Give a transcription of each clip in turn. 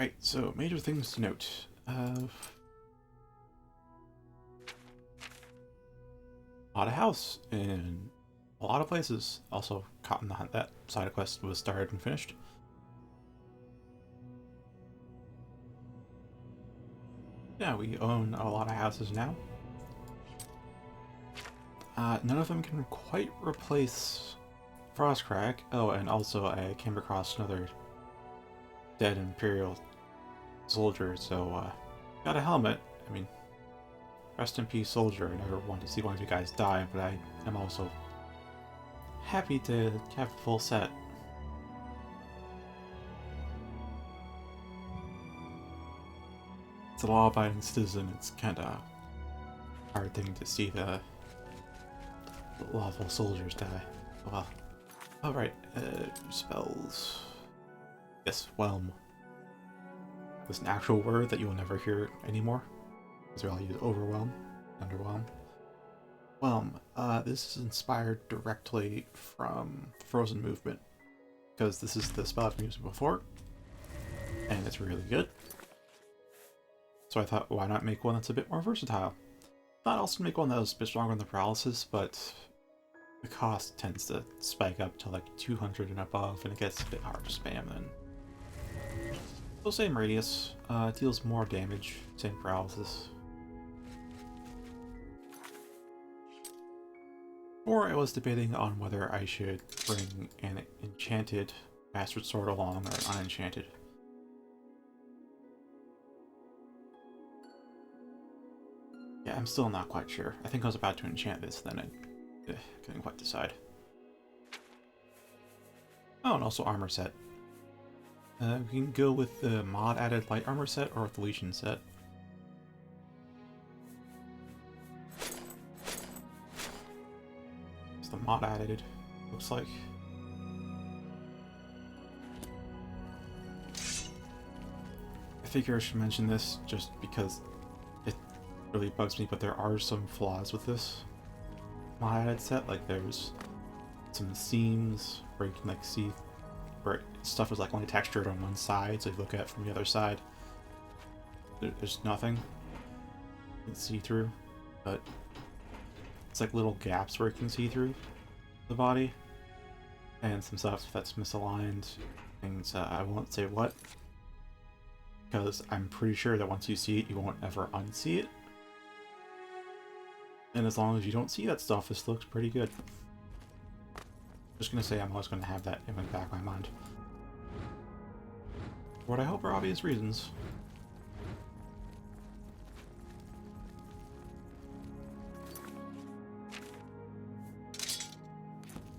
Right, so major things to note. Bought a house in a lot of places. Also, Cotton the Hunt, that side quest was started and finished. Yeah, we own a lot of houses now. None of them can quite replace Frostcrack. Oh, and also I came across another dead Imperial soldier, so got a helmet. I mean, rest in peace, soldier. I never want to see one of you guys die, but I am also happy to have a full set. It's a law-abiding citizen. It's kind of hard thing to see the lawful soldiers die. Well, alright, spells. Yes, whelm. It's an actual word that you will never hear anymore. Because we all use overwhelm, underwhelm. Whelm. This is inspired directly from Frozen Movement. Because this is the spell I've used before. And it's really good. So I thought, why not make one that's a bit more versatile? Thought also make one that was a bit stronger than paralysis, but the cost tends to spike up to like 200 and above, and it gets a bit hard to spam then. So same radius, deals more damage, same paralysis. Or I was debating on whether I should bring an enchanted Bastard Sword along or unenchanted. Yeah, I'm still not quite sure. I think I was about to enchant this, then I couldn't quite decide. Oh, and also armor set. We can go with the mod added light armor set or with the Legion set. It's the mod added, looks like. I figure I should mention this just because it really bugs me, but there are some flaws with this mod added set. Like there's some seams where you can like see where stuff is like only textured on one side, so if you look at it from the other side, there's nothing you can see through, but it's like little gaps where you can see through the body, and some stuff that's misaligned, things I won't say what, because I'm pretty sure that once you see it, you won't ever unsee it, and as long as you don't see that stuff, this looks pretty good. Just gonna say I'm always gonna have that in the back of my mind. For what I hope are obvious reasons.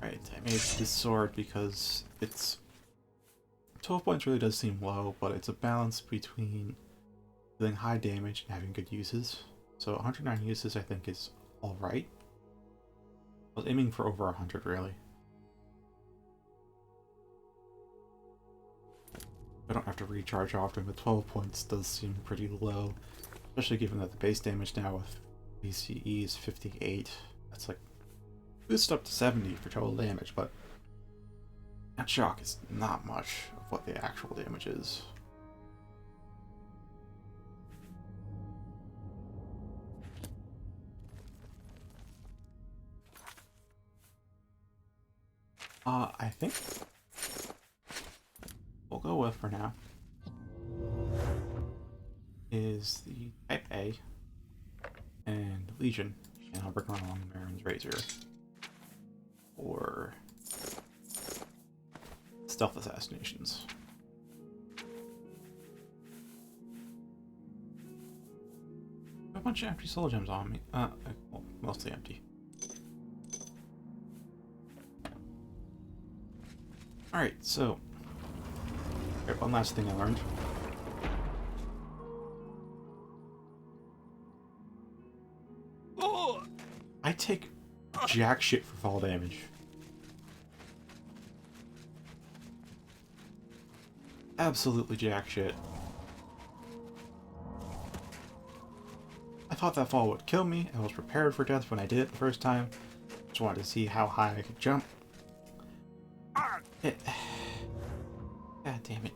Alright, I made this sword because it's 12 points really does seem low, but it's a balance between dealing high damage and having good uses. So 109 uses I think is alright. I was aiming for over 100 really. I don't have to recharge often, but 12 points does seem pretty low, especially given that the base damage now with BCE is 58. That's like boosted up to 70 for total damage, but that shock is not much of what the actual damage is. I think we'll go with for now is the Type A and Legion, and I'll bring along Marin's Razor or Stealth Assassinations. A bunch of empty soul gems on me. Well, mostly empty. Alright, so one last thing I learned. I take jack shit for fall damage. Absolutely jack shit. I thought that fall would kill me. I was prepared for death when I did it the first time. Just wanted to see how high I could jump. God damn it.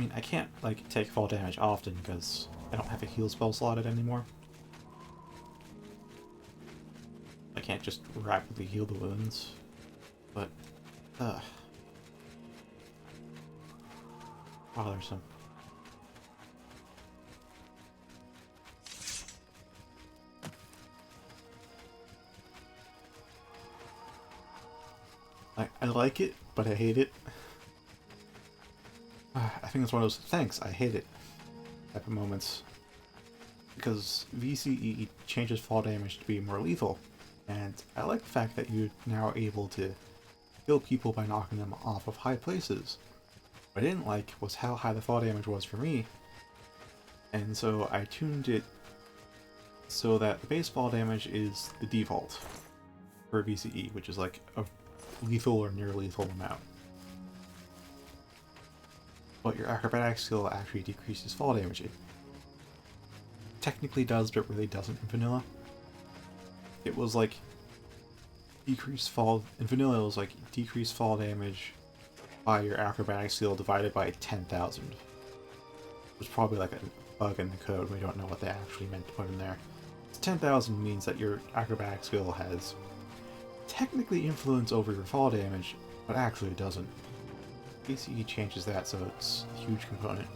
mean, I can't, like, take fall damage often because I don't have a heal spell slotted anymore. I can't just rapidly heal the wounds. But, bothersome. I like it, but I hate it. I think it's one of those thanks, I hate it type of moments. Because VCE changes fall damage to be more lethal, and I like the fact that you're now able to kill people by knocking them off of high places. What I didn't like was how high the fall damage was for me, and so I tuned it so that the base fall damage is the default for VCE, which is like a lethal or near lethal amount. But your acrobatic skill actually decreases fall damage. It technically does, but really doesn't in vanilla. It was like decreased fall in vanilla. It was like decreased fall damage by your acrobatic skill divided by 10,000. It was probably like a bug in the code. We don't know what they actually meant to put in there. 10,000 means that your acrobatic skill has technically influence over your fall damage, but actually it doesn't. VCE changes that, so it's a huge component.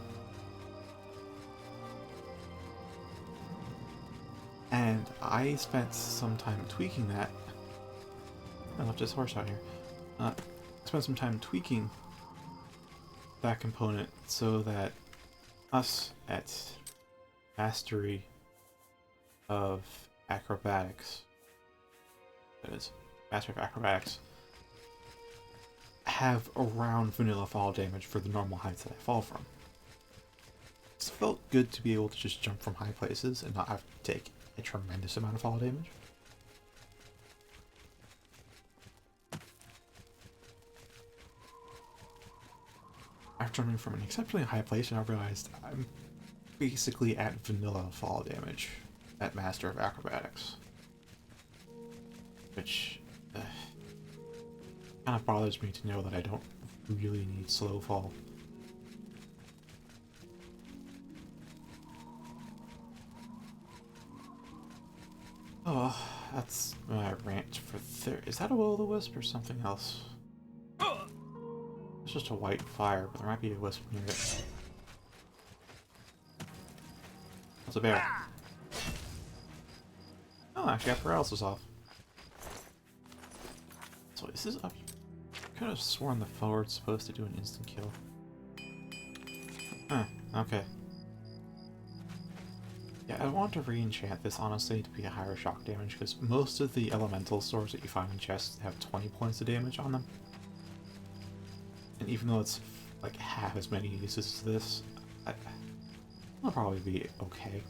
And I spent some time tweaking that. I left this horse out here. Spent some time tweaking that component so that us at Mastery of Acrobatics, that is, Mastery of Acrobatics, have around vanilla fall damage for the normal heights that I fall from. It felt good to be able to just jump from high places and not have to take a tremendous amount of fall damage. After jumping from an exceptionally high place, and I realized I'm basically at vanilla fall damage at Master of Acrobatics. Which kind of bothers me to know that I don't really need slow fall. Oh, that's my rant for is that a will-o'-the-wisp or something else? It's just a white fire, but there might be a wisp near it. That's a bear. Oh, actually, got paralysis off. So is this up? I could have sworn the forward's supposed to do an instant kill. Huh, okay. Yeah, I want to re-enchant this, honestly, to be a higher shock damage, because most of the elemental swords that you find in chests have 20 points of damage on them. And even though it's like half as many uses as this, I'll probably be okay.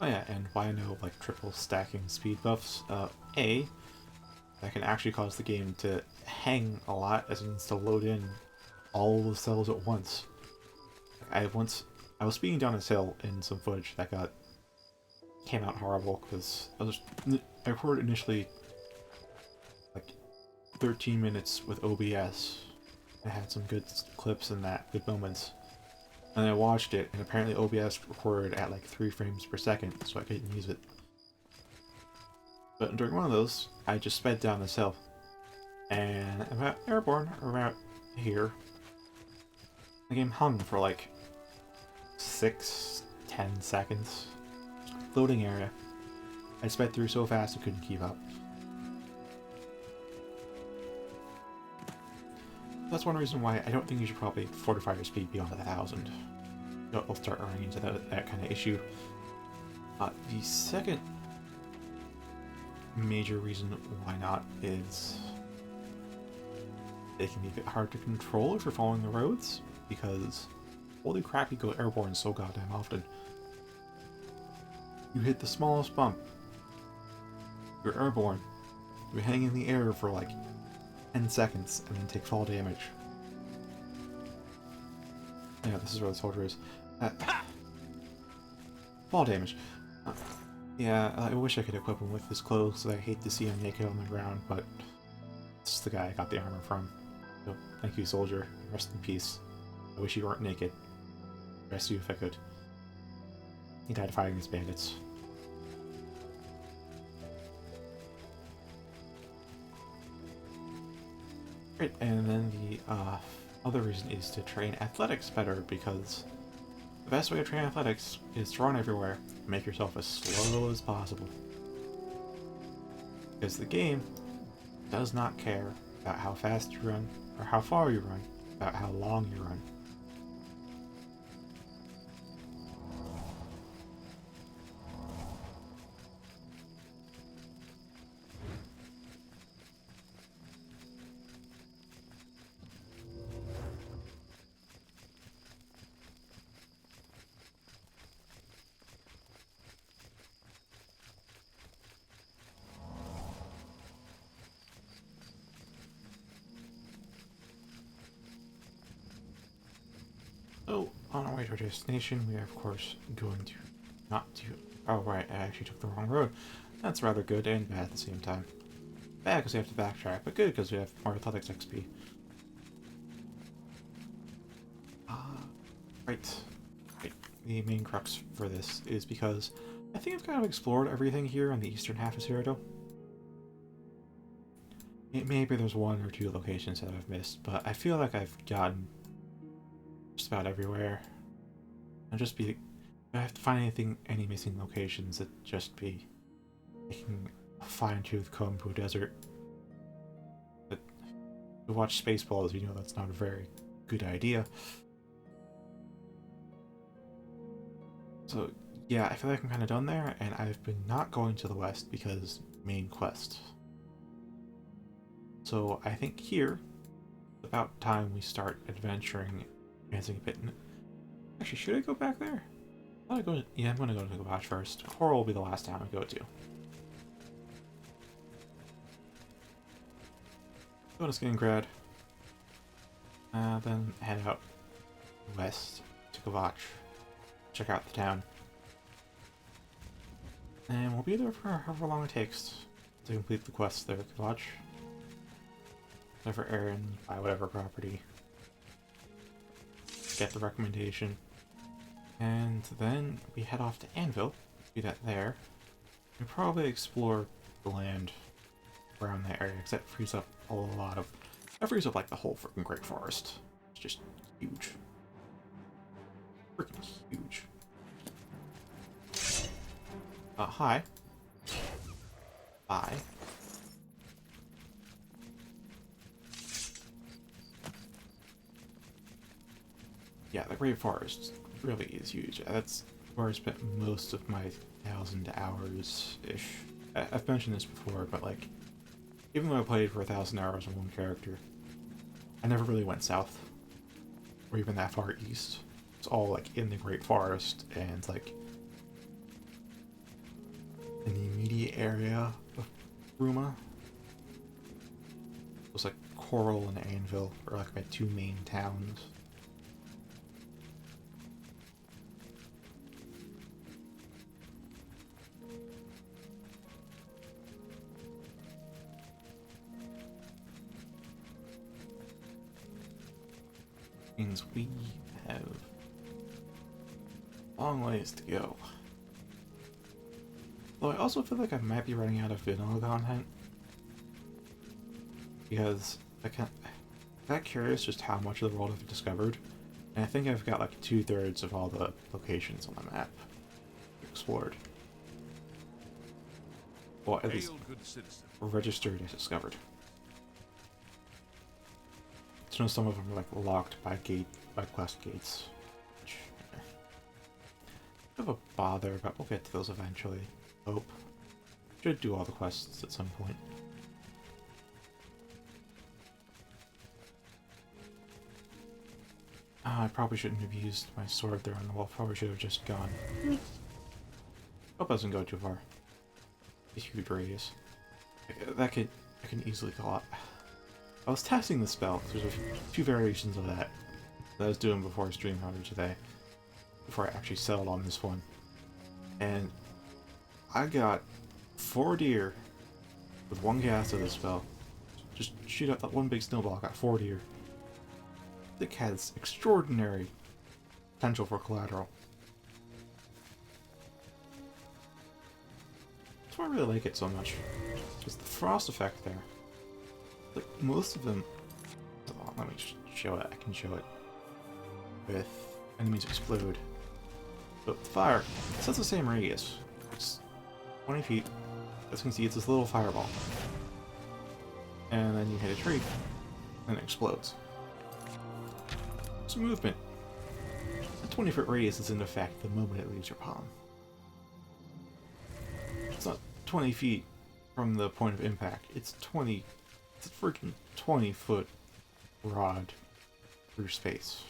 Oh yeah, and why no like triple stacking speed buffs? A, that can actually cause the game to hang a lot, as it needs to load in all the cells at once. I was speeding down this hill in some footage that came out horrible because I recorded initially like 13 minutes with OBS. I had some good clips in that, good moments. And I watched it, and apparently OBS recorded at like 3 frames per second, so I couldn't use it. But during one of those, I just sped down this hill. And about airborne, around here, the game hung for like 6-10 seconds. Loading area. I sped through so fast I couldn't keep up. That's one reason why I don't think you should probably fortify your speed beyond 1,000. You'll start running into that kind of issue. The second major reason why not is they can be a bit hard to control if you're following the roads, because holy crap, you go airborne so goddamn often. You hit the smallest bump, you're airborne, you hang in the air for like 10 seconds and then take fall damage. Yeah, this is where the soldier is. Fall damage. Yeah, I wish I could equip him with his clothes, so I hate to see him naked on the ground, but This is the guy I got the armor from. So, thank you, soldier. Rest in peace. I wish you weren't naked. Rest you if I could. He died fighting these bandits. Great, and then the other reason is to train athletics better, because the best way to train athletics is to run everywhere and make yourself as slow as possible. Because the game does not care about how fast you run or how far you run, about how long you run. So, on our way to our destination, we are of course going to not to... Oh right, I actually took the wrong road. That's rather good and bad at the same time. Bad because we have to backtrack, but good because we have more athletics XP. Right. The main crux for this is because I think I've kind of explored everything here on the eastern half of Cyrodiil. Maybe there's one or two locations that I've missed, but I feel like I've gotten just about everywhere. If I have to find any missing locations, it'd just be taking a fine-tooth comb through a desert. But to watch Spaceballs, you know that's not a very good idea. So yeah, I feel like I'm kind of done there, and I've been not going to the west because main quest. So I think here, it's about time we start adventuring, advancing a bit. Actually, should I go back there? I'm going to go to the watch first. Coral will be the last town I go to. Go to Skingrad. Then head out west to Kavach. Check out the town. And we'll be there for however long it takes to complete the quest there at Kavach. Whatever errand, buy whatever property. Get the recommendation. And then we head off to Anvil. Do that there. We probably explore the land around that area, because that frees up a lot of... That frees up like the whole freaking Great Forest. It's just huge. Freaking huge. Hi. Bye. Yeah, the Great Forest really is huge. That's where I spent most of my 1,000 hours-ish. I've mentioned this before, but like, even though I played for 1,000 hours on one character, I never really went south, or even that far east. It's all like in the Great Forest, and like in the immediate area of Bruma. It was like Coral and Anvil are like my two main towns. Means we have long ways to go. Though I also feel like I might be running out of vanilla content, because I got curious just how much of the world I've discovered, and I think I've got like 2/3 of all the locations on the map explored. Well, at least registered as discovered. So some of them are like locked by quest gates, which bit of a bother, but we'll get to those eventually. Hope. Should do all the quests at some point. I probably shouldn't have used my sword there on the wall. Probably should have just gone. Hope it doesn't go too far. A huge radius. I can easily kill up. I was testing the spell, because there's a few variations of that I was doing before Stream Hunter today, before I actually settled on this one. And I got 4 deer with 1 cast of this spell. just shoot out that one big snowball, got 40 or... It has extraordinary potential for collateral. That's why I really like it so much. Just the frost effect there. Like, most of them... Oh, let me show it. I can show it. With enemies explode. But with fire, it has the same radius. It's 20 feet. As you can see, it's this little fireball. And then you hit a tree, and it explodes. It's movement. A 20-foot radius is in effect the moment it leaves your palm. It's not 20 feet from the point of impact. It's a freaking 20-foot rod through space.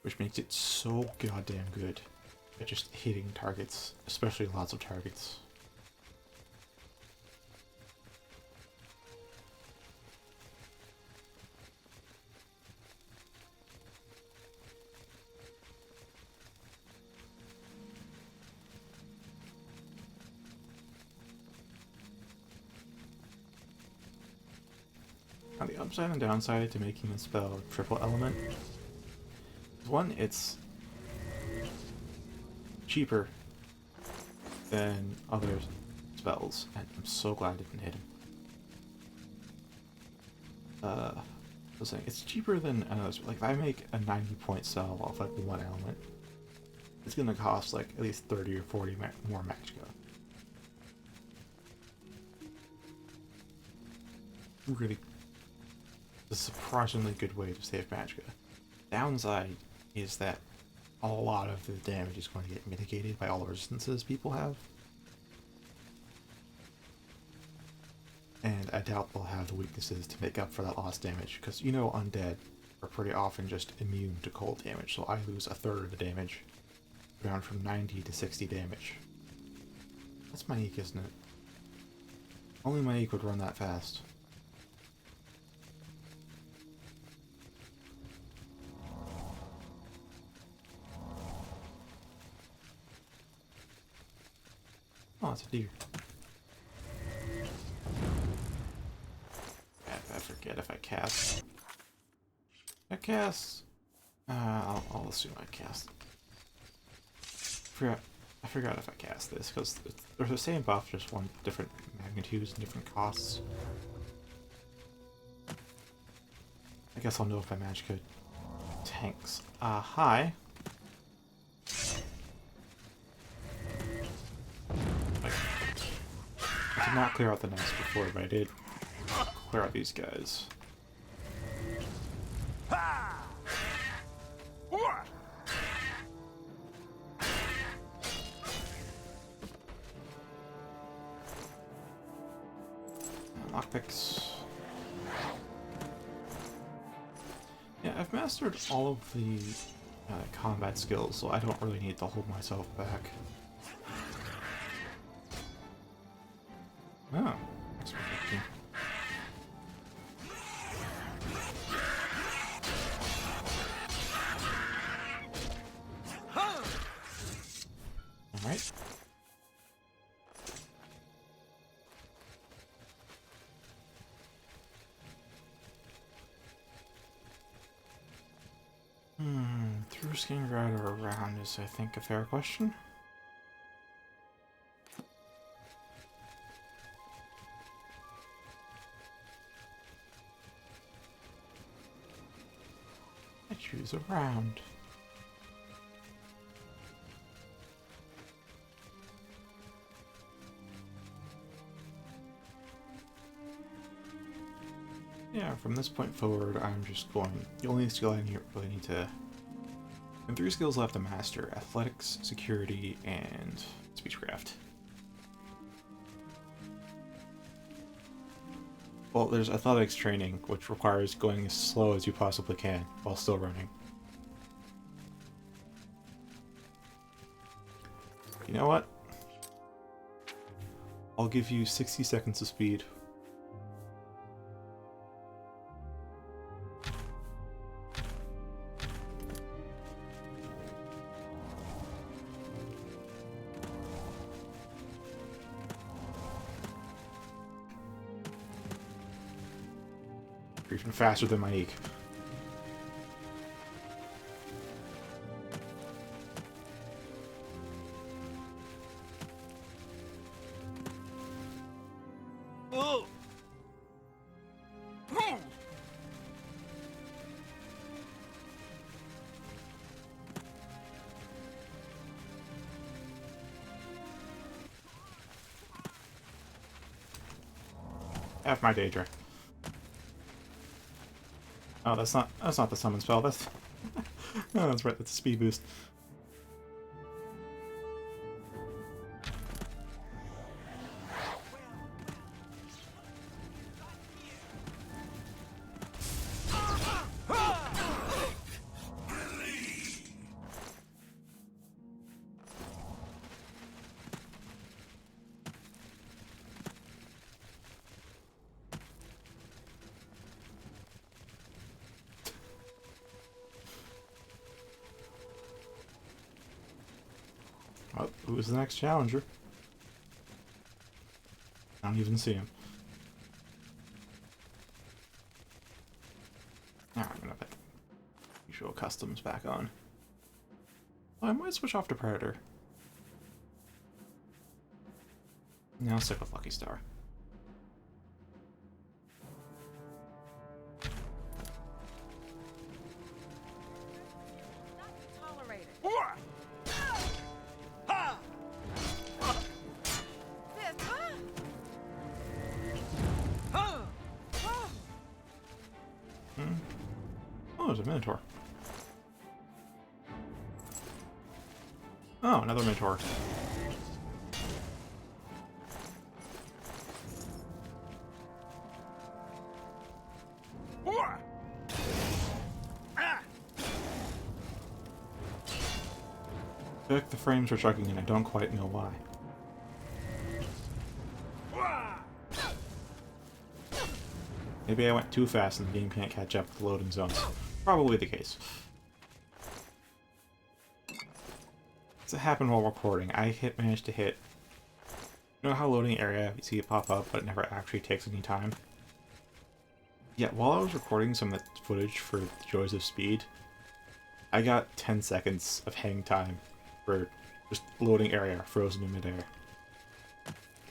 Which makes it so goddamn good at just hitting targets, especially lots of targets. Now the upside and downside to making the spell a triple element. One, it's cheaper than other spells, and I'm so glad I didn't hit him. I was saying, it's cheaper than others. Like, if I make a 90-point spell off like one element, it's gonna cost like at least 30 or 40 more magicka. Really, a surprisingly good way to save magicka. Downside is that a lot of the damage is going to get mitigated by all the resistances people have. And I doubt they'll have the weaknesses to make up for that lost damage, because you know undead are pretty often just immune to cold damage, so I lose a third of the damage, down from 90 to 60 damage. That's Maik, isn't it? Only Maik would run that fast. Oh, it's a deer. I forget if I cast. I'll assume I cast. I forgot if I cast this, because they're the same buff, just one different magnitudes and different costs. I guess I'll know if my magicka tanks. Hi. I did not clear out the nest before, but I did clear out these guys. Lockpicks. Yeah, I've mastered all of the combat skills, so I don't really need to hold myself back. Oh, that's perfect. Alright. Through skin guard or around is, I think, a fair question. I choose around. Yeah, from this point forward, I'm just going... The only skill I really need to... And 3 skills left to master: athletics, security, and speechcraft. Well, there's athletics training, which requires going as slow as you possibly can while still running. You know what? I'll give you 60 seconds of speed. You're even faster than my eek. Have my Daedra. Oh, that's not the summon spell. That's oh, that's right. That's a speed boost. Oh, who's the next challenger? I don't even see him. Alright, I'm gonna put the usual customs back on. Oh, I might switch off to Predator. Now I'll stick with Lucky Star. Oh, there's a Minotaur. Oh, another Minotaur. I feel like the frames are chugging and I don't quite know why. Maybe I went too fast and the game can't catch up with the loading zones. Probably the case. Does it happen while recording? I managed to hit... You know how loading area, you see it pop up, but it never actually takes any time? Yeah, while I was recording some of the footage for the Joys of Speed, I got 10 seconds of hang time for just loading area frozen in midair.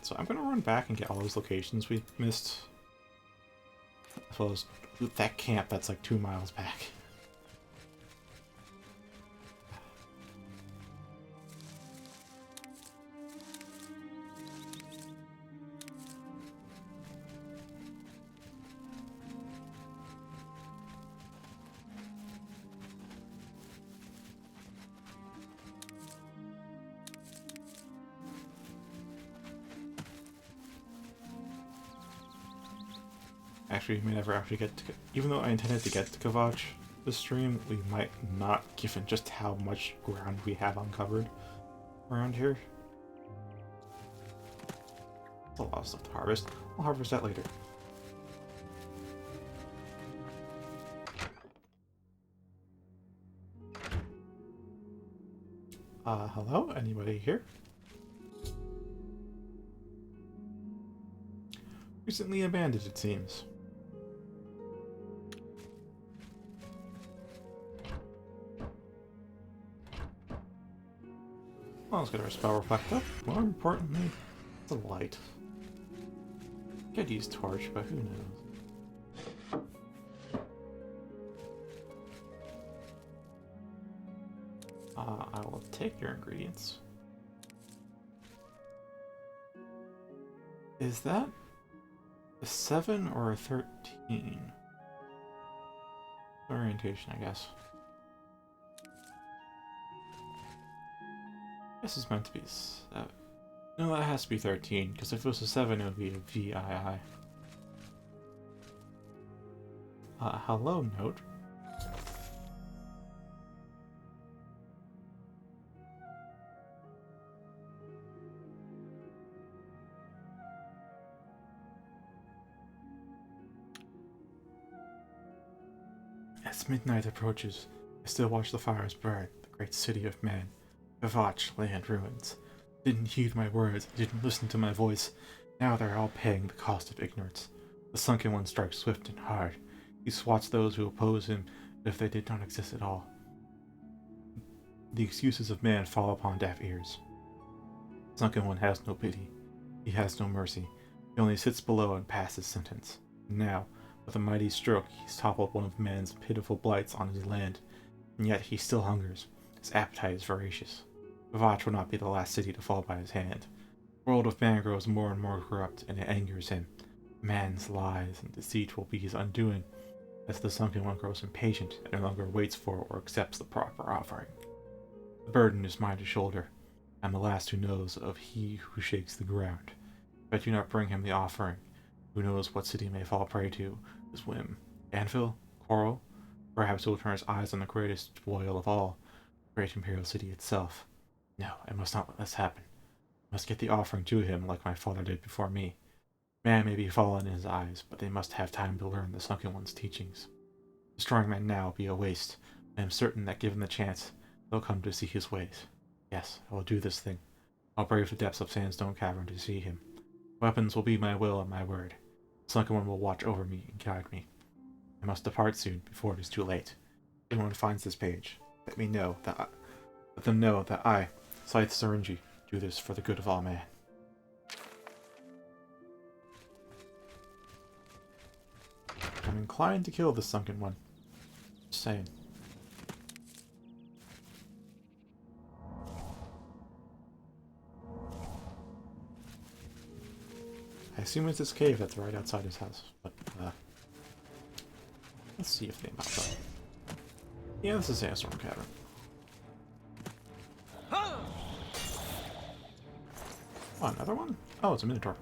So I'm gonna run back and get all those locations we missed. As well as that camp that's like 2 miles back. Actually, we may never actually get to... Even though I intended to get to Kavach this stream, we might not, given just how much ground we have uncovered around here. That's a lot of stuff to harvest. I'll harvest that later. Hello? Anybody here? Recently abandoned, it seems. Well, let's get our spell reflect up. More importantly, the light. Could use torch, but who knows? I will take your ingredients. Is that a 7 or a 13? Orientation, I guess. This is meant to be 7. No, that has to be 13, because if it was a 7, it would be a VII. Hello, note. As midnight approaches, I still watch the fires burn, the great city of man. Kavach lay in ruins. Didn't heed my words, didn't listen to my voice. Now they're all paying the cost of ignorance. The sunken one strikes swift and hard. He swats those who oppose him as if they did not exist at all. The excuses of man fall upon deaf ears. The Sunken One has no pity. He has no mercy. He only sits below and passes sentence. And now, with a mighty stroke, he's toppled one of man's pitiful blights on his land, and yet he still hungers. His appetite is voracious. Vavach will not be the last city to fall by his hand. The world of man grows more and more corrupt, and it angers him. Man's lies and deceit will be his undoing, as the Sunken One grows impatient and no longer waits for or accepts the proper offering. The burden is mine to shoulder. I am the last who knows of he who shakes the ground. If I do not bring him the offering, who knows what city may fall prey to his whim? Anvil? Coral? Perhaps he will turn his eyes on the greatest spoil of all, the great imperial city itself. No, I must not let this happen. I must get the offering to him like my father did before me. Man may be fallen in his eyes, but they must have time to learn the Sunken One's teachings. Destroying men now will be a waste. I am certain that given the chance, they'll come to see his ways. Yes, I will do this thing. I'll brave the depths of Sandstone Cavern to see him. Weapons will be my will and my word. The Sunken One will watch over me and guide me. I must depart soon, before it is too late. If anyone finds this page, let them know that I, Scythe Syringe, do this for the good of all men. I'm inclined to kill the Sunken One. Just saying. I assume it's this cave that's right outside his house, but let's see if they mount up. Yeah, this is Sandstorm Cavern. Oh, another one? Oh, it's a Minotaur.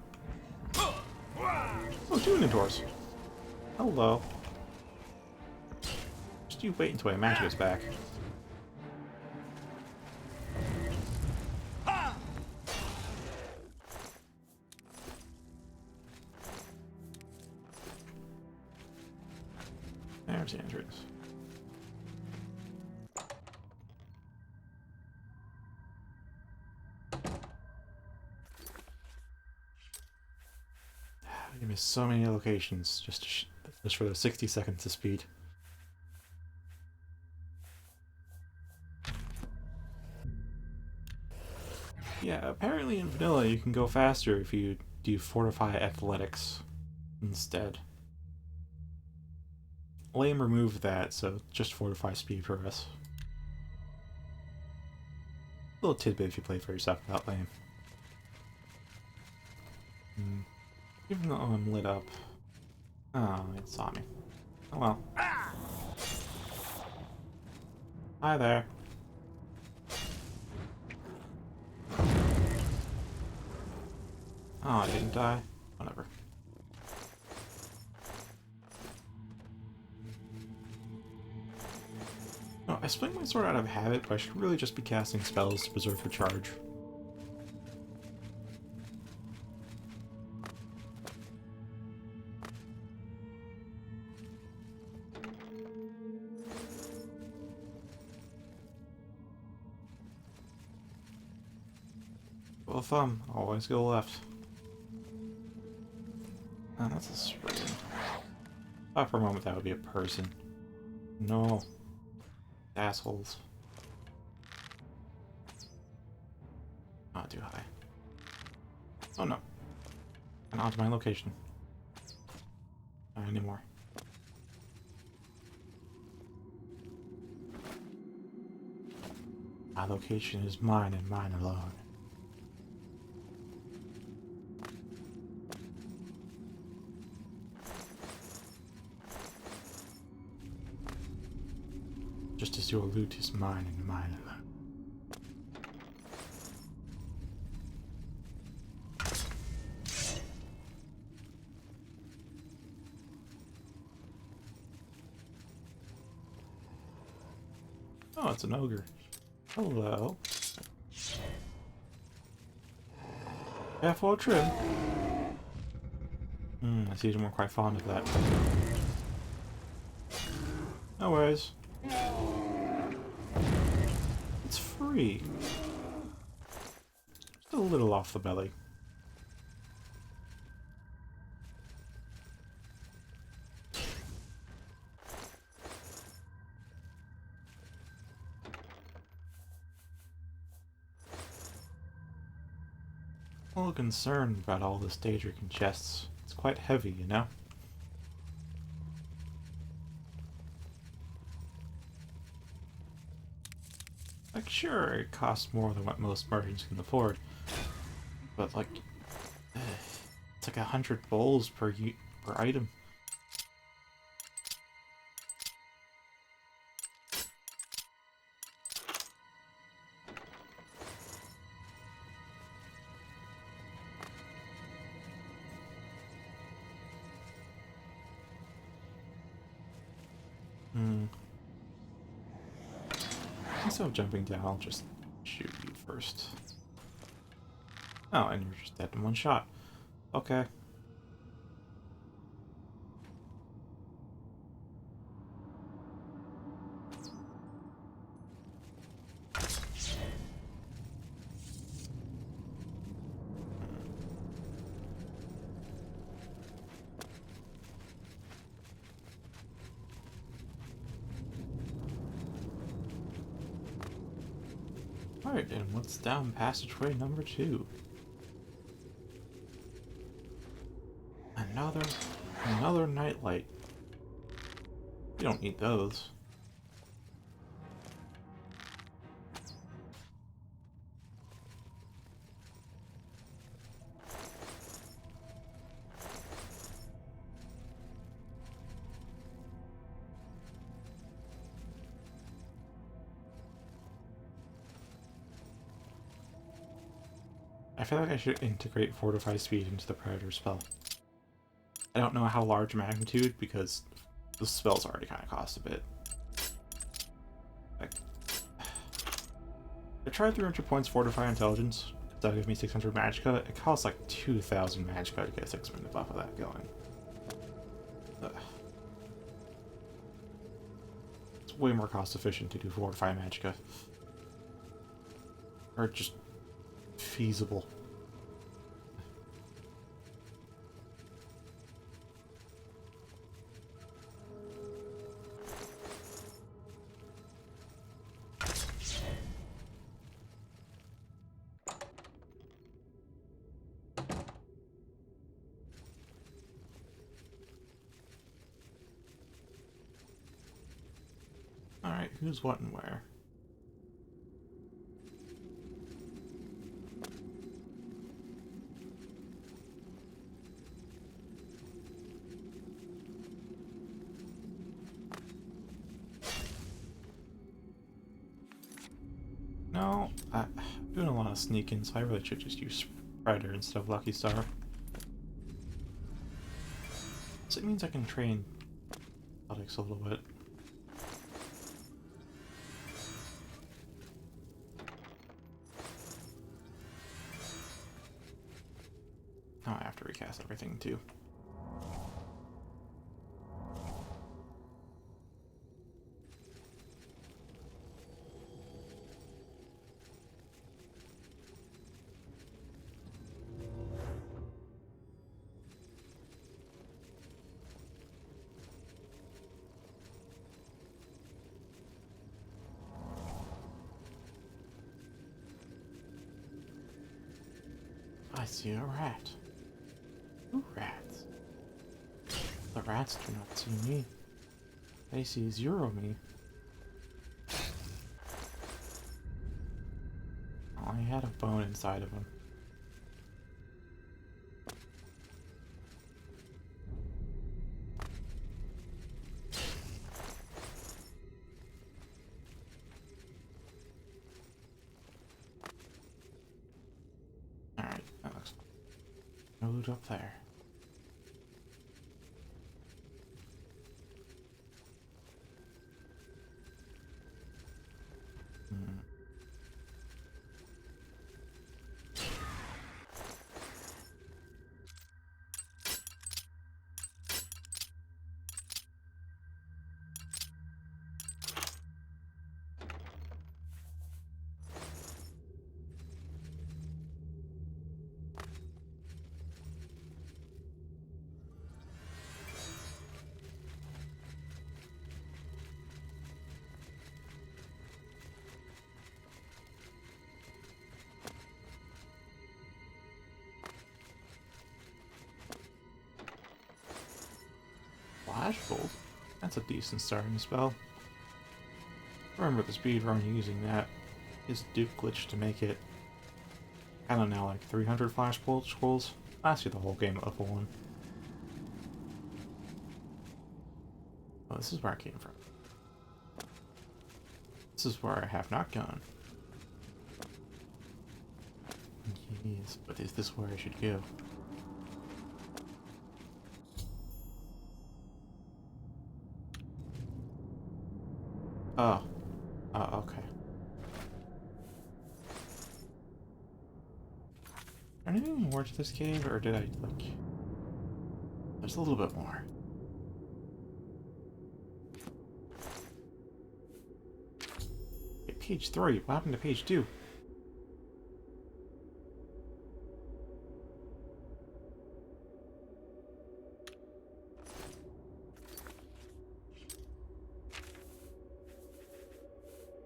Oh, two Minotaurs. Hello. Just you wait until my magic is back. There's the entrance. Give me so many locations just for those 60 seconds of speed. Yeah, apparently in vanilla you can go faster if you do Fortify Athletics instead. Lame removed that, so just Fortify Speed for us. Little tidbit if you play for yourself without Lame. Even though I'm lit up. Oh, it saw me. Oh well. Hi there. Oh, I didn't die? Whatever. No, I swing my sword out of habit, but I should really just be casting spells to preserve for charge. Well, thumb, always go left. Oh, that's a spring. Thought for a moment that would be a person. No. Assholes. Not too high. Oh no. And onto my location. Not anymore. My location is mine and mine alone. Just as your loot is mine and mine alone. Oh, it's an ogre. Hello. Half-wall trim. I see you're quite fond of that. No worries. It's free. Just a little off the belly. a little concerned about all this Daedric in chests. It's quite heavy, you know? Like, sure, it costs more than what most merchants can afford, but like, it's like 100 bowls per item. Instead of jumping down, I'll just shoot you first. Oh, and you're just dead in one shot. Okay. Alright, and what's down passageway number 2? Another nightlight. You don't need those. I feel like I should integrate Fortify Speed into the Predator spell. I don't know how large magnitude, because the spell's already kind of cost a bit. Like, I tried 300 points Fortify Intelligence. That'll give me 600 Magicka. It costs like 2,000 Magicka to get a 6-minute buff of that going. Ugh. It's way more cost efficient to do Fortify Magicka. Or just feasible. Alright, who's what and where? No, I'm doing a lot of sneaking, so I really should just use Predator instead of Lucky Star. So it means I can train athletics a little bit. Now I have to recast everything too. I see a rat. Who rats? The rats do not see me. They see zero me. Oh, he had a bone inside of him. Alright, that looks fine. No loot up there. Flash Bolt? That's a decent starting spell. Remember the speedrun using that. His Duke glitch to make it, I don't know, like 300 Flash Bolt scrolls? Last year the whole game level 1. Oh, this is where I came from. This is where I have not gone. Yes, but is this where I should go? Oh. Oh, okay. Anything more to this cave, or did I, like... There's a little bit more. Okay, page 3. What happened to page 2?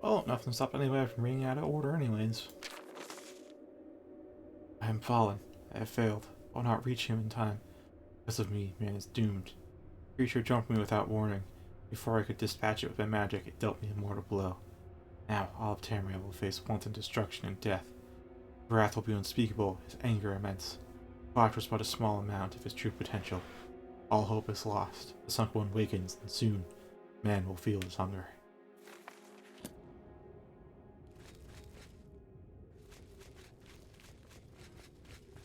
Oh, nothing stopped anybody from reading out of order anyways. I am fallen. I have failed. I will not reach him in time. Because of me, man is doomed. The creature jumped me without warning. Before I could dispatch it with my magic, it dealt me a mortal blow. Now, all of Tamriel will face wanton destruction and death. His wrath will be unspeakable, his anger immense. Watch was but a small amount of his true potential. All hope is lost. The sunk one wakens, and soon, man will feel his hunger.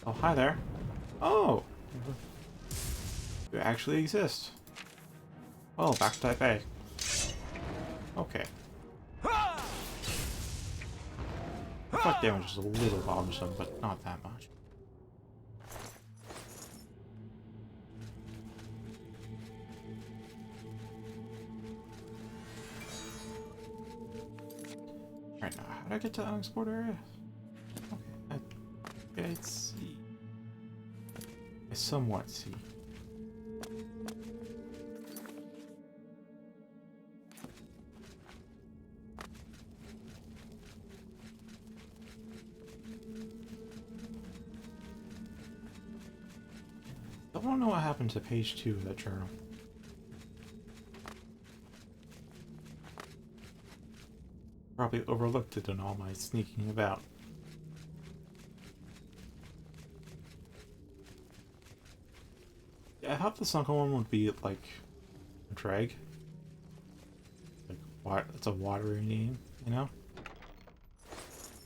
Oh, hi there. Oh! You actually exist. Well, back to type A. Okay. Effect damage is a little bothersome, but not that much. Right now, how do I get to the unexplored area? Okay, let's see. I somewhat see. I want to know what happened to page 2 of that journal. Probably overlooked it in all my sneaking about. Yeah, I thought the sunken one would be like a drag. Like, what? It's a watery name, you know?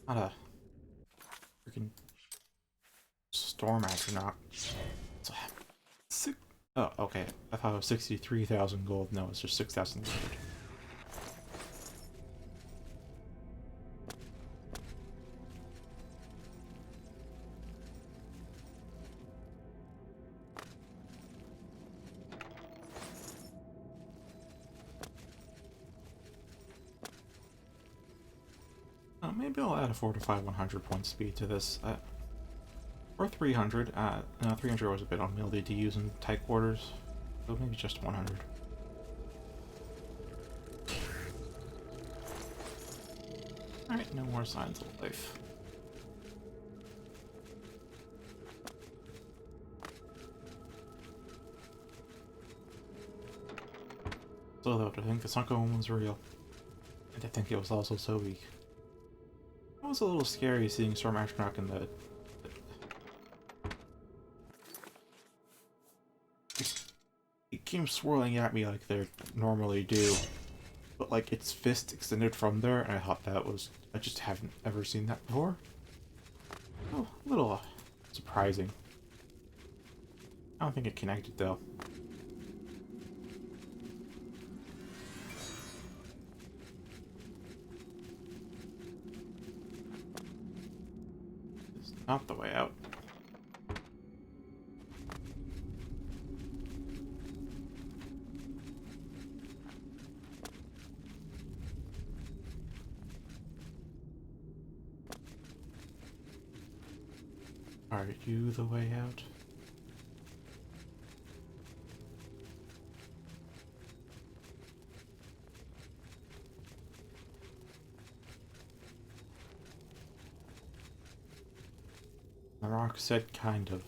Not a freaking storm astronaut. Oh, okay. I thought it was 63,000 gold. No, it's just 6,000 gold. Maybe I'll add a 4 to 5 100 point speed to this. Or 300. No, 300 was a bit unwieldy to use in tight quarters. So maybe just 100. Alright, no more signs of life. So though, to think the sunken one was real. And to think it was also so weak. It was a little scary seeing Storm Astronaut in the... It came swirling at me like they normally do. But like its fist extended from there, and I thought that was... I just haven't ever seen that before. Oh, a little surprising. I don't think it connected though. It's not the way out. Are you the way out? The rock said kind of.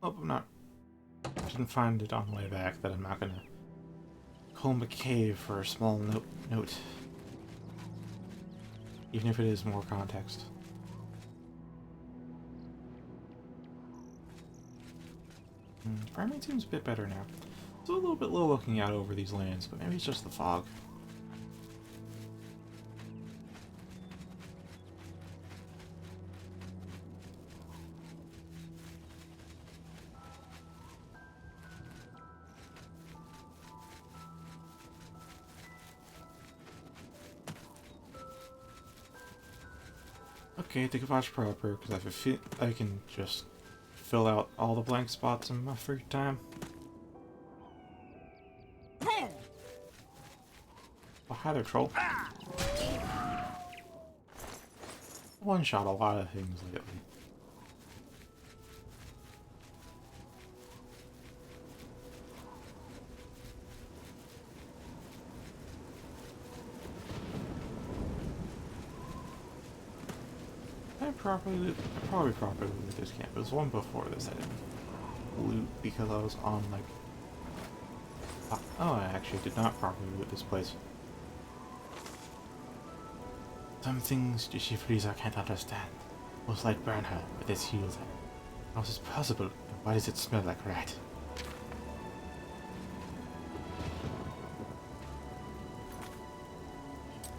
Hope I'm not... I didn't find it on the way back that I'm not gonna comb a cave for a small note. Even if it is more context. Frame rate seems a bit better now. Still a little bit low looking out over these lands, but maybe it's just the fog. Okay, take a watch proper, because I have a feel I can just fill out all the blank spots in my free time. Oh, hi there, troll. One shot a lot of things lately. I probably properly loot this camp. There's one before this I didn't loot because I was on like... Oh, I actually did not properly loot this place. Some things she frees I can't understand. Most like burn her, but this heals her. How is this possible? And why does it smell like rat?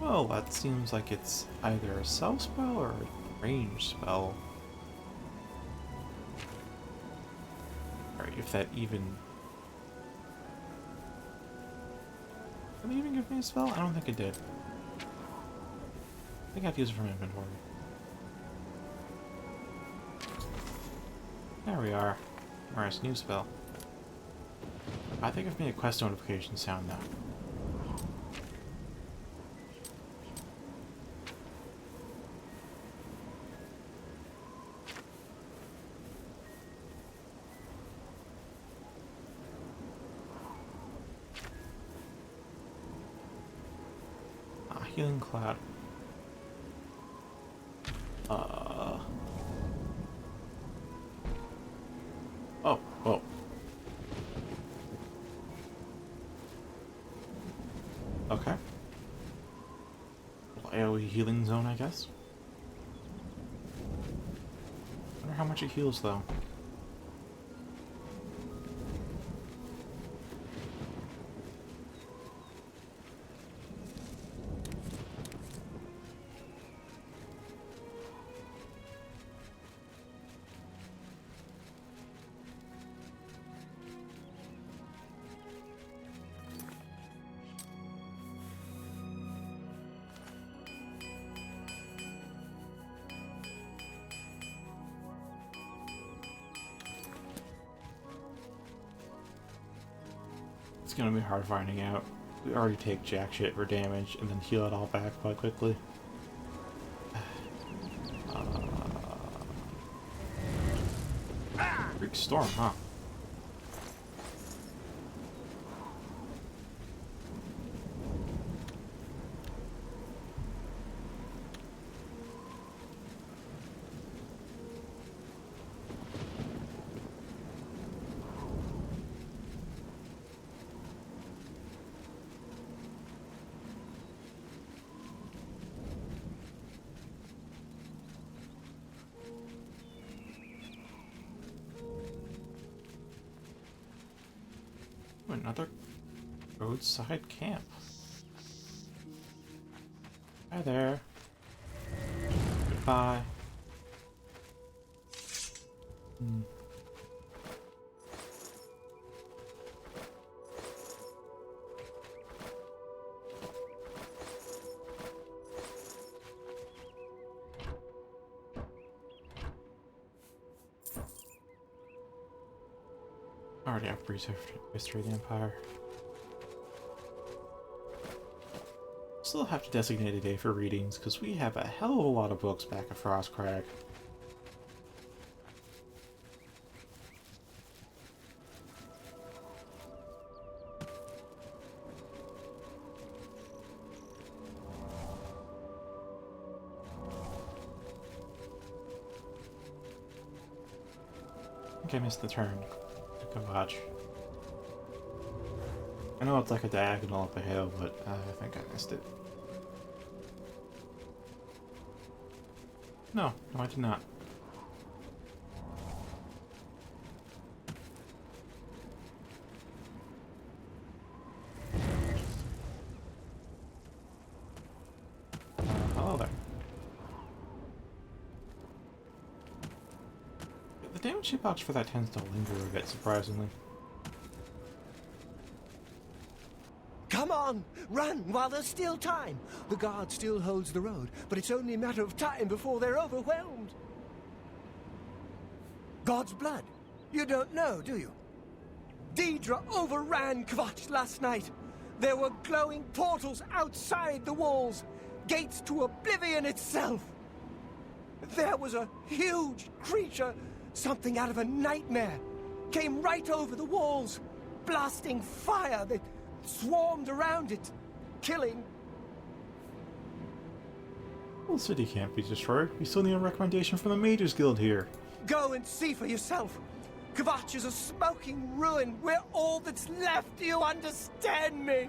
Well, that seems like it's either a self spell or a range spell. Or if that even... Did it even give me a spell? I don't think it did. I think I have to use it from inventory. There we are. Where's new spell? I think I've made a quest notification sound now. Healing cloud. Oh, whoa. Okay. AoE healing zone, I guess. Wonder how much it heals, though. It's gonna be hard finding out. We already take jack shit for damage and then heal it all back quite quickly. Freak storm, huh? Another roadside camp. Hi there. Goodbye. Already have brief history of the Empire. Still have to designate a day for readings, because we have a hell of a lot of books back at Frostcrag. think I missed the turn. Go watch. I know it's like a diagonal up a hill, but I think I missed it. No, I did not. Hello there. The damage hitbox for that tends to linger a bit, surprisingly. Come on! Run while there's still time! The guard still holds the road, but it's only a matter of time before they're overwhelmed. God's blood? You don't know, do you? Deidre overran Kvatch last night. There were glowing portals outside the walls, gates to Oblivion itself. There was a huge creature, something out of a nightmare, came right over the walls, blasting fire that swarmed around it, killing. Well, the city can't be destroyed. We still need a recommendation from the Mages Guild here. Go and see for yourself. Kvatch is a smoking ruin. We're all that's left. Do you understand me?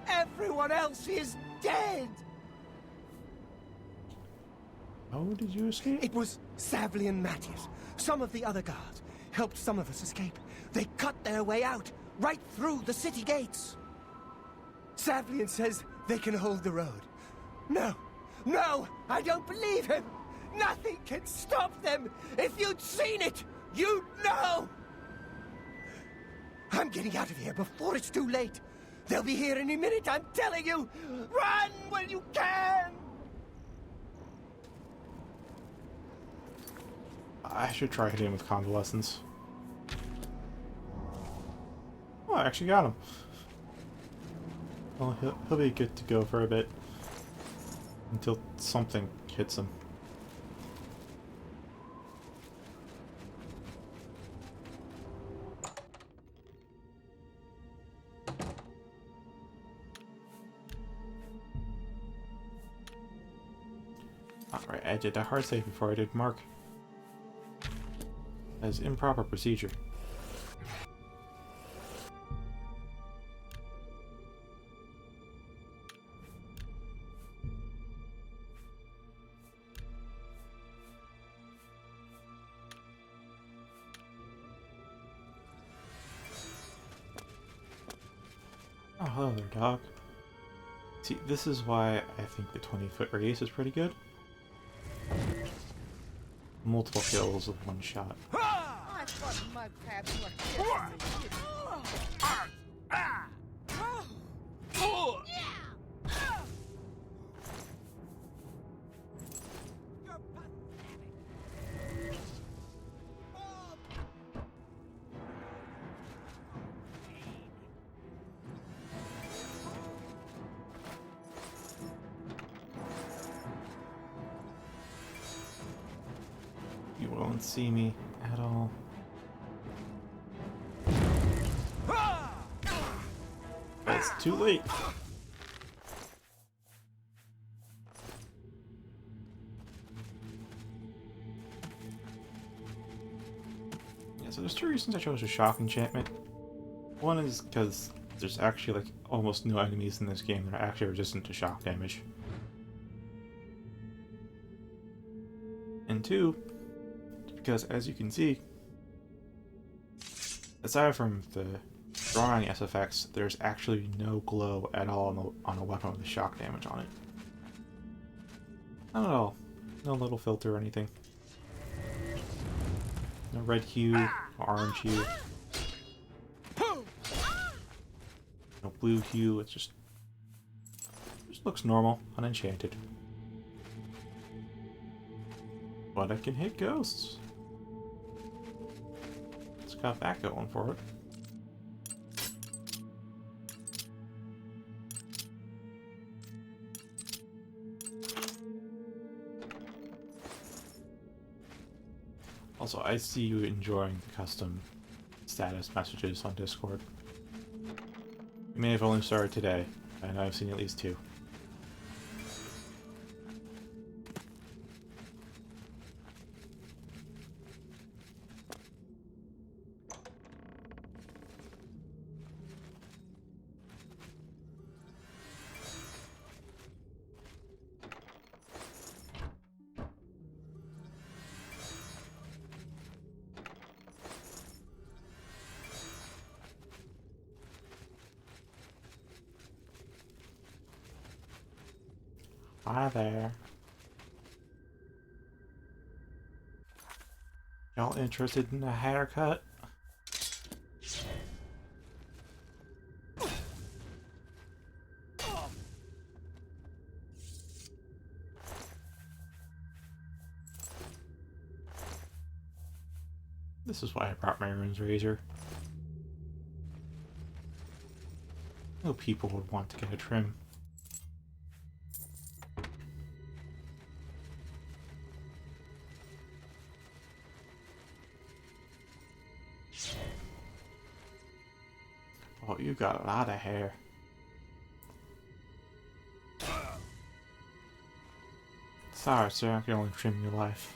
Everyone else is dead. How did you escape? It was Savli and Matthias. Some of the other guards helped some of us escape. They cut their way out, right through the city gates. Savlian says they can hold the road. No, I don't believe him. Nothing can stop them. If you'd seen it, you'd know. I'm getting out of here before it's too late. They'll be here any minute, I'm telling you. Run when you can. I should try hitting him with convalescence. Oh, I actually got him. Well, he'll be good to go for a bit. Until something hits him. Alright, I did a hard save before I did mark. As improper procedure. Oh, hello there, dog. See, this is why I think the 20-foot radius is pretty good. Multiple kills with one shot. I thought mud crabs were kissing. You won't see me at all. It's too late. Yeah, so there's two reasons I chose a shock enchantment. One is because there's actually like almost no enemies in this game that are actually resistant to shock damage. And two, because as you can see, aside from the drawing SFX, there's actually no glow at all on a weapon with shock damage on it. Not at all. No little filter or anything. No red hue, no orange hue. No blue hue, it just looks normal, unenchanted. But I can hit ghosts. It's got that going for it. Also, I see you enjoying the custom status messages on Discord. You may have only started today, and I've seen at least two. Hi there. Y'all interested in a haircut? This is why I brought my rune's razor. No people would want to get a trim. Oh, you got a lot of hair. Sorry, sir, I can only trim your life.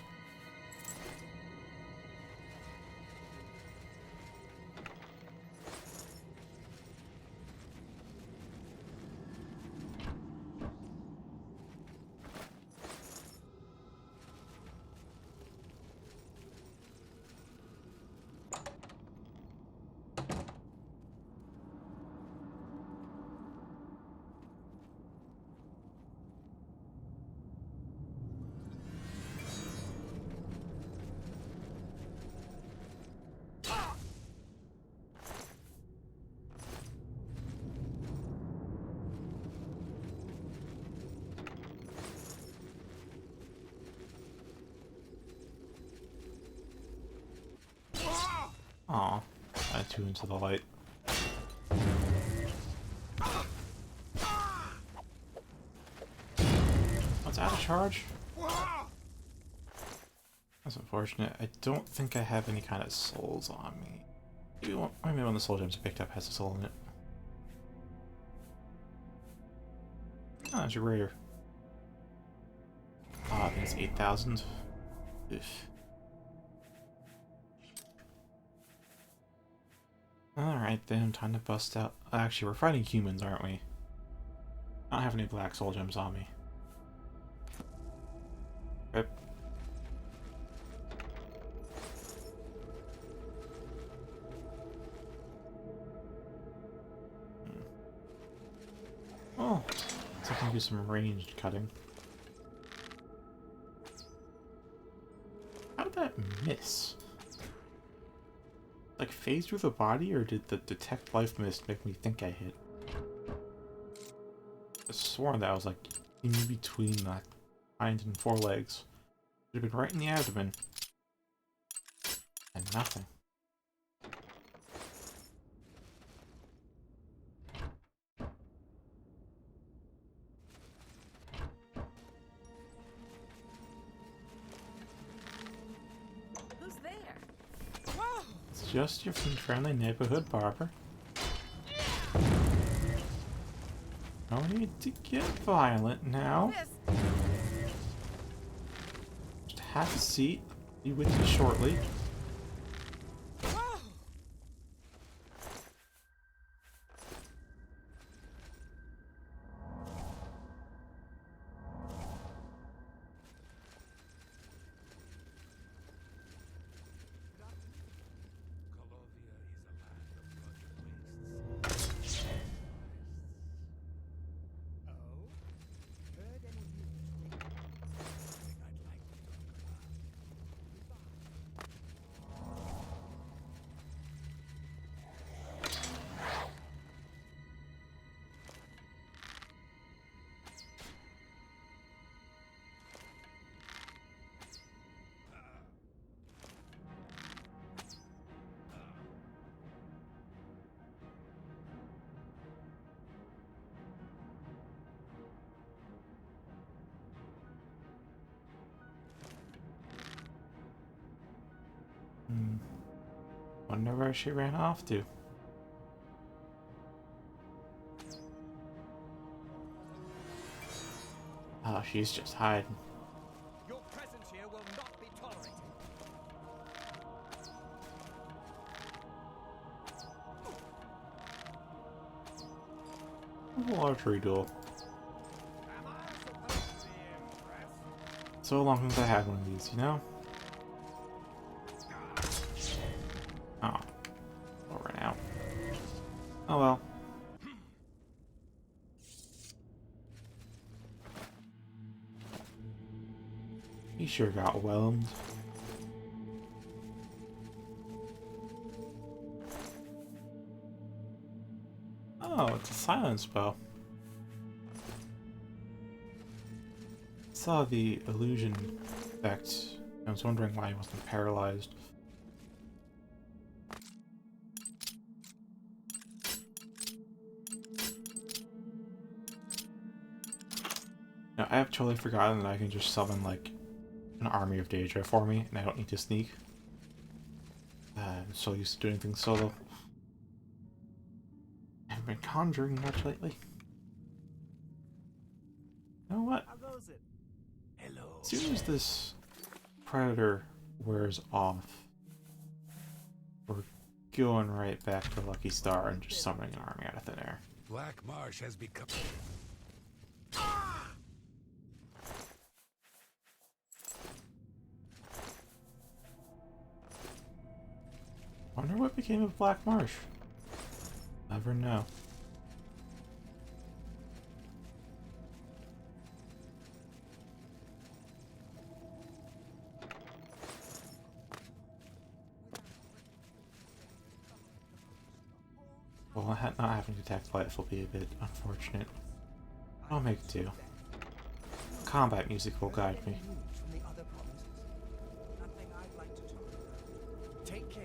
Aw, I too into the light. What's out of charge? That's unfortunate. I don't think I have any kind of souls on me. Maybe one of the soul gems I picked up has a soul in it. Oh, that's rare. Ah, I think it's 8,000. Alright then, time to bust out. Actually, we're fighting humans, aren't we? I don't have any black soul gems on me. Rip. Oh, so I can do some ranged cutting. How did that miss? Like phase through the body, or did the detect life mist make me think I hit? I swore that was like in between the hind and forelegs. Should have been right in the abdomen. And nothing. Who's there? It's just your friendly neighborhood barber. No need to get violent now. This. Just have a seat. Be with you shortly. Wonder where she ran off to. Oh, she's just hiding. Your presence here will not be tolerated. Archery duel. Am I supposed to be impressed? So long since I had one of these, you know? Oh. Over now. Oh well. He sure got whelmed. Oh, it's a silence spell. I saw the illusion effect. I was wondering why he wasn't paralyzed. Now, I have totally forgotten that I can just summon, like, an army of Daedra for me, and I don't need to sneak. I'm so used to doing things solo. I haven't been conjuring much lately. You know what? How goes it? Hello. As soon as this predator wears off, we're going right back to Lucky Star and just summoning an army out of thin air. Black Marsh has become... Wonder what became of Black Marsh. Never know. Well, not having to attack life will be a bit unfortunate. I'll make do. Combat music will guide me. From the other provinces. Nothing I'd like to talk about. Take care.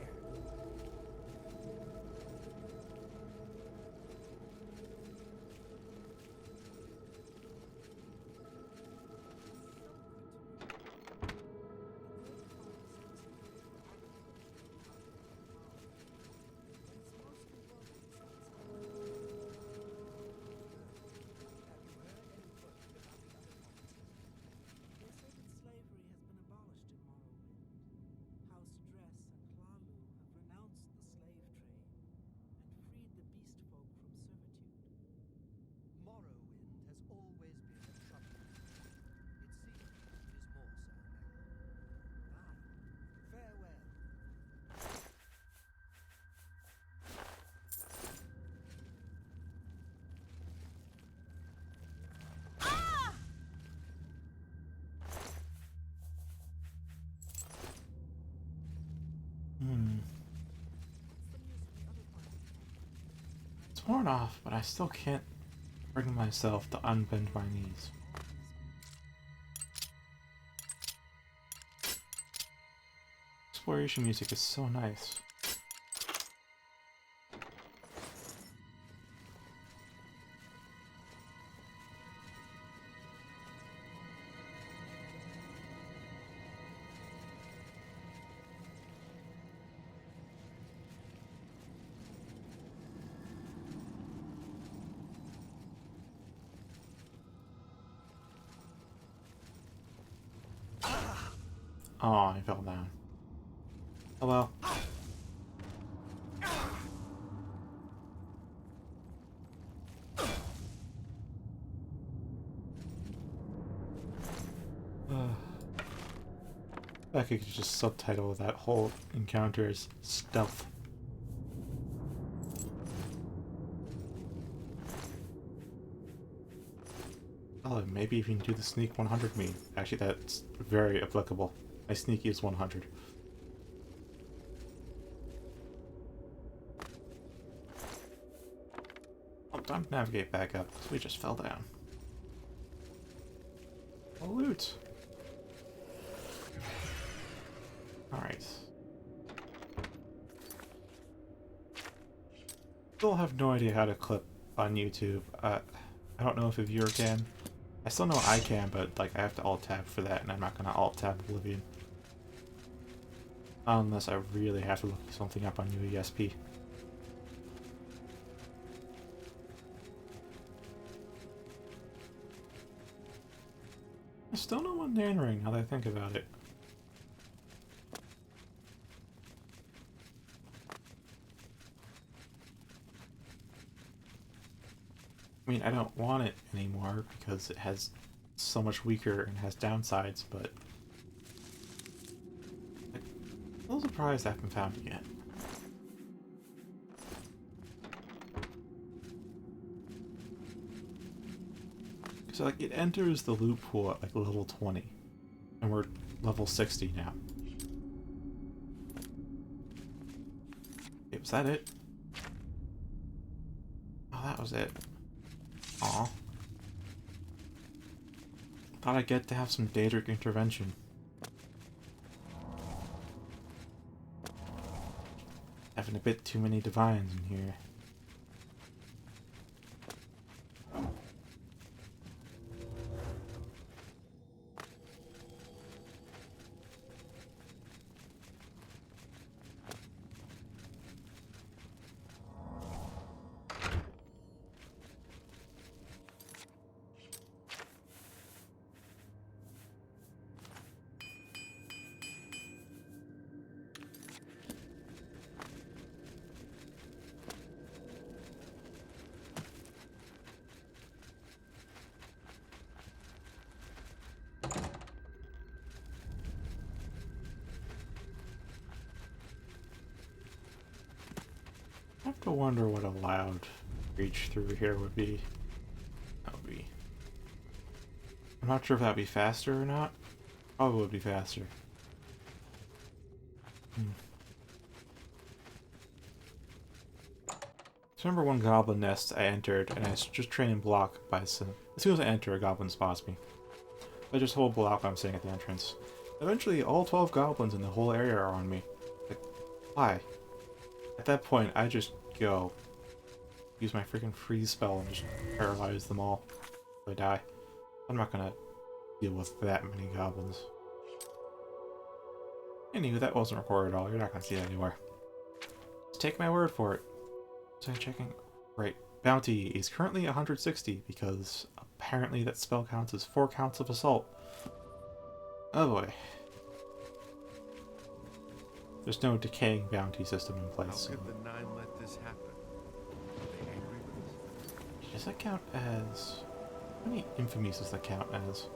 It's worn off, but I still can't bring myself to unbend my knees. Exploration music is so nice. Oh, I fell down. Oh well. I could just subtitle that whole encounter as stealth. Oh, maybe even do the sneak 100 meme. Actually, that's very applicable. My sneaky is 100. Oh, time to navigate back up, because we just fell down. Oh, loot! Alright. Still have no idea how to clip on YouTube. I don't know if a viewer can. I still know I can, but like I have to alt-tab for that, and I'm not gonna alt-tab Oblivion. Unless I really have to look something up on UESP. I still know one Dan ring, now that I think about it. I mean, I don't want it anymore because it has so much weaker and has downsides, but I'm a little surprised I haven't found it yet. So like it enters the loot pool at like level 20, and we're level 60 now. Okay, was that it? Oh, that was it. Aw. Thought I'd get to have some Daedric intervention. Having a bit too many divines in here. I have to wonder what a loud reach through here would be. That would be... I'm not sure if that'd be faster or not. Probably would be faster. So remember one goblin nest I entered, and I just train and block by some... As soon as I enter, a goblin spots me. I just hold block while I'm sitting at the entrance. Eventually, all 12 goblins in the whole area are on me. Like, why? At that point, I just go. Use my freaking freeze spell and just paralyze them all. If I die. I'm not gonna deal with that many goblins. Anyway, that wasn't recorded at all. You're not gonna see that anywhere. Just take my word for it. So I'm checking. Right. Bounty is currently 160 because apparently that spell counts as 4 counts of assault. Oh boy. There's no decaying bounty system in place. How could the Nine let this happen? Are they angry with us? Does that count as... How many infamies does that count as?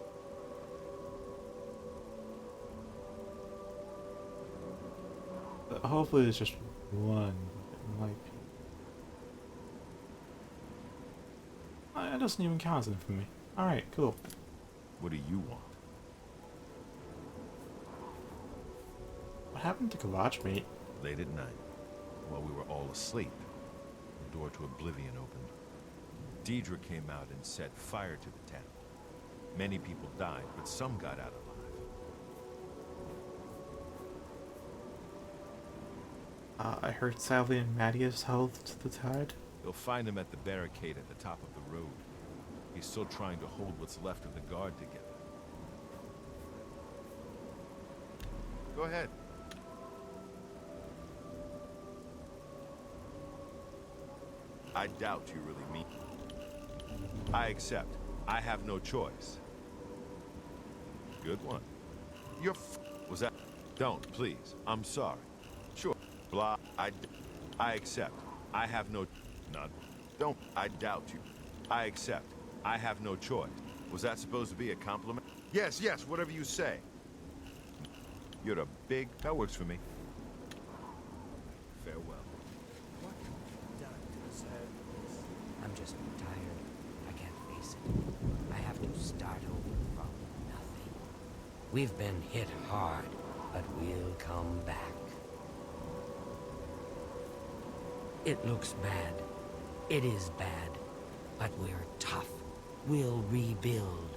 Hopefully there's just one. It might be. It doesn't even count as infamy. Alright, cool. What do you want? What happened to Kavach, mate? Late at night, while we were all asleep, the door to Oblivion opened. Deidre came out and set fire to the town. Many people died, but some got out alive. I heard Sally and Mattias held to the tide. You'll find him at the barricade at the top of the road. He's still trying to hold what's left of the guard together. Go ahead. I doubt you really mean. I accept. I have no choice. Good one. Was that? Don't, please. I'm sorry. Sure. Blah. I accept. I have no. None. Don't. I doubt you. I accept. I have no choice. Was that supposed to be a compliment? Yes, yes. Whatever you say. You're a big. That works for me. Farewell. What have you done to deserve this? I'm just tired. I can't face it. I have to start over from nothing. We've been hit hard, but we'll come back. It looks bad. It is bad. But we're tough. We'll rebuild.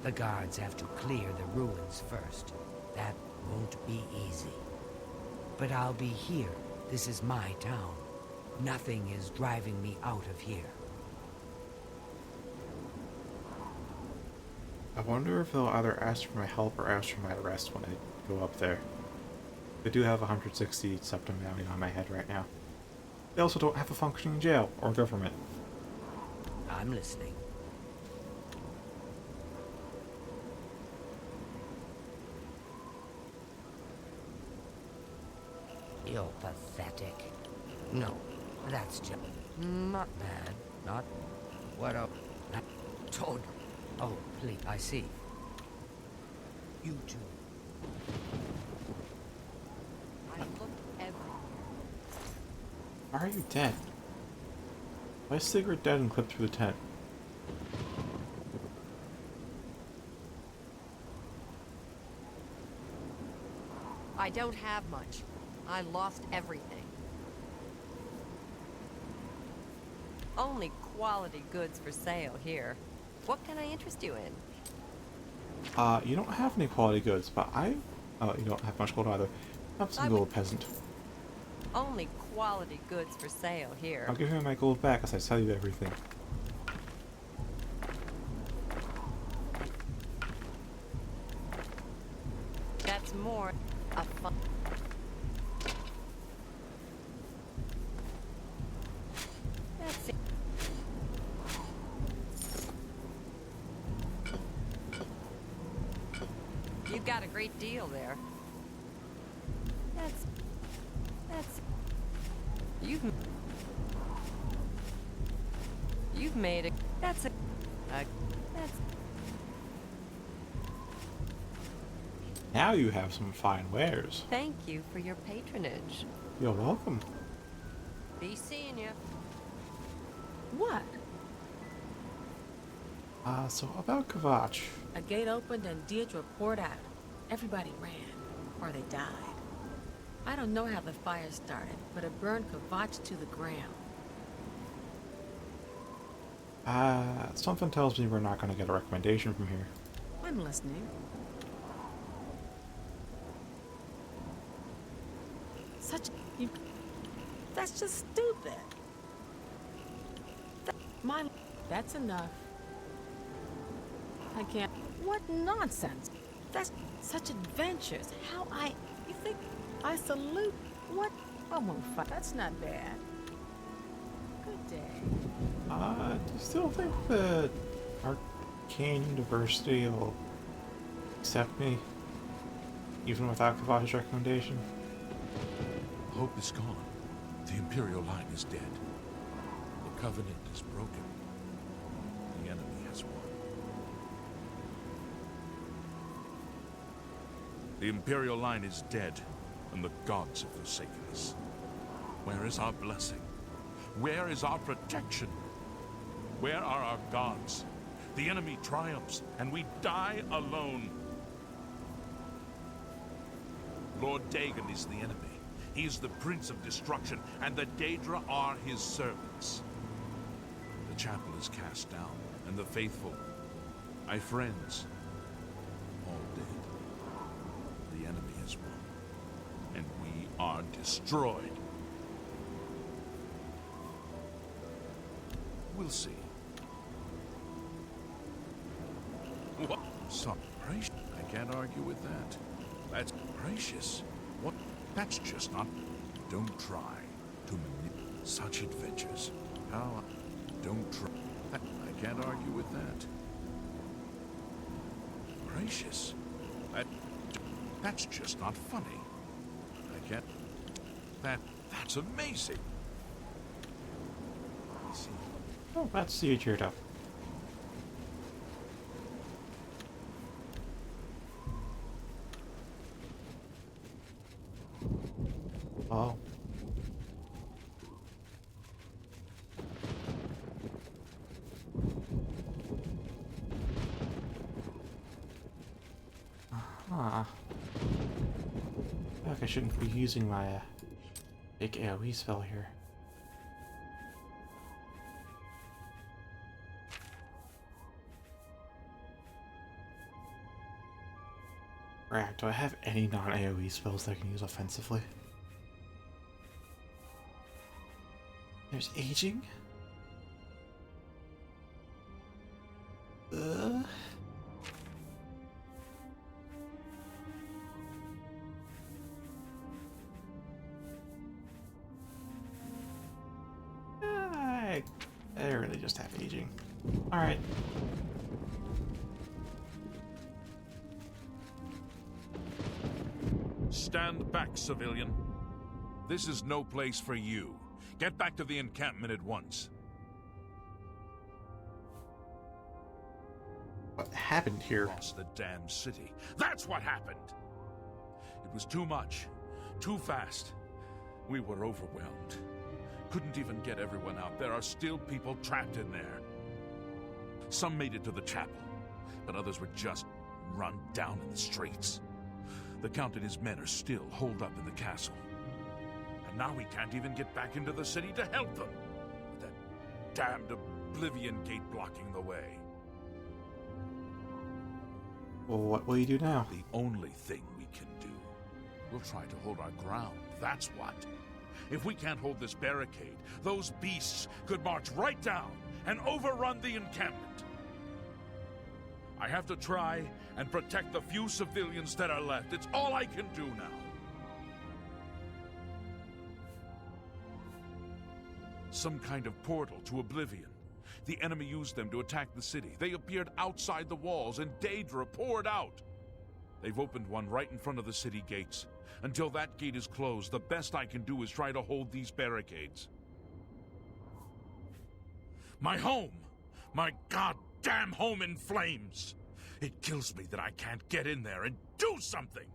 The guards have to clear the ruins first. That won't be easy. But I'll be here. This is my town. Nothing is driving me out of here. I wonder if they'll either ask for my help or ask for my arrest when I go up there. I do have 160 septum bounty on my head right now. They also don't have a functioning jail or government. I'm listening. You're pathetic. No, that's just not bad. Not what a Toad. Oh, please, I see. You too. I looked everywhere. Why are you dead? Why is Sigurd dead and clipped through the tent? I don't have much. I lost everything. Only quality goods for sale here. What can I interest you in? You don't have any quality goods, but oh, you don't have much gold either. Have some gold, peasant. Only quality goods for sale here. I'll give you my gold back as I sell you everything. That's more a fun. That's it. You've got a great deal there. That's you've made it. That's Now you have some fine wares. Thank you for your patronage. You're welcome. Be seeing you. What? So about Kvatch. A gate opened and Deirdre poured out. Everybody ran, or they died. I don't know how the fire started, but it burned Kvatch to the ground. Something tells me we're not gonna get a recommendation from here. I'm listening. That's just stupid. That's enough. I can't. What nonsense. That's such adventures. You think I salute? What? I won't fight. That's not bad. Good day. Do you still think that Arcane University will accept me? Even without Kvatch's recommendation? Hope is gone. The Imperial line is dead. The Covenant is broken. The enemy has won. The Imperial line is dead, and the gods have forsaken us. Where is our blessing? Where is our protection? Where are our gods? The enemy triumphs, and we die alone. Lord Dagon is the enemy. He is the Prince of Destruction, and the Daedra are his servants. The chapel is cast down, and the faithful, my friends, all dead. The enemy has won, and we are destroyed. We'll see. What? So gracious. I can't argue with that. That's gracious. What? That's just not... Don't try to manipulate such adventures. How? Don't try... I can't argue with that. Gracious. That's just not funny. I can't... That's amazing. I see. Oh, let's see it cheered up. Oh. I feel like I shouldn't be using my big AoE spell here. Right, do I have any non-AoE spells that I can use offensively? There's aging? I really just have aging. Alright. Stand back, civilian. This is no place for you. Get back to the encampment at once. What happened here? Lost the damn city. That's what happened! It was too much. Too fast. We were overwhelmed. Couldn't even get everyone out. There are still people trapped in there. Some made it to the chapel, but others were just run down in the streets. The Count and his men are still holed up in the castle. And now we can't even get back into the city to help them, with that damned Oblivion gate blocking the way. Well, what will you do now? The only thing we can do. We'll try to hold our ground, that's what. If we can't hold this barricade, those beasts could march right down and overrun the encampment. I have to try and protect the few civilians that are left. It's all I can do now. Some kind of portal to Oblivion. The enemy used them to attack the city. They appeared outside the walls, and Daedra poured out. They've opened one right in front of the city gates. Until that gate is closed, the best I can do is try to hold these barricades. My home! My goddamn home in flames! It kills me that I can't get in there and do something!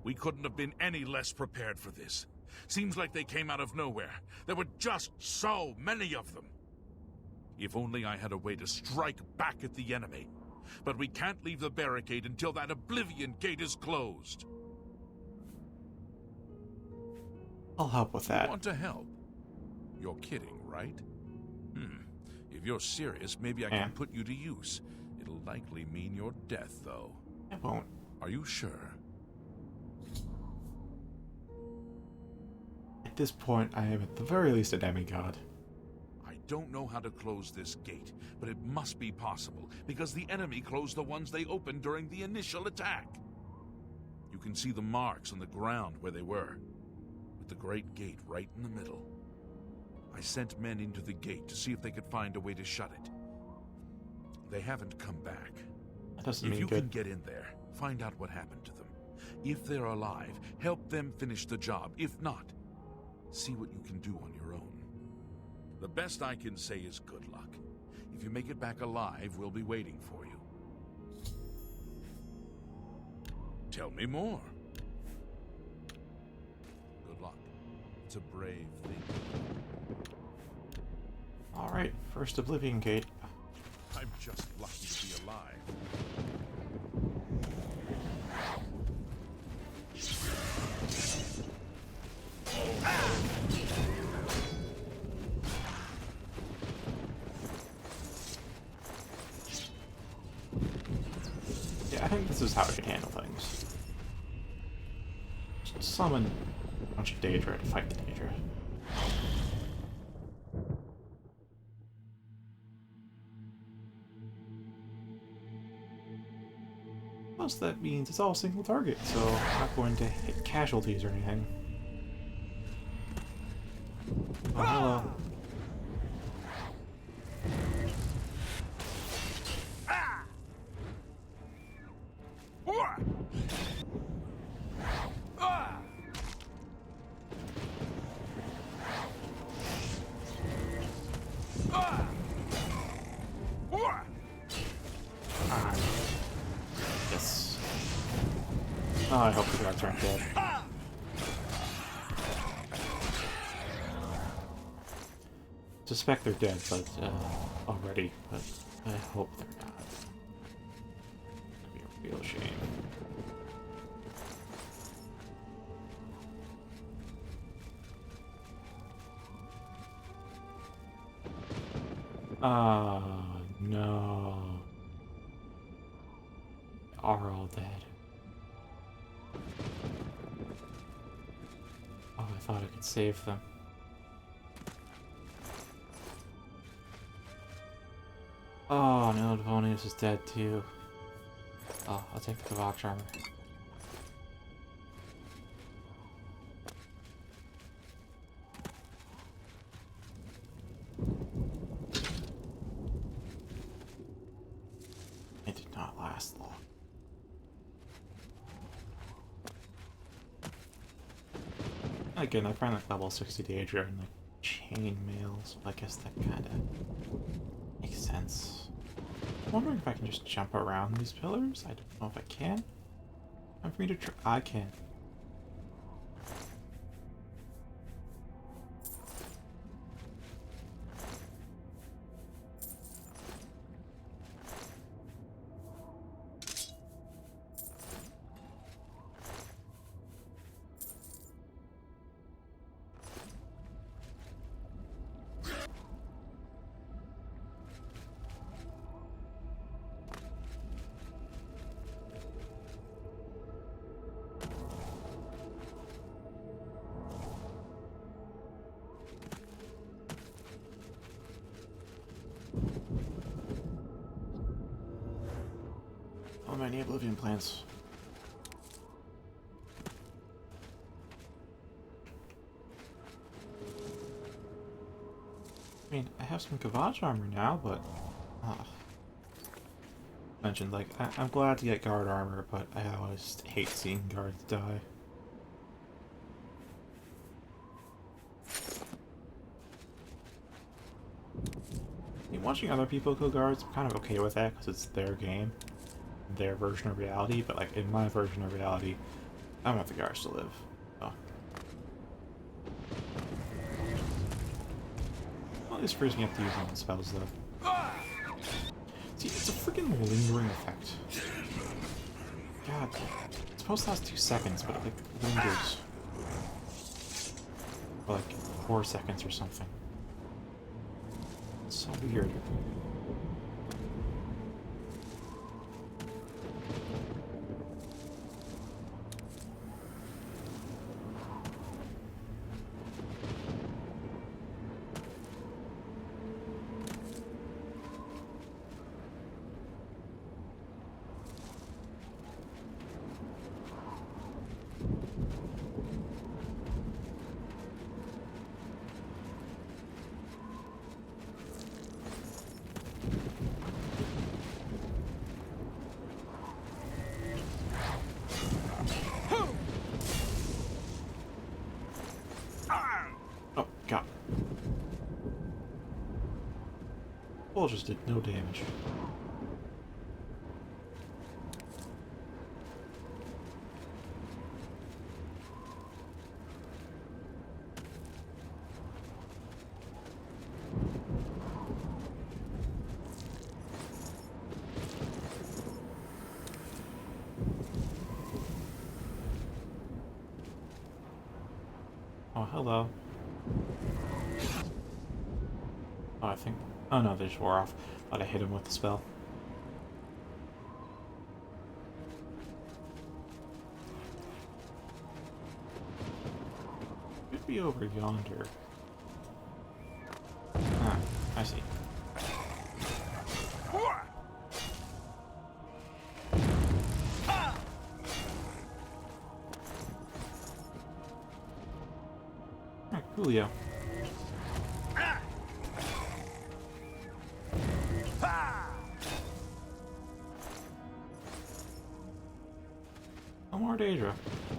We couldn't have been any less prepared for this. Seems like they came out of nowhere. There were just so many of them. If only I had a way to strike back at the enemy. But we can't leave the barricade until that Oblivion gate is closed. I'll help with that. You want to help? You're kidding, right? If you're serious, maybe I can put you to use. It'll likely mean your death, though. It won't. Are you sure? At this point, I am at the very least a demigod. I don't know how to close this gate, but it must be possible, because the enemy closed the ones they opened during the initial attack. You can see the marks on the ground where they were, with the great gate right in the middle. I sent men into the gate to see if they could find a way to shut it. They haven't come back. That doesn't If mean you good. can get in there, find out what happened to them. If they're alive, help them finish the job. If not, see what you can do on your own. The best I can say is good luck. If you make it back alive, we'll be waiting for you. Tell me more. Good luck. It's a brave thing. Alright, first Oblivion gate. I'm just lucky to be alive. Yeah, I think this is how I should handle things. Just summon a bunch of Daedra to fight the Daedra. Plus, that means it's all single target, so I'm not going to hit casualties or anything. Oh, hello. Yes. Oh, I hope the guards aren't dead. Suspect they're dead, but already. But I hope they're not. That'd be a real shame. No. They are all dead. Oh, I thought I could save them. Oh no, Devonius is dead too. Oh, I'll take the Kavach armor. It did not last long. Again, I find like level 60 Daedra and like chain mails, but I guess that kinda makes sense. I'm wondering if I can just jump around these pillars. I don't know if I can. I'm free to try. I can. Oh, many Oblivion plants. I mean, I have some Kavach armor now, but... mentioned, like, I'm glad to get guard armor, but I always hate seeing guards die. I mean, watching other people kill guards, I'm kind of okay with that, because it's their game, their version of reality, but, like, in my version of reality, I want the guards to live. So. Well, this frees me up to use all the spells, though. See, it's a freaking lingering effect. God, it's supposed to last 2 seconds, but it, like, lingers. For, like, 4 seconds or something. It's so weird. Oh, God. Well, just did no damage. Oh, hello. Oh, I think... Oh no, they just wore off. Thought I hit him with the spell. Could be over yonder. Ah, I see. Alright, coolio. No more Daedra.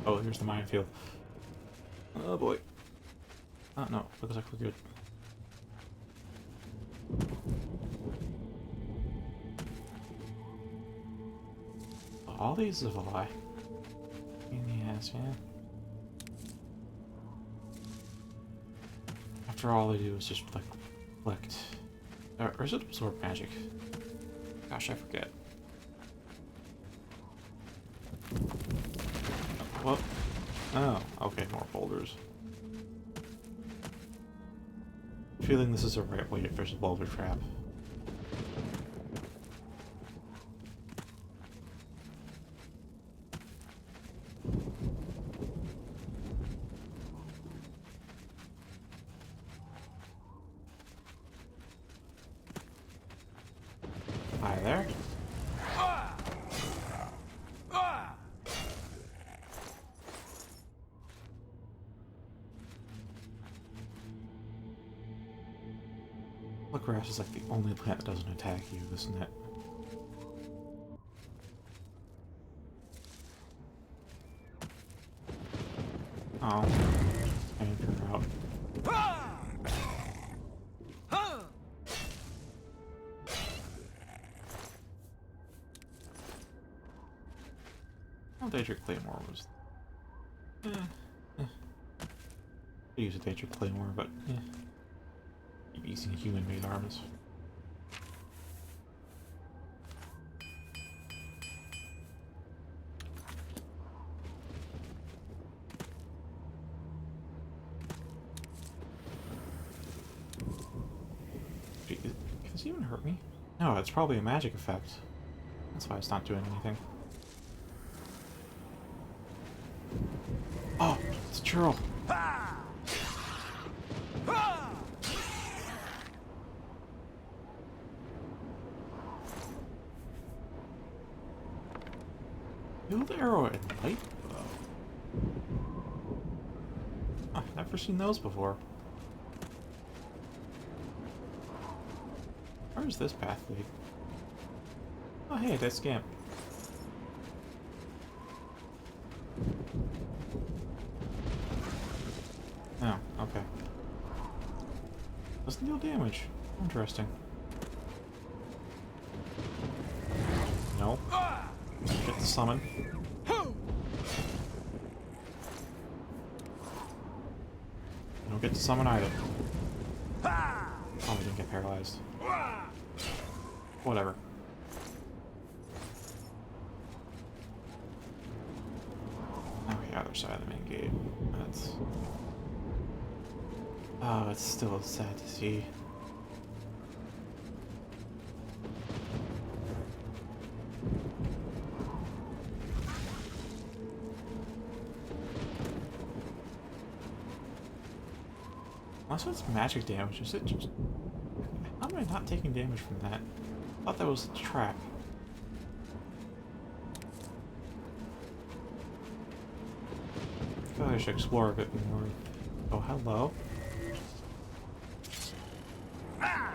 Oh, here's the minefield. Oh boy. Oh no, looks like we're good. All these is a lie. In the ass, yeah. After all they do is just like reflect. Or is it absorb magic? Gosh, I forget. What? Oh, okay, more boulders. Feeling this is the right way to fish a boulder trap. Hi there. Grass is like the only plant that doesn't attack you, isn't it? Oh. I didn't turn out. Oh, Daedric Claymore was... I use a Daedric Claymore, but keep using human-made arms. Wait, can this even hurt me? No, it's probably a magic effect. That's why it's not doing anything. Oh, it's a churl. Field arrow and light bow. I've never seen those before. Where does this path lead? Oh hey, that scamp. Oh, okay. Doesn't deal damage. Interesting. No. Get the summon. You don't get to summon either. Oh, we didn't get paralyzed. Whatever. Okay, other side of the main gate. That's... Oh, it's still sad to see. Unless it's magic damage, is it just... How am I not taking damage from that? I thought that was a trap. I feel like I should explore a bit more. Oh, hello. Yeah,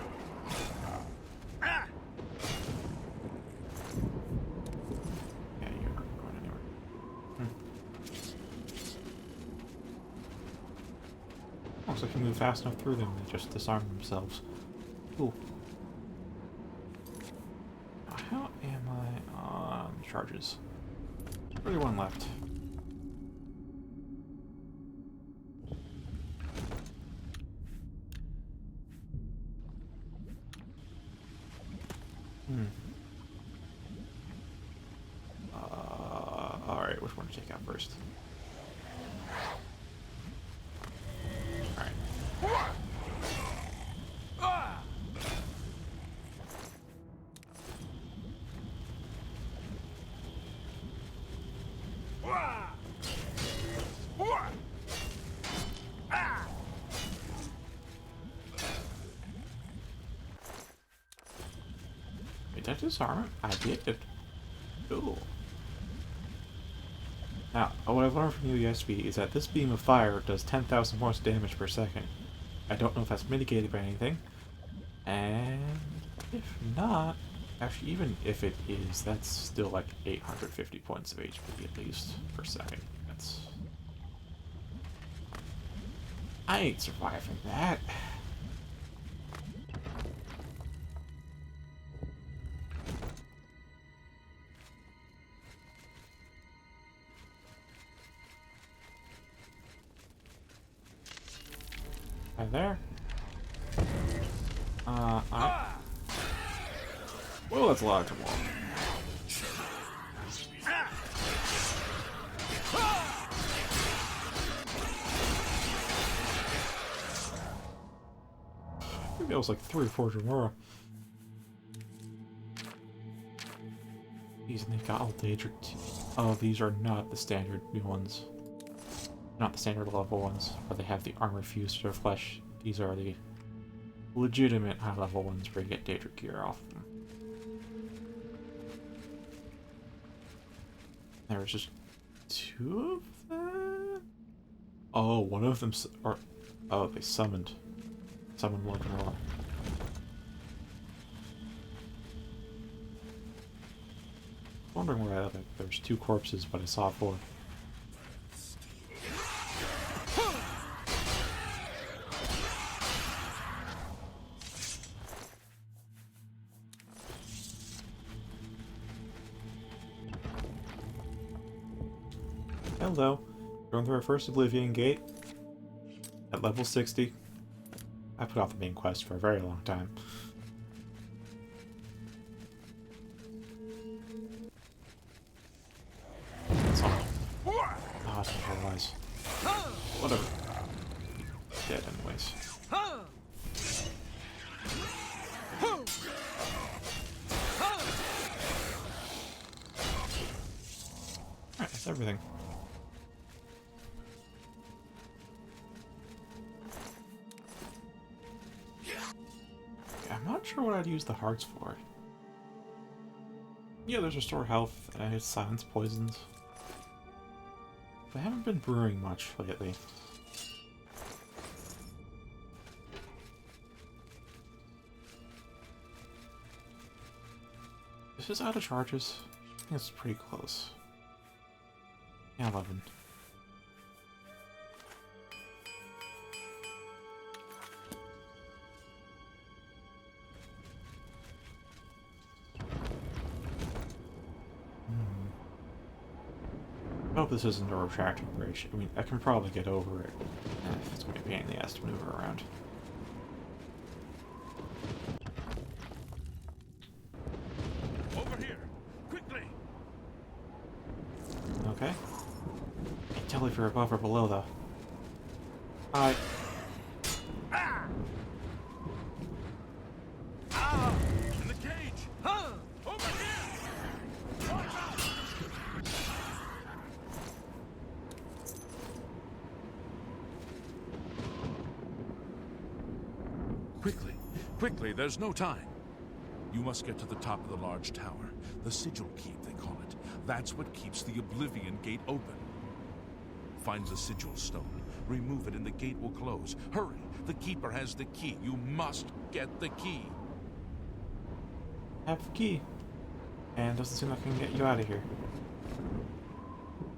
you're not going anywhere. Looks like you move fast enough through them, they just disarm themselves. Cool. Now, how am I on charges? 31 left. Alright, which one to take out first? Alright. Wait, did I disarm it? I did. Cool. Now, what I've learned from USB is that this beam of fire does 10,000 points of damage per second. I don't know if that's mitigated by anything. And if not, actually even if it is, that's still like 850 points of HP at least per second. That's... I ain't surviving that. Right there. Well, that's a lot of tomorrow. I think that was like 3 or 4 tomorrow. These, and they got all Daedric. Oh, these are not the standard new ones. Not the standard level ones, where they have the armor fused to their flesh. These are the legitimate high level ones where you get Daedric gear off them. There was just 2 of them? Oh, one of them... Oh, they summoned. Summoned more than one. Wondering where there's 2 corpses, but I saw 4. Hello. Going through our first Oblivion gate at level 60. I put off the main quest for a very long time. Oh, I didn't realize. Whatever. Dead anyways. Alright, that's everything. I'm not sure what I'd use the hearts for. Yeah, there's restore health, and it's silence poisons. But I haven't been brewing much lately. This is out of charges. I think it's pretty close. Yeah, 11. I hope this isn't a retracting bridge. I mean, I can probably get over it. If it's going to be a pain in the ass to maneuver around. Over here! Quickly! Okay. Can't tell if you're above or below, though. Hi. In the cage! Huh! Over here! Watch out! Quickly! Quickly! There's no time! You must get to the top of the large tower. The Sigil Keep, they call it. That's what keeps the Oblivion Gate open. Find the Sigil Stone. Remove it and the gate will close. Hurry! The Keeper has the key. You must get the key. Have the key. And doesn't seem like I can get you out of here.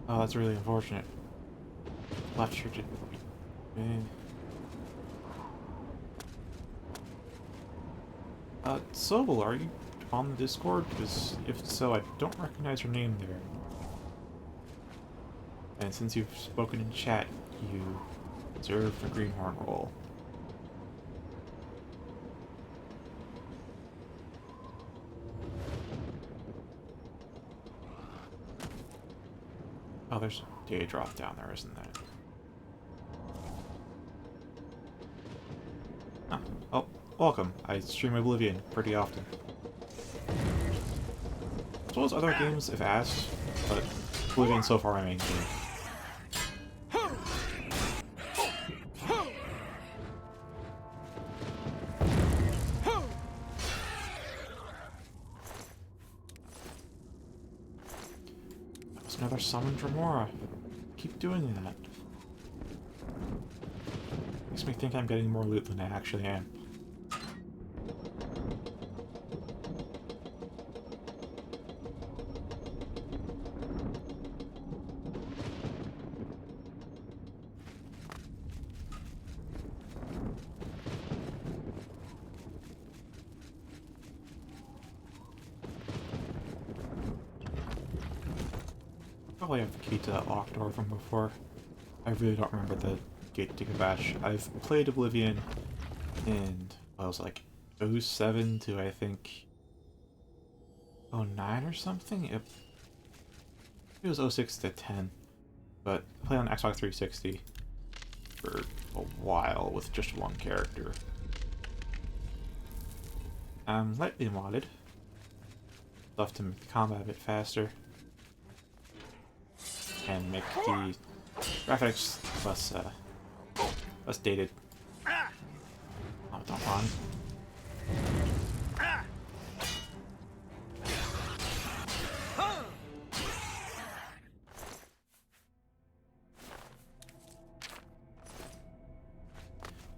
Oh, that's really unfortunate. Left here to... Sobel, are you on the Discord? Because if so, I don't recognize your name there. And since you've spoken in chat, you deserve the Greenhorn role. Oh, there's a day drop down there, isn't there? Oh, well, welcome. I stream Oblivion pretty often. As well as other games if asked, but Oblivion so far my main game. That was another summon Dremora. Keep doing that. Makes me think I'm getting more loot than I actually am. Probably have the key to that locked door from before. I really don't remember the gate to Gabash. I've played Oblivion in, well, it was like 07 to I think 09 or something. It was 06 to 10, but I played on Xbox 360 for a while with just one character. I'm lightly modded. Left to make the combat a bit faster and make the graphics less dated. Oh, don't run.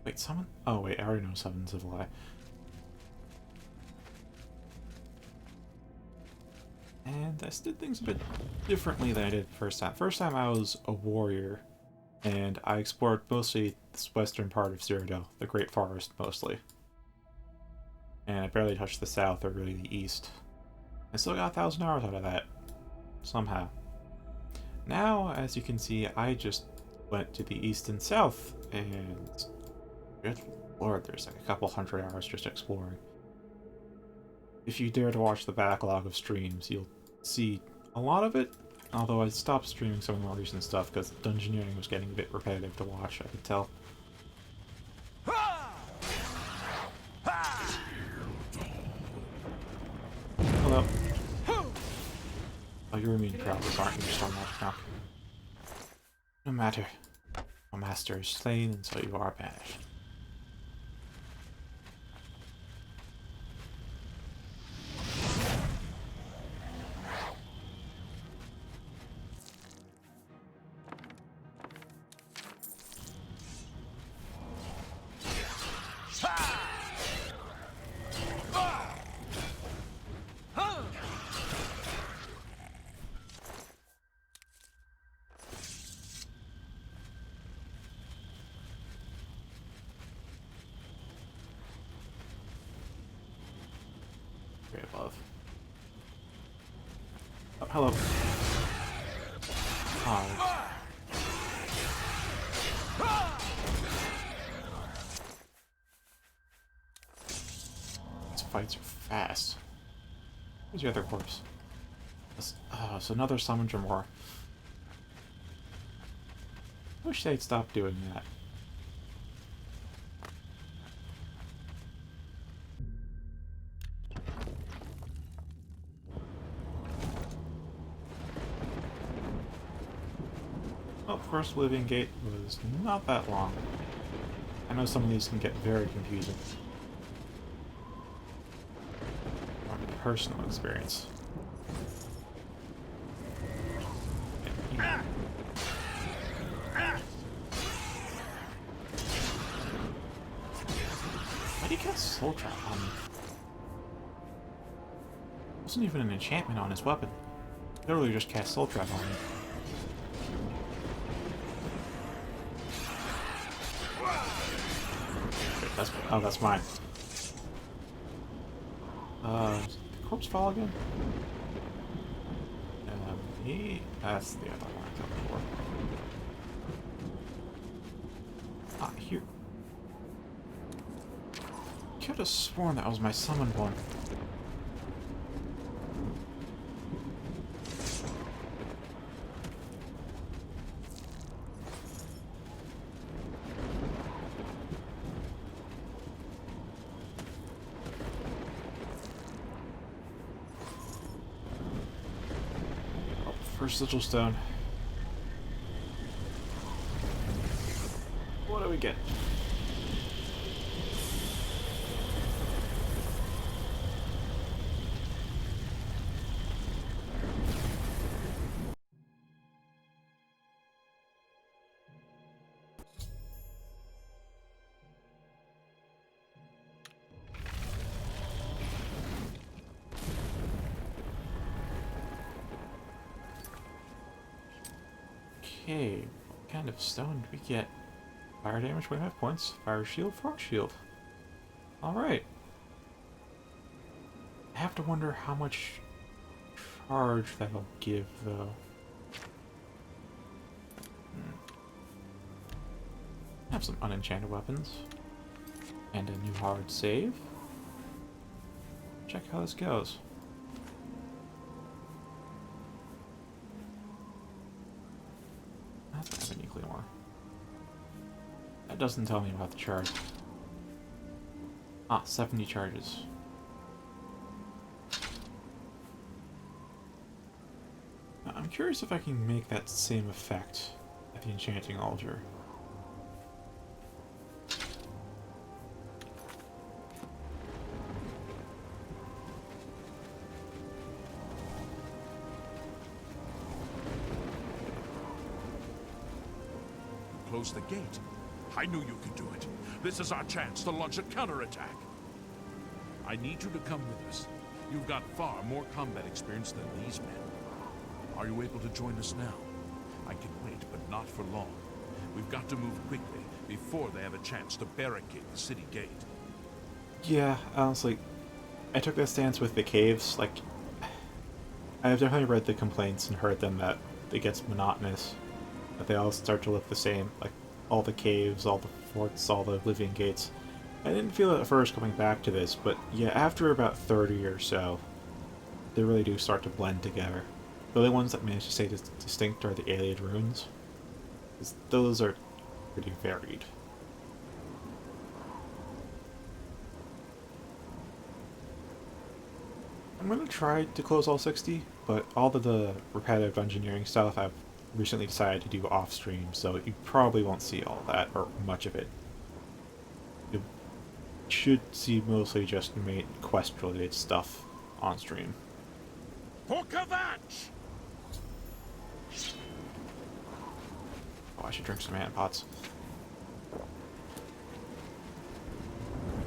Wait, summon? Oh wait, I already know summons of lie. And I did things a bit differently than I did first time. First time I was a warrior, and I explored mostly this western part of Cyrodiil, the Great Forest mostly. And I barely touched the south or really the east. I still got 1,000 hours out of that, somehow. Now, as you can see, I just went to the east and south, and good lord, there's like a couple hundred hours just exploring. If you dare to watch the backlog of streams, you'll see a lot of it, although I stopped streaming some of the more recent stuff because dungeoneering was getting a bit repetitive to watch, I could tell. Hello. Oh, you're immune prowlers, aren't you, Storm Knock? No matter. My master is slain, and so you are banished. Straight above. Oh, hello. Oh. These fights are fast. Where's the other corpse? So another summon or more. I wish they'd stop doing that. Well, first Oblivion Gate was not that long. I know some of these can get very confusing. From personal experience. Why do you cast Soul Trap on me? It wasn't even an enchantment on his weapon. Literally just cast Soul Trap on me. Oh, that's mine. Did the corpse fall again? That's the other one I killed before. Ah, here. Could have sworn that was my summoned one. First sigil stone. What do we get? Okay, what kind of stone do we get? Fire damage, 25 points. Fire shield, frost shield. Alright. I have to wonder how much charge that'll give, though. I have some unenchanted weapons. And a new hard save. Check how this goes. That's not have any more. That doesn't tell me about the charge. Ah, 70 charges. Now, I'm curious if I can make that same effect at the enchanting altar. Close the gate. I knew you could do it. This is our chance to launch a counterattack. I need you to come with us. You've got far more combat experience than these men. Are you able to join us now? I can wait, but not for long. We've got to move quickly before they have a chance to barricade the city gate. Yeah, honestly, I took that stance with the caves. Like, I've definitely read the complaints and heard them that it gets monotonous. That they all start to look the same. Like, all the caves, all the forts, all the Oblivion gates. I didn't feel it at first coming back to this, but yeah, after about 30 or so, they really do start to blend together. The only ones that manage to stay distinct are the Alien ruins. Those are pretty varied. I'm going to try to close all 60, but all of the repetitive engineering stuff I've recently decided to do off stream, so you probably won't see all that, or much of it. You should see mostly just main quest-related stuff on stream. For Kvatch! Oh, I should drink some hand pots.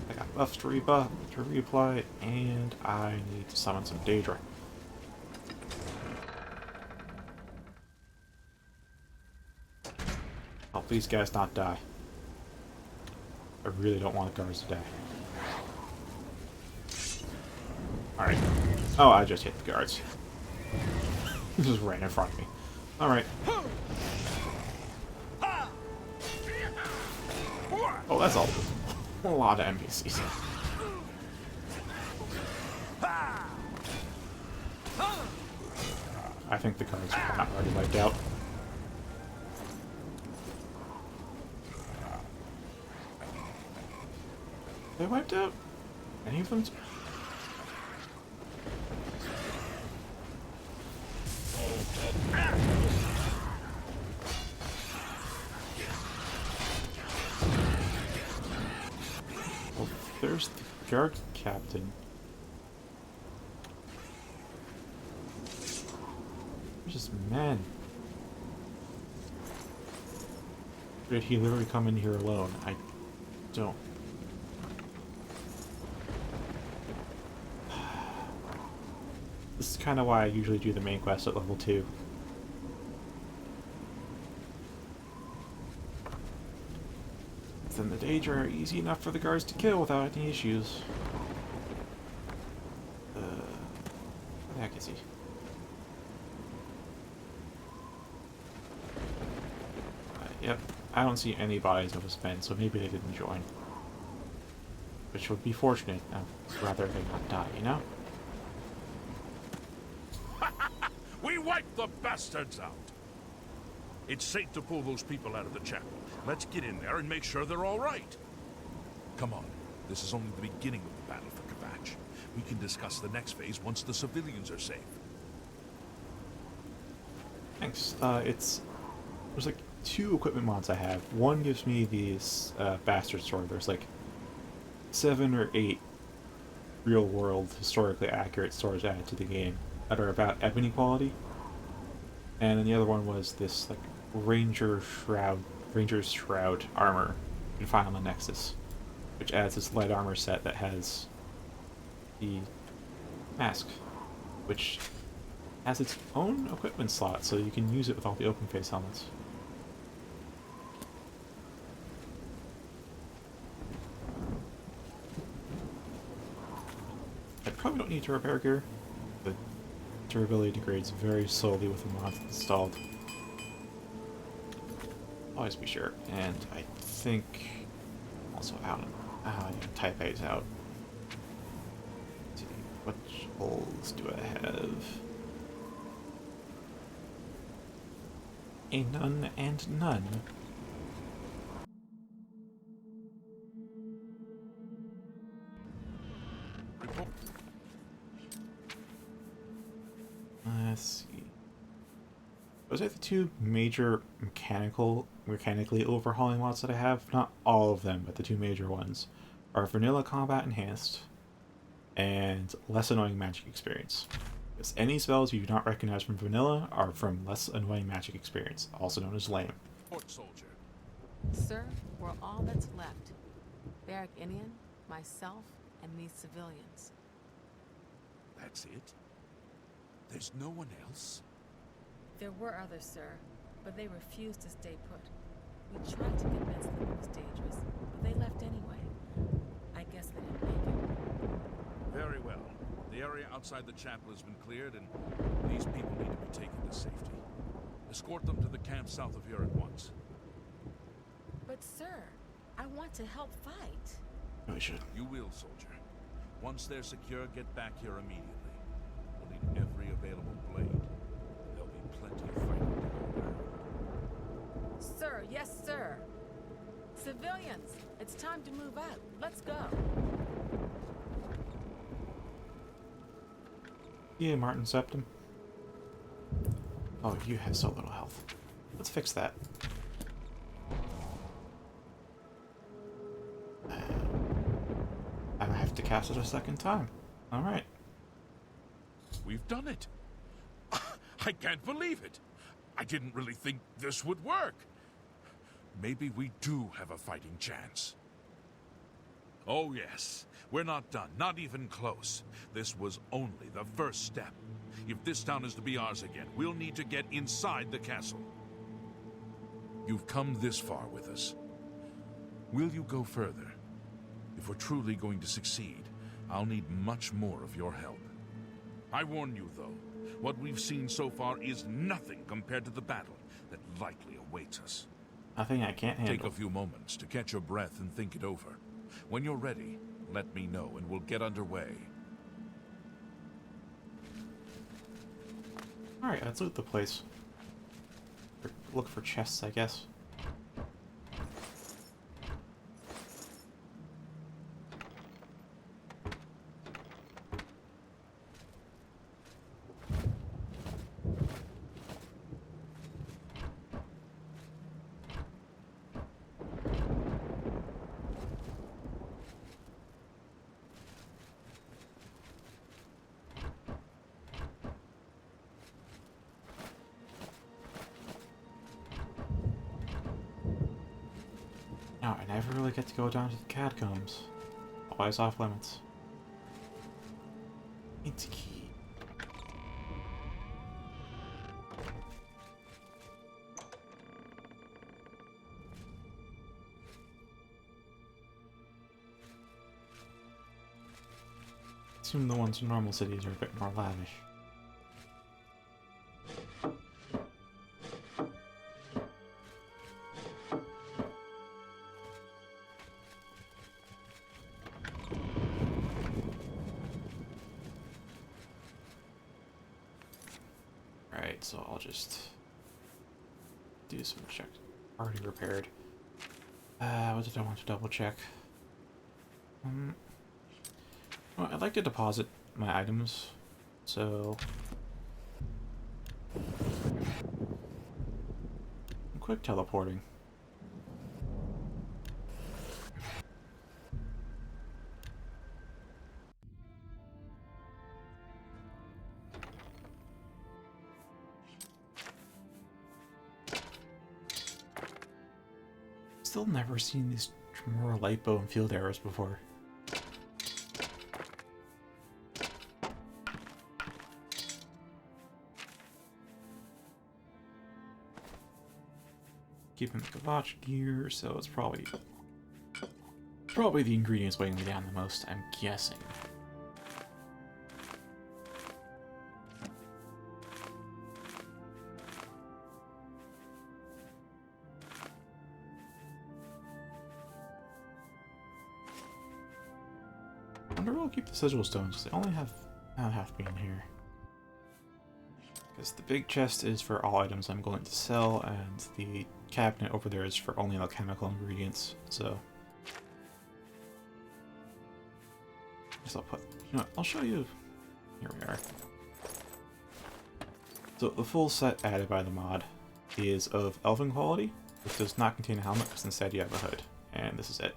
I got buffs to reapply, and I need to summon some Daedra. Help these guys not die. I really don't want the guards to die. Alright. Oh, I just hit the guards. This just ran in front of me. Alright. Oh, that's all. A lot of NPCs. I think the guards are not already wiped out. They wiped out? Any of them? Well, there's the guard captain. There's just men. Did he literally come in here alone? I don't. This is kind of why I usually do the main quest at level 2. Then the Daedra are easy enough for the guards to kill without any issues. Where the heck is he? Yep, I don't see any bodies of his men, so maybe they didn't join. Which would be fortunate, rather they not die, you know? We wiped the bastards out! It's safe to pull those people out of the chapel. Let's get in there and make sure they're all right. Come on. This is only the beginning of the battle for Kvatch. We can discuss the next phase once the civilians are safe. Thanks. There's like 2 equipment mods I have. One gives me these bastard sword. There's like 7 or 8 real-world, historically accurate swords added to the game that are about ebony quality. And then the other one was this like Ranger's Shroud armor you can find on the Nexus, which adds this light armor set that has the mask, which has its own equipment slot, so you can use it with all the open face helmets. I probably don't need to repair gear. The durability degrades very slowly with the mods installed. Always be sure. And I think also out. Type A's out. Let's see, which holes do I have? A none and none. Let's see. Those are the 2 major mechanically overhauling mods that I have. Not all of them, but the 2 major ones are Vanilla Combat Enhanced and Less Annoying Magic Experience. Because any spells you do not recognize from Vanilla are from Less Annoying Magic Experience, also known as lame. Soldier. Sir, we're all that's left. Barrack Indian, myself, and these civilians. That's it? There's no one else? There were others, sir, but they refused to stay put. We tried to convince them it was dangerous, but they left anyway. I guess they didn't make it. Very well. The area outside the chapel has been cleared, and these people need to be taken to safety. Escort them to the camp south of here at once. But sir, I want to help fight. I should. You will, soldier. Once they're secure, get back here immediately. We'll need every available blade. There'll be plenty of fighting to go around. Sir, yes, sir. Civilians, it's time to move out. Let's go. Yeah, Martin Septum. Oh, you have so little health. Let's fix that. I have to cast it a second time. Alright. We've done it. I can't believe it. I didn't really think this would work. Maybe we do have a fighting chance. Oh yes, we're not done, not even close. This was only the first step. If this town is to be ours again, we'll need to get inside the castle. You've come this far with us. Will you go further? If we're truly going to succeed, I'll need much more of your help. I warn you, though, what we've seen so far is nothing compared to the battle that likely awaits us. Nothing I can't handle. Take a few moments to catch your breath and think it over. When you're ready, let me know and we'll get underway. Alright, let's loot the place. Look for chests, I guess. No, I never really get to go down to the catacombs. Always off limits. It's a key. Assume the ones in normal cities are a bit more lavish. Alright, so I'll just do some check. Already repaired. What did I want to double check? Well, I'd like to deposit my items, so quick teleporting. Still never seen these Tremora light bow and field arrows before. Keeping the Kvatch gear, so it's probably the ingredients weighing me down the most, I'm guessing. I wonder if I'll keep the sigil stones, because they only have half to be in here. Because the big chest is for all items I'm going to sell, and the cabinet over there is for only alchemical ingredients, so... I guess I'll put... You know what, I'll show you... Here we are. So the full set added by the mod is of elven quality, which does not contain a helmet, because instead you have a hood. And this is it.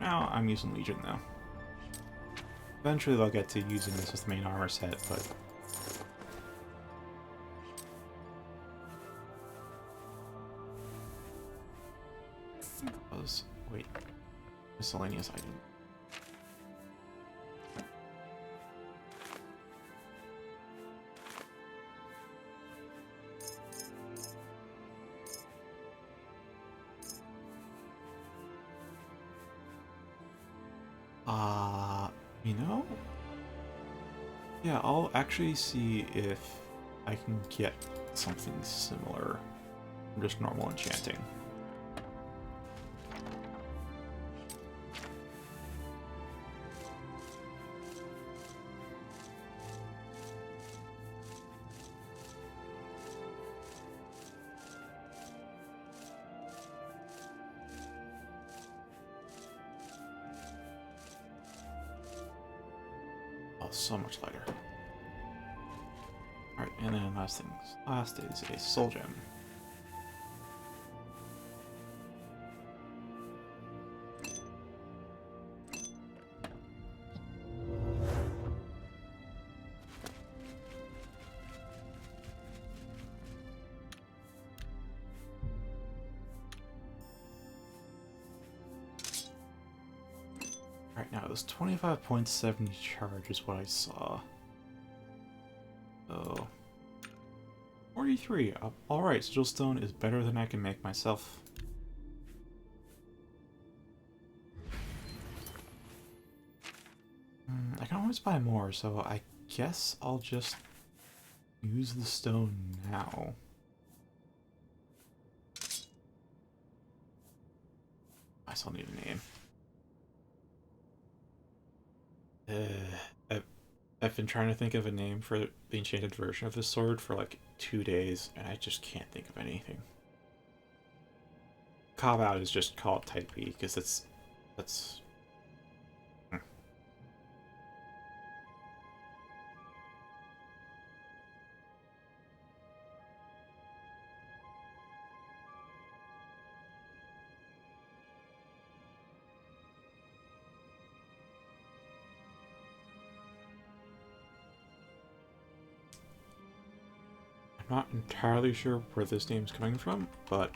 Now I'm using Legion though. Eventually they'll get to using this as the main armor set, but... Wait. Miscellaneous item. You know? Yeah, I'll actually see if I can get something similar from just normal enchanting. So much lighter. Alright, and then last is a soul gem. Right now, this 25.70 charge is what I saw. So, 43. Alright, sigil stone is better than I can make myself. I can always buy more, so I guess I'll just use the stone now. I still need a name. I've been trying to think of a name for the enchanted version of this sword for like 2 days, and I just can't think of anything. Cop out is just call it Type B, because that's... I'm not entirely sure where this name's coming from, but...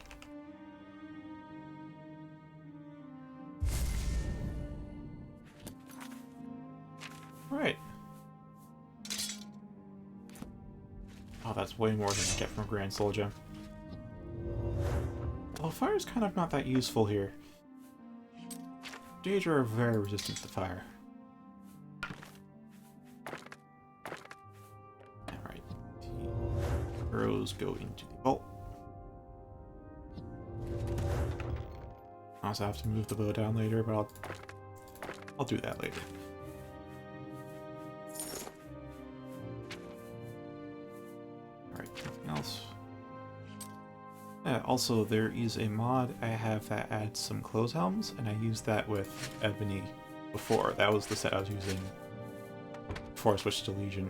Right. Oh, that's way more than I get from a Grand Soul Gem. Well, fire's kind of not that useful here. Daedra are very resistant to fire. Alright. Arrows go into the vault. I also have to move the bow down later, but I'll do that later. Alright, anything else? Yeah, also there is a mod I have that adds some clothes helms, and I used that with Ebony before. That was the set I was using before I switched to Legion.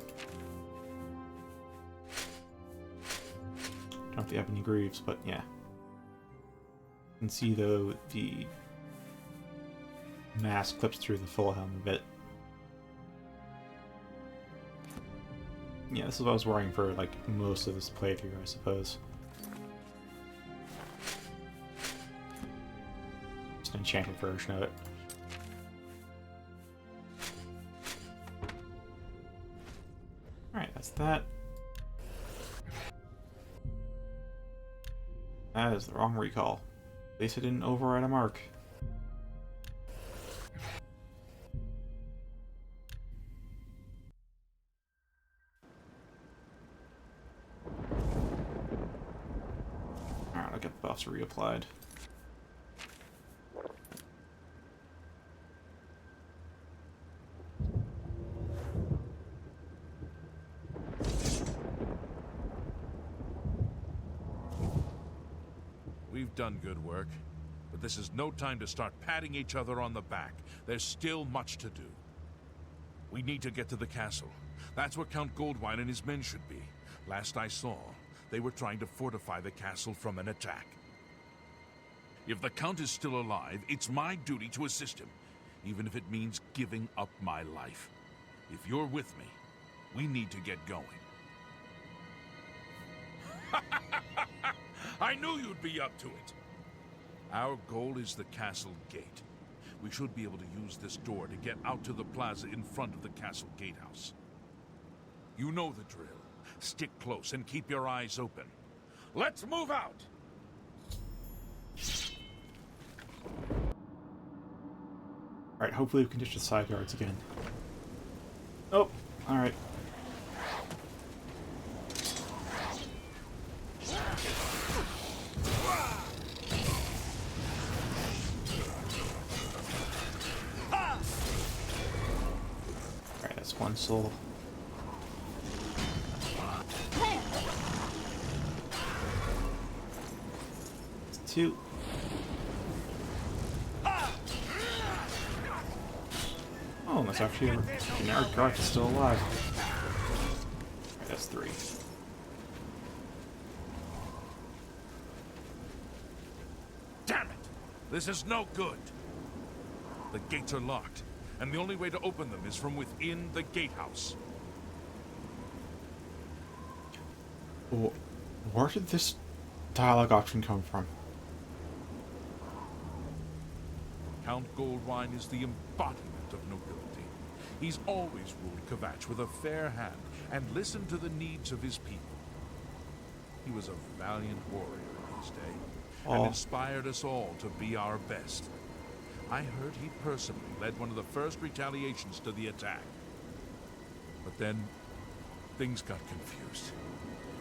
Not the Ebony Greaves, but yeah. You can see though the mask clips through the full helm a bit. Yeah, this is what I was wearing for like most of this playthrough, I suppose. Just an enchanted version of it. Alright, that's that. That is the wrong recall. At least I didn't override a mark. Alright, I'll get the buffs reapplied. We've done good work, but this is no time to start patting each other on the back. There's still much to do. We need to get to the castle. That's where Count Goldwine and his men should be. Last I saw, they were trying to fortify the castle from an attack. If the Count is still alive, it's my duty to assist him, even if it means giving up my life. If you're with me, we need to get going. I knew you'd be up to it. Our goal is the castle gate. We should be able to use this door to get out to the plaza in front of the castle gatehouse. You know the drill. Stick close and keep your eyes open. Let's move out! Alright, hopefully we can ditch the side guards again. Oh, alright. Alright, that's one soul. That's two. Oh, that's actually a generic guard that's still alive. Alright, that's three. Damn it! This is no good. The gates are locked, and the only way to open them is from within the gatehouse. Where did this dialogue option come from? Count Goldwine is the embodiment of nobility. He's always ruled Kvatch with a fair hand and listened to the needs of his people. He was a valiant warrior in his day, Oh. and inspired us all to be our best. I heard he personally led one of the first retaliations to the attack. But then, things got confused.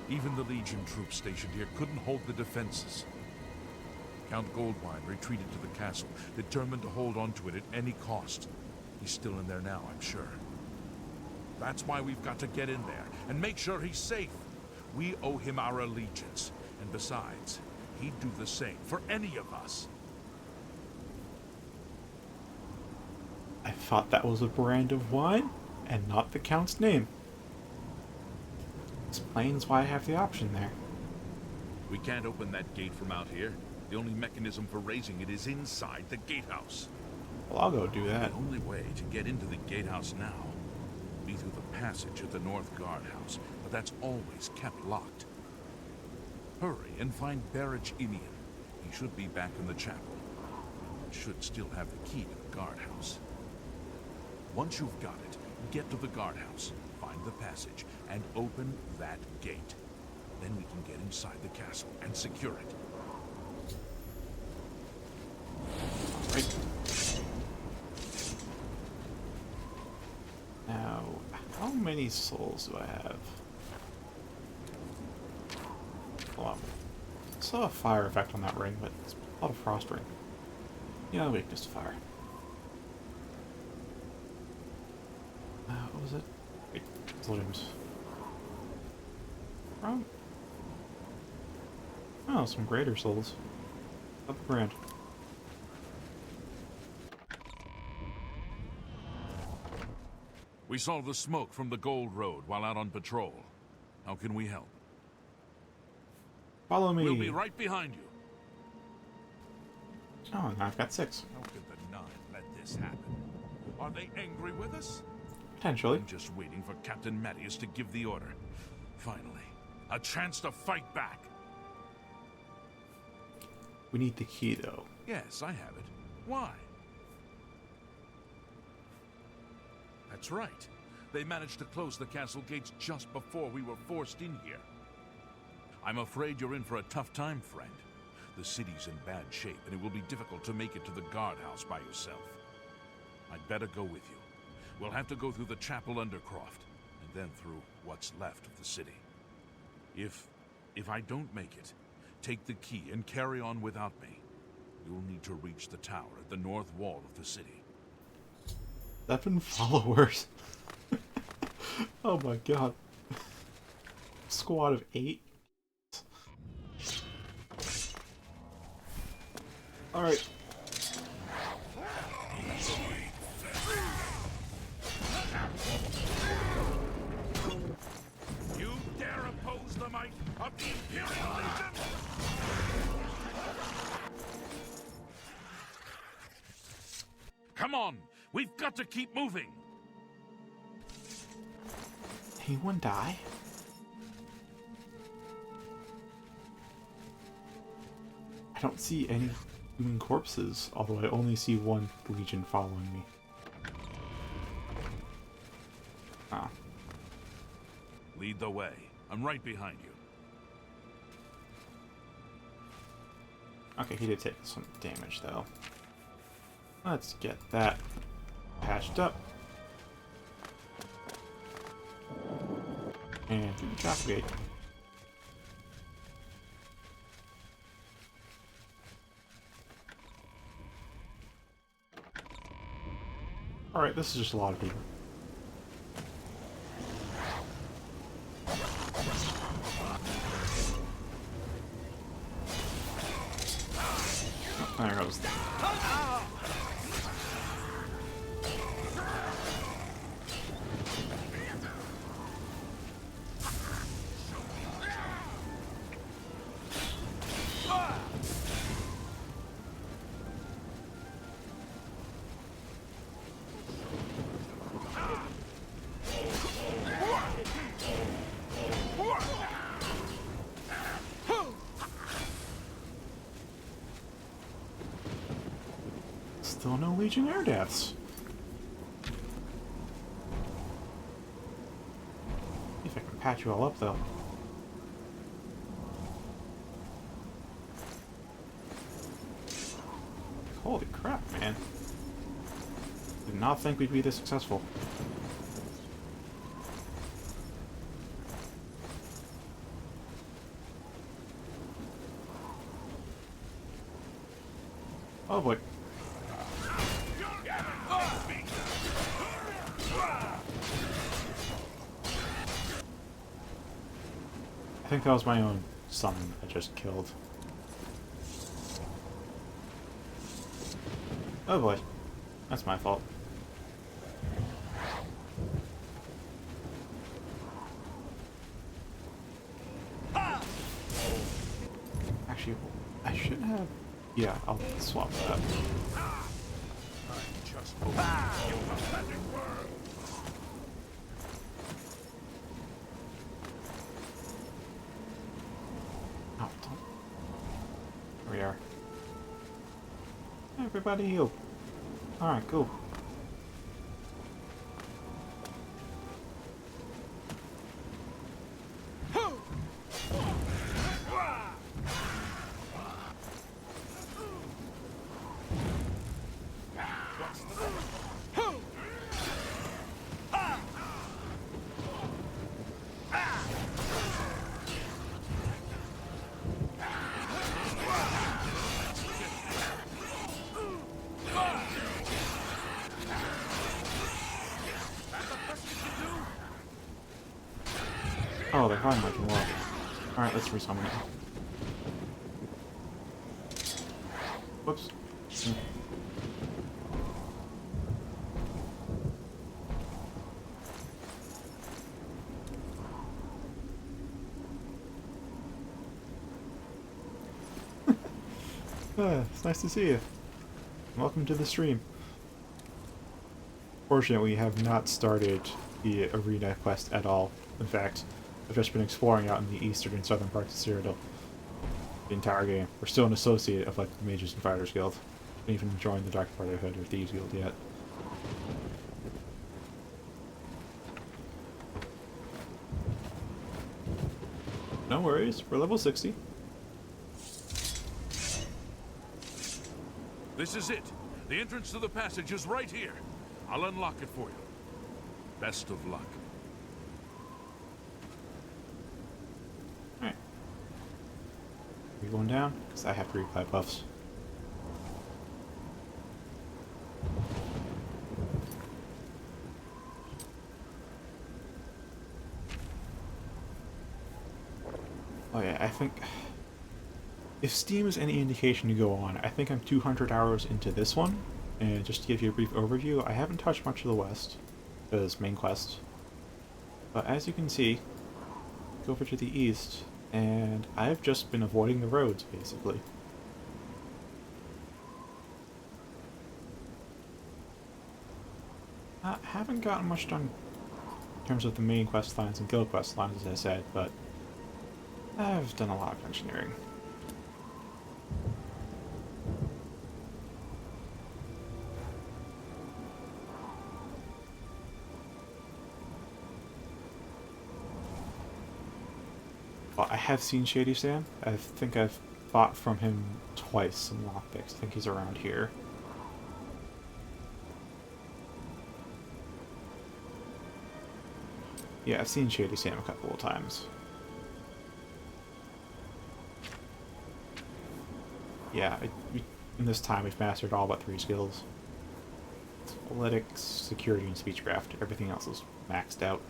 Even the Legion troops stationed here couldn't hold the defenses. Count Goldwine retreated to the castle, determined to hold on to it at any cost. He's still in there now, I'm sure. That's why we've got to get in there and make sure he's safe. We owe him our allegiance. And besides, he'd do the same for any of us. I thought that was a brand of wine, and not the Count's name. Explains why I have the option there. We can't open that gate from out here. The only mechanism for raising it is inside the gatehouse. Well, I'll go do that. The only way to get into the gatehouse now will be through the passage at the North Guardhouse, but that's always kept locked. Hurry and find Barrage Inian. He should be back in the chapel. Should still have the key to the guardhouse. Once you've got it, get to the guardhouse, find the passage, and open that gate. Then we can get inside the castle and secure it. Right. Now, how many souls do I have? Hold on. I saw a fire effect on that ring, but it's a lot of frost ring. Yeah, weakness to fire. What was it? Wait, volumes. From? Oh, some greater souls. Up a grand. We saw the smoke from the Gold Road while out on patrol. How can we help? Follow me. We'll be right behind you. Oh, and I've got 6. How could the Nine let this happen? Are they angry with us? Potentially. I'm just waiting for Captain Mattias to give the order. Finally, a chance to fight back. We need the key, though. Yes, I have it. Why? That's right. They managed to close the castle gates just before we were forced in here. I'm afraid you're in for a tough time, friend. The city's in bad shape, and it will be difficult to make it to the guardhouse by yourself. I'd better go with you. We'll have to go through the chapel undercroft, and then through what's left of the city. If I don't make it, take the key and carry on without me. You'll need to reach the tower at the north wall of the city. 7 followers. Oh my god. Squad of 8. Alright. You dare oppose the might of the Imperial Legion? Come on! We've got to keep moving! Anyone die? I don't see any human corpses, although I only see one Legion following me. Ah. Lead the way. I'm right behind you. Okay, he did take some damage, though. Let's get that patched up. And through the chapel gate. Alright, this is just a lot of people. Oh, there goes the... Still no Legionnaire deaths. See if I can patch you all up, though. crap, man. Did not think we'd be this successful. Oh boy. I think that was my own summon I just killed. Oh boy. That's my fault. Actually, I should have... Yeah, I'll swap that. Oh, don't... Here we are. Everybody heal. Alright, cool. Oh, they're probably making war. Alright, let's resummon it. Whoops. It's nice to see you. Welcome to the stream. Fortunately, we have not started the arena quest at all. In fact, I've just been exploring out in the eastern and southern parts of Cyrodiil the entire game. We're still an associate of like the Mages and Fighters Guild. Haven't even joined the Dark Brotherhood or Thieves Guild yet. No worries, we're level 60. This is it. The entrance to the passage is right here. I'll unlock it for you. Best of luck. Alright. Are we going down? Because I have to reapply buffs. Oh yeah, I think... If Steam is any indication to go on, I think I'm 200 hours into this one. And just to give you a brief overview, I haven't touched much of the West, as main quest. But as you can see, go over to the east, and I've just been avoiding the roads, basically. I haven't gotten much done in terms of the main quest lines and guild quest lines, as I said, but I've done a lot of engineering. Well, I have seen Shady Sam. I think I've bought from him twice some lockpicks. I think he's around here. Yeah, I've seen Shady Sam a couple of times. Yeah, in this time we've mastered all but 3 skills. Athletics, security, and speechcraft. Everything else is maxed out.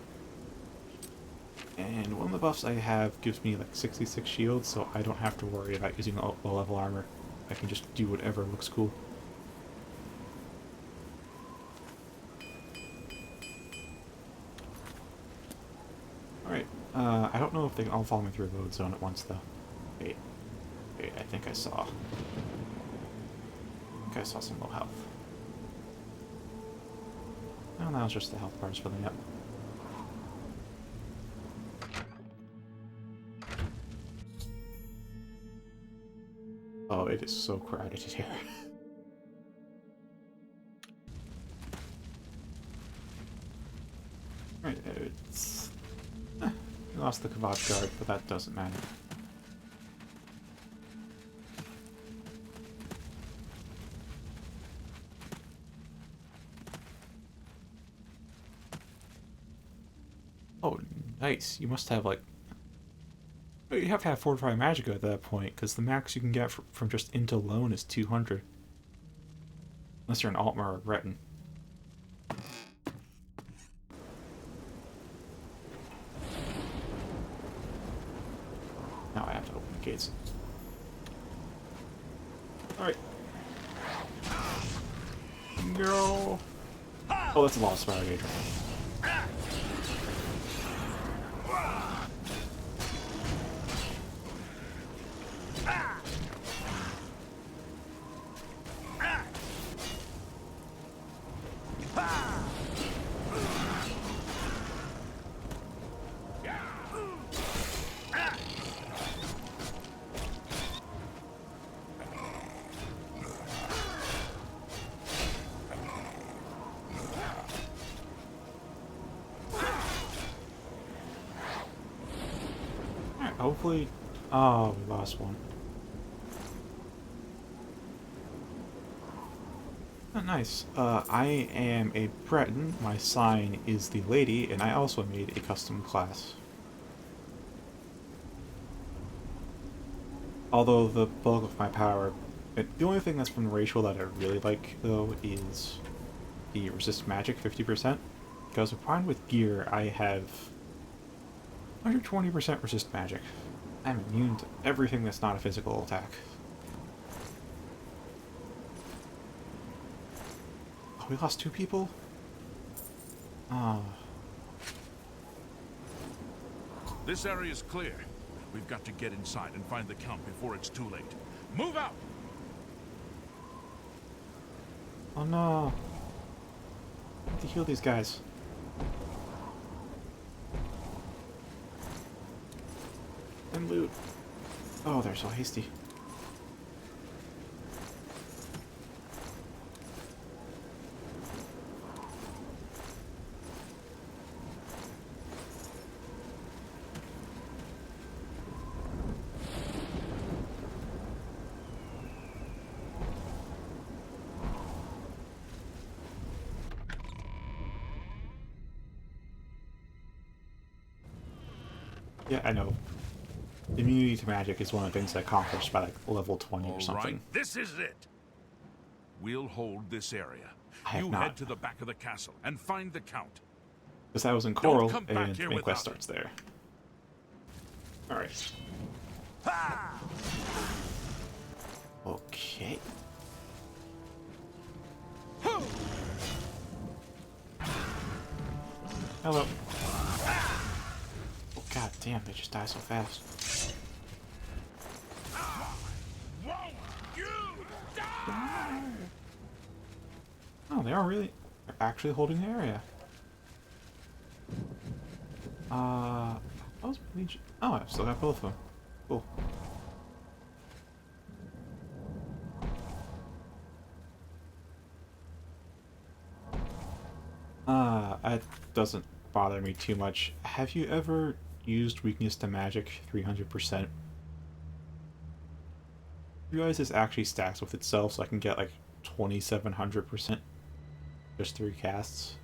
And one of the buffs I have gives me like 66 shields, so I don't have to worry about using low-level armor. I can just do whatever looks cool. Alright, I don't know if they can all follow me through a load zone at once, though. Wait, I think I saw some low health. No, that was just the health bars filling up. Oh, it is so crowded here. Right, it's... we lost the Kavad guard, but that doesn't matter. Nice. You must have like... You have to have Fortified Magicka at that point, because the max you can get from just Int alone is 200. Unless you're an Altmer or Breton. Now I have to open the gates. Alright. Go! Oh, that's a lot of Spiral Gauge. Hopefully... Oh, we lost one. Oh, nice. I am a Breton, my sign is the Lady, and I also made a custom class. Although the bulk of my power... The only thing that's from the racial that I really like, though, is the resist magic 50%. Because combined with gear, I have 120% resist magic. I'm immune to everything that's not a physical attack. Oh, we lost 2 people? Ah. This area is clear. We've got to get inside and find the Count before it's too late. Move out! Oh no. I have to heal these guys. And loot. Oh, they're so hasty. Yeah, I know. Immunity to magic is one of the things I accomplished by like level 20 or something. Right, this is it. We'll hold this area. I have You not. head to the back of the castle and find the Count. Because I was in Coral, come back and here the main quest without starts there. Alright. Okay. Hello. Oh god damn, they just die so fast. Oh, they are really... They're actually holding the area. That was Legion. Oh, I've still got both of them. Cool. It doesn't bother me too much. Have you ever used weakness to magic 300%? You realize this actually stacks with itself, so I can get like 2700% just 3 casts.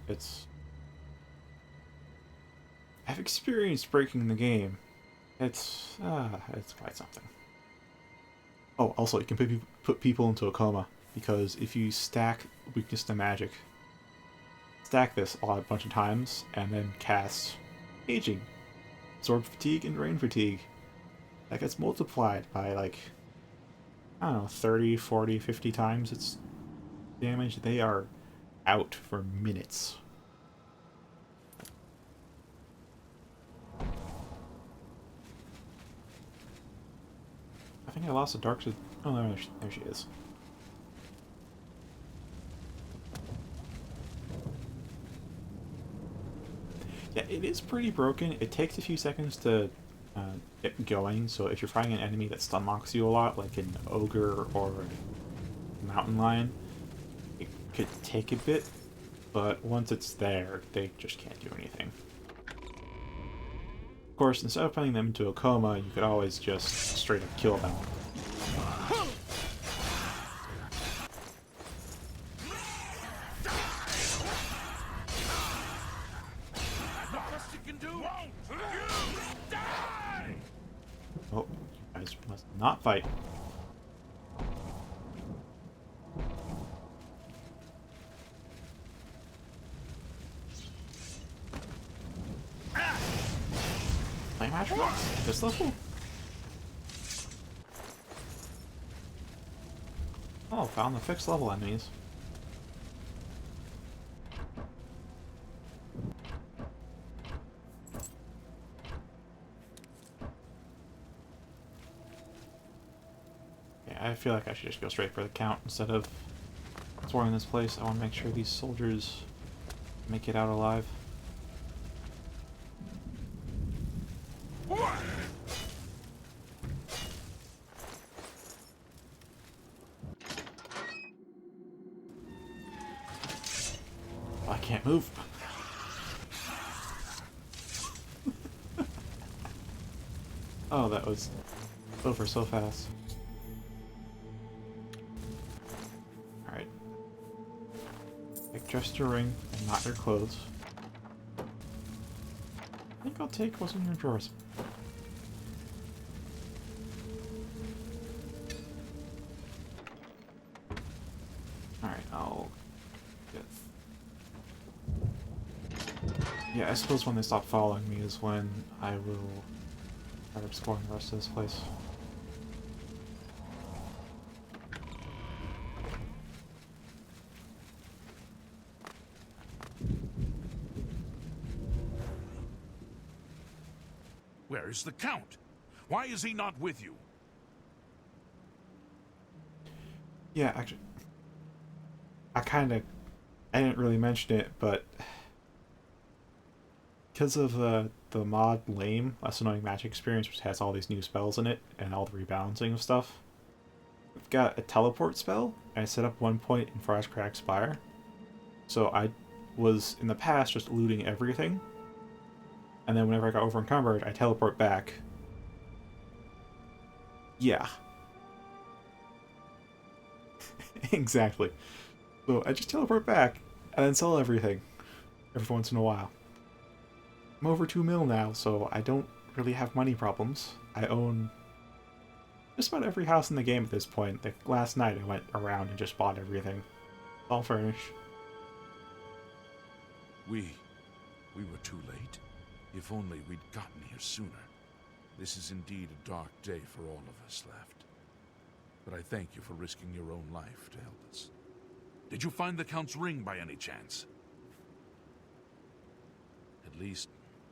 I've experienced breaking the game. It's quite something. Oh, also, you can put people into a coma, because if you stack weakness to magic, stack this a bunch of times, and then cast aging, sword fatigue, and rain fatigue, that gets multiplied by like, I don't know, 30, 40, 50 times its damage. They are out for minutes. I think I lost the dark side. Oh, there she is. Yeah, it is pretty broken. It takes a few seconds to get going, so if you're fighting an enemy that stun locks you a lot, like an ogre or a mountain lion, it could take a bit, but once it's there, they just can't do anything. Of course, instead of putting them into a coma, you could always just straight up kill them. Must not fight. Play magic? This level? Oh, found the fixed level enemies. Yeah, I feel like I should just go straight for the count instead of exploring this place. I want to make sure these soldiers make it out alive. I can't move. Oh, that was over so fast. Alright. Take just your ring and not your clothes. I think I'll take what's in your drawers. Alright, I'll get... Yeah, I suppose when they stop following me is when I will start exploring the rest of this place. Where is the Count? Why is he not with you? Yeah, actually, I didn't really mention it, but because of the mod Lame, Less Annoying Magic Experience, which has all these new spells in it, and all the rebalancing of stuff, we've got a teleport spell, and I set up one point in Frostcrack Spire. So I was, in the past, just looting everything, and then whenever I got over encumbered, I teleport back. Yeah. Exactly. So I just teleport back, and then sell everything, every once in a while. I'm over 2 mil now, so I don't really have money problems. I own just about every house in the game at this point. Like, last night I went around and just bought everything. All furnished. We were too late. If only we'd gotten here sooner. This is indeed a dark day for all of us left. But I thank you for risking your own life to help us. Did you find the Count's ring by any chance? At least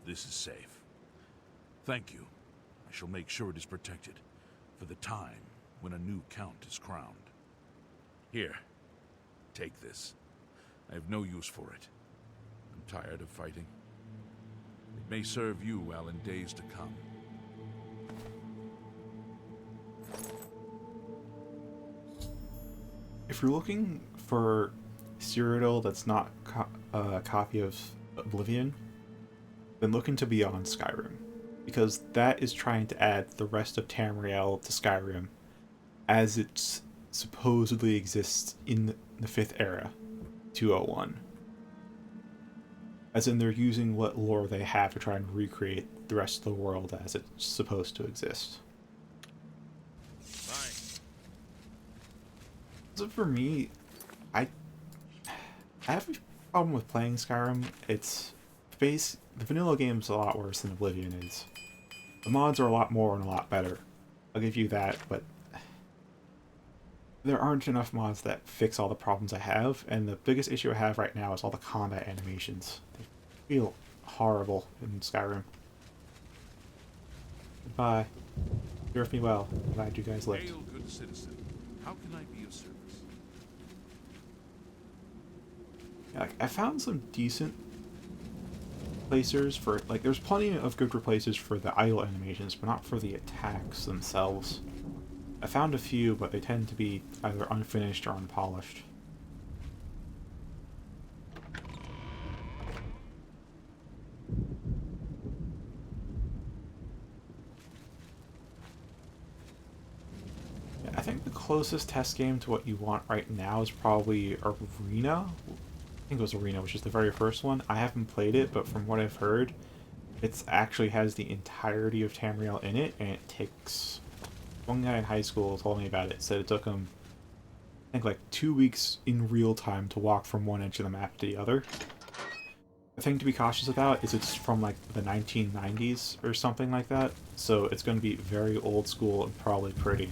this is safe. Thank you. I shall make sure it is protected for the time when a new Count is crowned. Here, take this. I have no use for it. I'm tired of fighting. It may serve you well in days to come. If you're looking for Cyrodiil that's not a copy of Oblivion, then look into Beyond Skyrim, because that is trying to add the rest of Tamriel to Skyrim as it supposedly exists in the 5th era, 201. As in, they're using what lore they have to try and recreate the rest of the world as it's supposed to exist. So for me, I have a problem with playing Skyrim. The vanilla game's a lot worse than Oblivion is. The mods are a lot more and a lot better. I'll give you that, but there aren't enough mods that fix all the problems I have, and the biggest issue I have right now is all the combat animations. They feel horrible in Skyrim. Goodbye. Serve me well. Glad you guys lived. Hail, good citizen. How can I be of service? Yeah, I found some decent placers for, like, there's plenty of good replaces for the idle animations, but not for the attacks themselves. I found a few, but they tend to be either unfinished or unpolished. Yeah, I think the closest test game to what you want right now is probably Arena. I think it was Arena, which is the very first one. I haven't played it, but from what I've heard, it actually has the entirety of Tamriel in it, and it takes one guy in high school told me about it. Said it took him, I think, like 2 weeks in real time to walk from one edge of the map to the other. The thing to be cautious about is it's from like the 1990s or something like that, so it's going to be very old school and probably pretty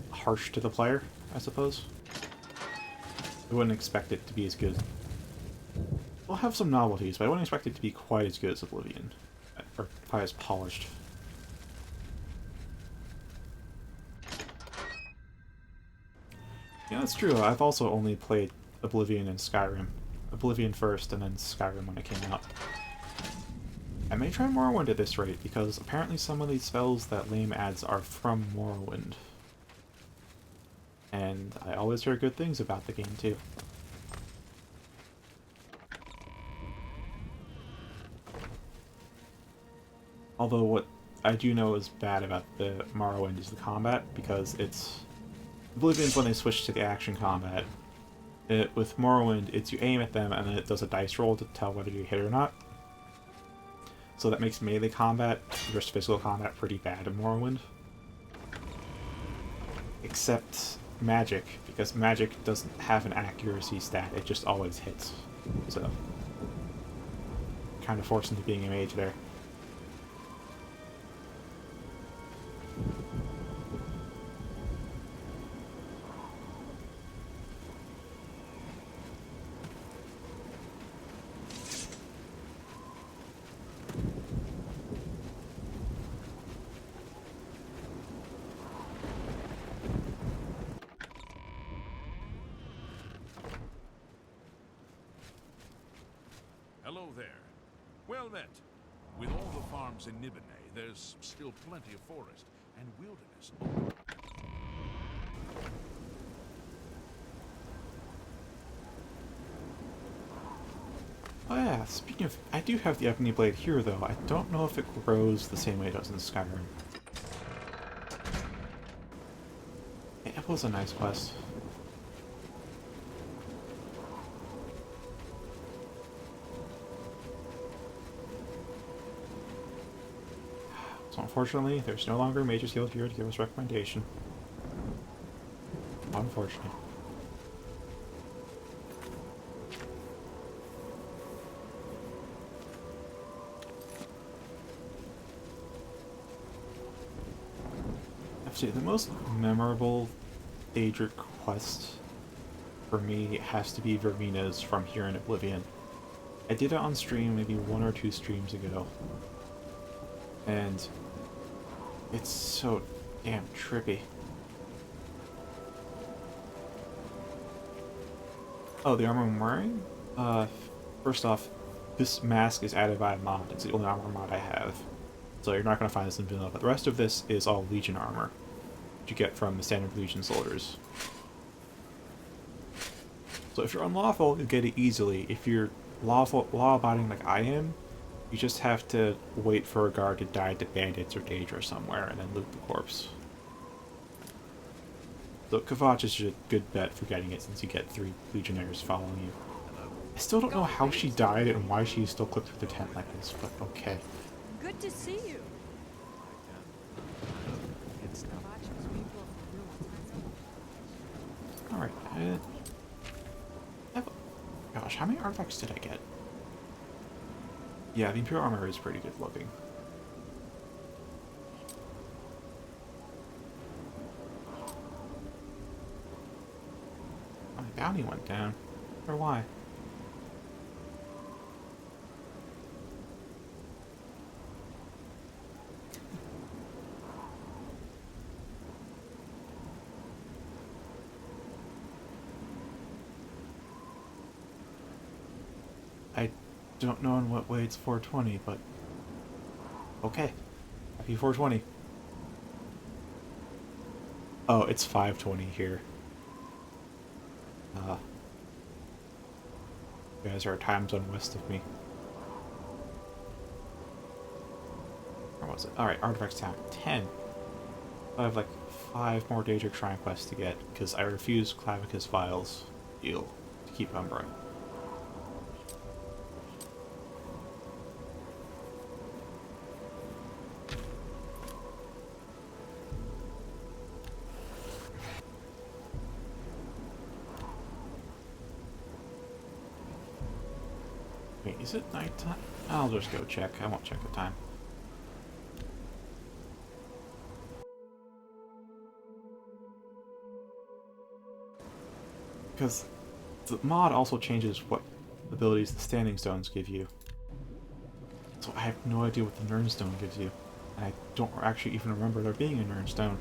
harsh to the player, I suppose. I wouldn't expect it to be as good. We'll have some novelties, but I wouldn't expect it to be quite as good as Oblivion, or quite as polished. Yeah, that's true. I've also only played Oblivion and Skyrim. Oblivion first, and then Skyrim when it came out. I may try Morrowind at this rate, because apparently some of these spells that Lame adds are from Morrowind. And I always hear good things about the game, too. Although what I do know is bad about the Morrowind is the combat, because it's... Oblivion's when they switch to the action combat. With Morrowind, it's you aim at them and then it does a dice roll to tell whether you hit or not. So that makes melee combat versus physical combat pretty bad in Morrowind. Except magic, because magic doesn't have an accuracy stat, it just always hits. So, kind of forced into being a mage there. Hello there. Well met. With all the farms in Nibene, there's still plenty of forest and wilderness. Oh yeah, speaking of... I do have the Ebony Blade here, though. I don't know if it grows the same way it does in Skyrim. It was a nice quest. So unfortunately, there's no longer a Mage's Guild here to give us recommendation. Unfortunately. Actually, the most memorable Daedric quest for me has to be Vermina's from here in Oblivion. I did it on stream maybe 1 or 2 streams ago. And it's so damn trippy. Oh, the armor I'm wearing? First off, this mask is added by a mod. It's the only armor mod I have. So you're not going to find this in vanilla, but the rest of this is all Legion armor. That you get from the standard Legion soldiers. So if you're unlawful, you get it easily. If you're law-abiding like I am, you just have to wait for a guard to die to bandits or Daedra somewhere, and then loot the corpse. So Kvatch is a good bet for getting it, since you get 3 legionnaires following you. I still don't know how she died and why she still clicked through the tent like this, but okay. Good to see you. Alright, gosh, how many artifacts did I get? Yeah, the Imperial armor is pretty good looking. My bounty went down. Or why? I don't know in what way it's 420, but okay. Happy 420. Oh, it's 520 here. You guys are a time zone west of me. Where was it? Alright, artifacts town 10. I have like 5 more Daedric Shrine quests to get, because I refused Clavicus Vial's deal to keep Umbra. Is it nighttime? I'll just go check. I won't check the time. Because the mod also changes what abilities the standing stones give you. So I have no idea what the Nern stone gives you. And I don't actually even remember there being a Nern stone.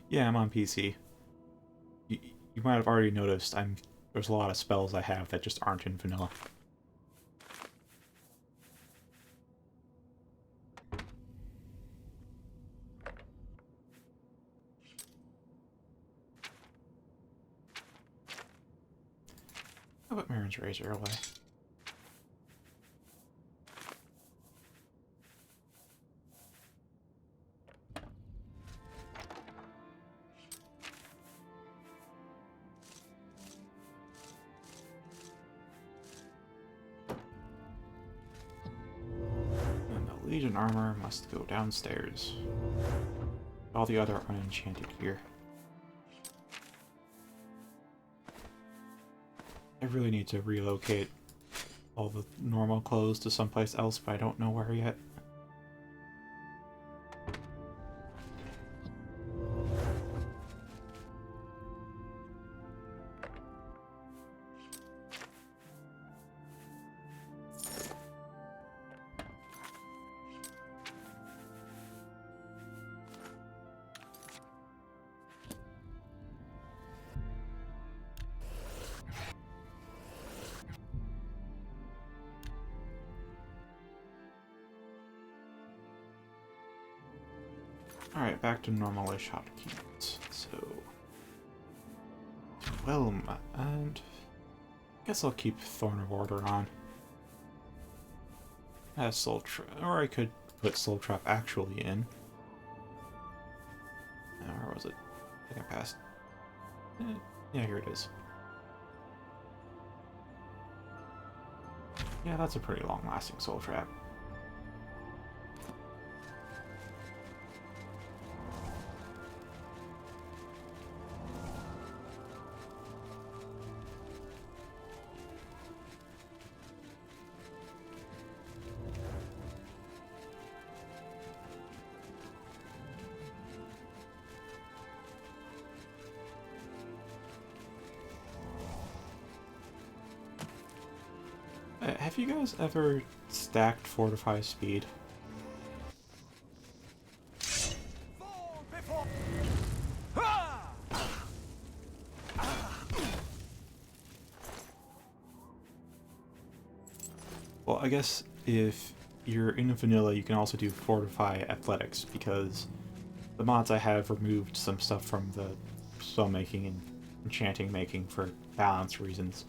Yeah, I'm on PC. You might have already noticed there's a lot of spells I have that just aren't in vanilla. I'll put Marin's Razor away. And the Legion armor must go downstairs. All the other unenchanted gear. I really need to relocate all the normal clothes to someplace else, but I don't know where yet. Alright, back to normal-ish hotkeys. So, Whelm, and I guess I'll keep Thorn of Order on. As Soul Trap, or I could put Soul Trap actually in. Where was it? I think I passed. Yeah, here it is. Yeah, that's a pretty long-lasting Soul Trap. Have you guys ever stacked Fortify Speed? Well, I guess if you're in vanilla, you can also do Fortify Athletics, because the mods I have removed some stuff from the spell making and enchanting making for balance reasons.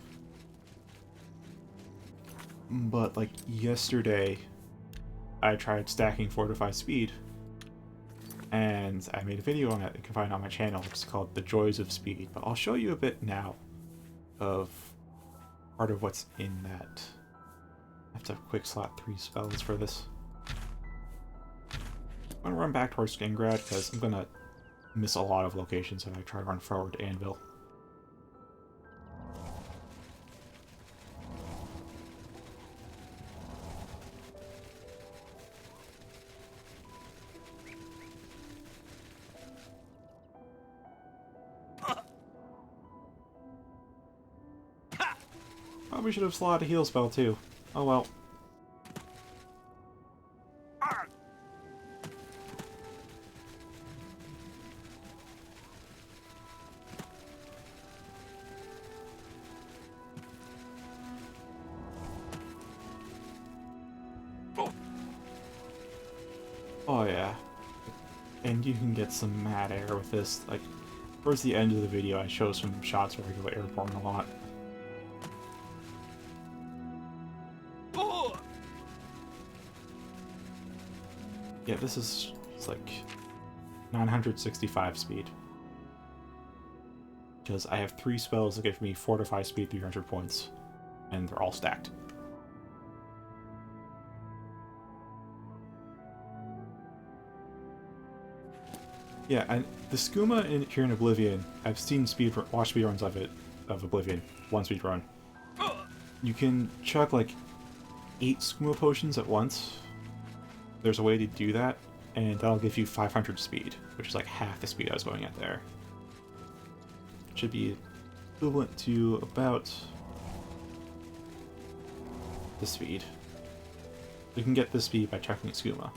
But, like, yesterday, I tried stacking Fortify Speed, and I made a video on it you can find on my channel. It's called The Joys of Speed, but I'll show you a bit now of part of what's in that. I have to quick slot 3 spells for this. I'm going to run back towards Skingrad, because I'm going to miss a lot of locations if I try to run forward to Anvil. Probably should have slotted a heal spell too. Oh well. Oh yeah. And you can get some mad air with this. Like, towards the end of the video I show some shots where I go airborne a lot. Yeah, this is it's like 965 speed. Because I have 3 spells that give me Fortify speed 300 points, and they're all stacked. Yeah, and the skooma here in Oblivion, I've seen watch speedruns of Oblivion, one speedrun. You can chug like 8 skooma potions at once. There's a way to do that, and that'll give you 500 speed, which is like half the speed I was going at there. Should be equivalent to about the speed. You can get this speed by chucking skooma.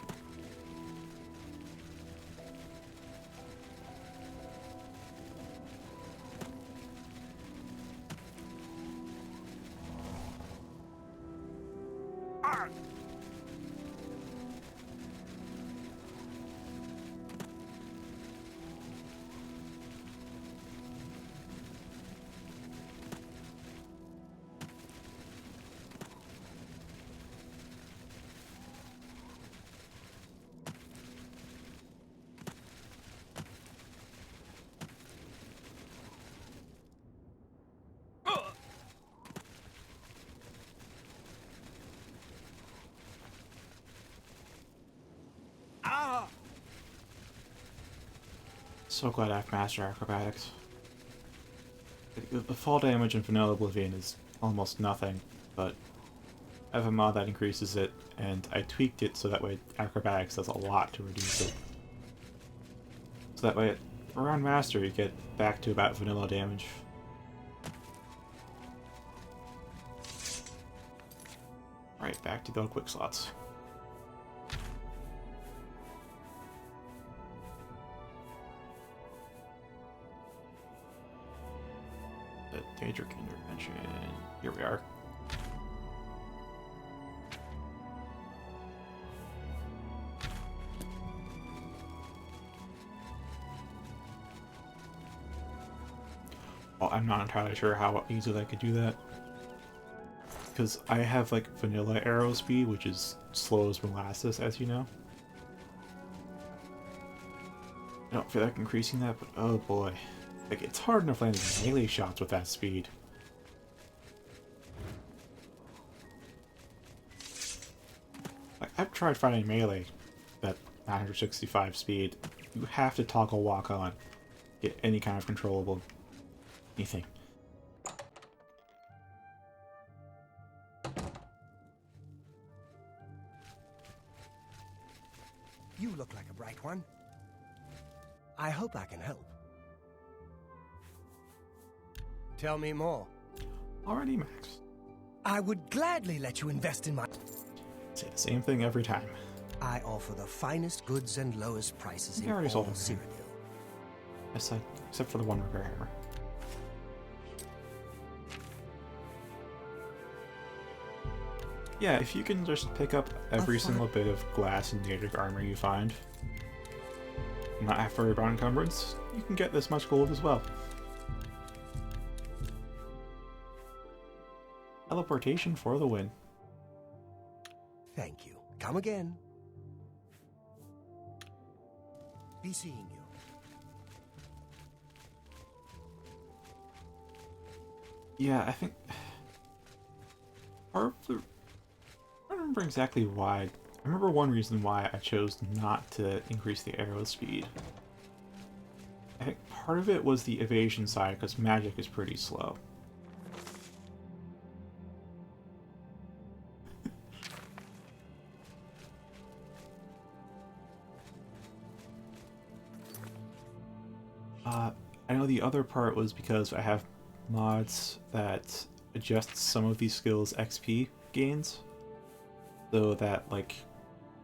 So glad I've mastered acrobatics. The fall damage in vanilla Oblivion is almost nothing, but I have a mod that increases it, and I tweaked it so that way acrobatics does a lot to reduce it. So that way, around master, you get back to about vanilla damage. Right, back to the quick slots. The Daedric intervention. Here we are. Well, I'm not entirely sure how easily I could do that. Because I have like vanilla arrow speed, which is slow as molasses, as you know. I don't feel like increasing that, but oh boy. Like, it's hard enough landing melee shots with that speed. Like, I've tried fighting melee at 965 speed. You have to toggle walk on, get any kind of controllable anything. You look like a bright one. I hope I can help. Tell me more. Already, Max. I would gladly let you invest in my... Say the same thing every time. I offer the finest goods and lowest prices in You already all sold them. Cyrodiil. Yes, except for the one repair hammer. Yeah, if you can just pick up every single bit of glass and Daedric armor you find, not have to worry about encumbrance, you can get this much gold as well. Teleportation for the win. Thank you. Come again. Be seeing you. Yeah, I think... part of the... I don't remember exactly why. I remember one reason why I chose not to increase the arrow speed. I think part of it was the evasion side, because magic is pretty slow. I know the other part was because I have mods that adjust some of these skills' XP gains, so that, like,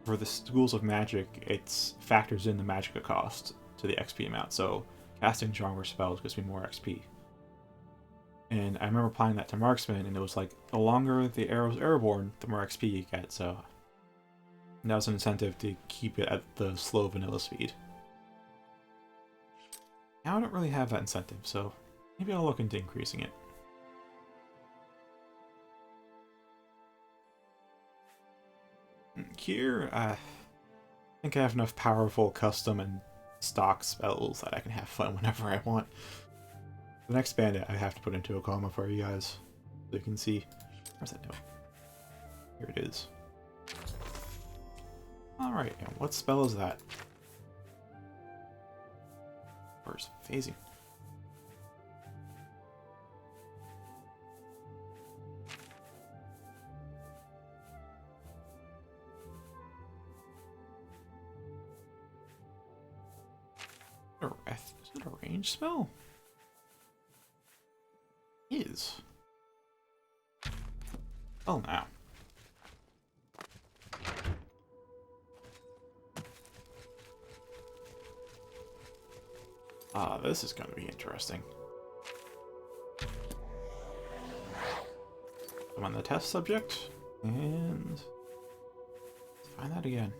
for the schools of magic, it factors in the magicka cost to the XP amount, so casting stronger spells gives me more XP. And I remember applying that to marksman, and it was like, the longer the arrow's airborne, the more XP you get, so that was an incentive to keep it at the slow vanilla speed. Now I don't really have that incentive, so maybe I'll look into increasing it. Here, I think I have enough powerful custom and stock spells that I can have fun whenever I want. The next bandit I have to put into a coma for you guys, so you can see. Where's that note? Here it is. Alright, and what spell is that? Where's phasing? Is it a range spell? It is. Oh, now. Ah, this is going to be interesting. I'm on the test subject, and let's find that again.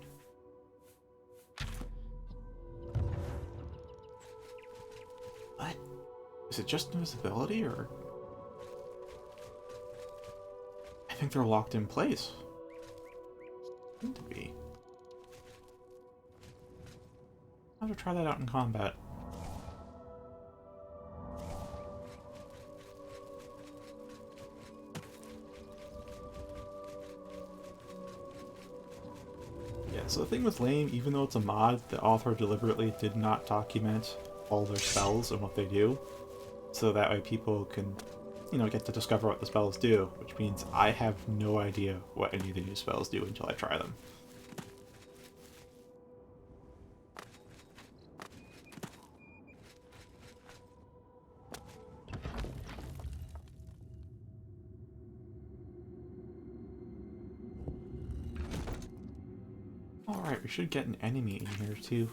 What? Is it just invisibility, or? I think they're locked in place. Seem to be. I'll have to try that out in combat. So the thing with Lame, even though it's a mod, the author deliberately did not document all their spells and what they do, so that way people can, you know, get to discover what the spells do, which means I have no idea what any of the new spells do until I try them. Alright, we should get an enemy in here too.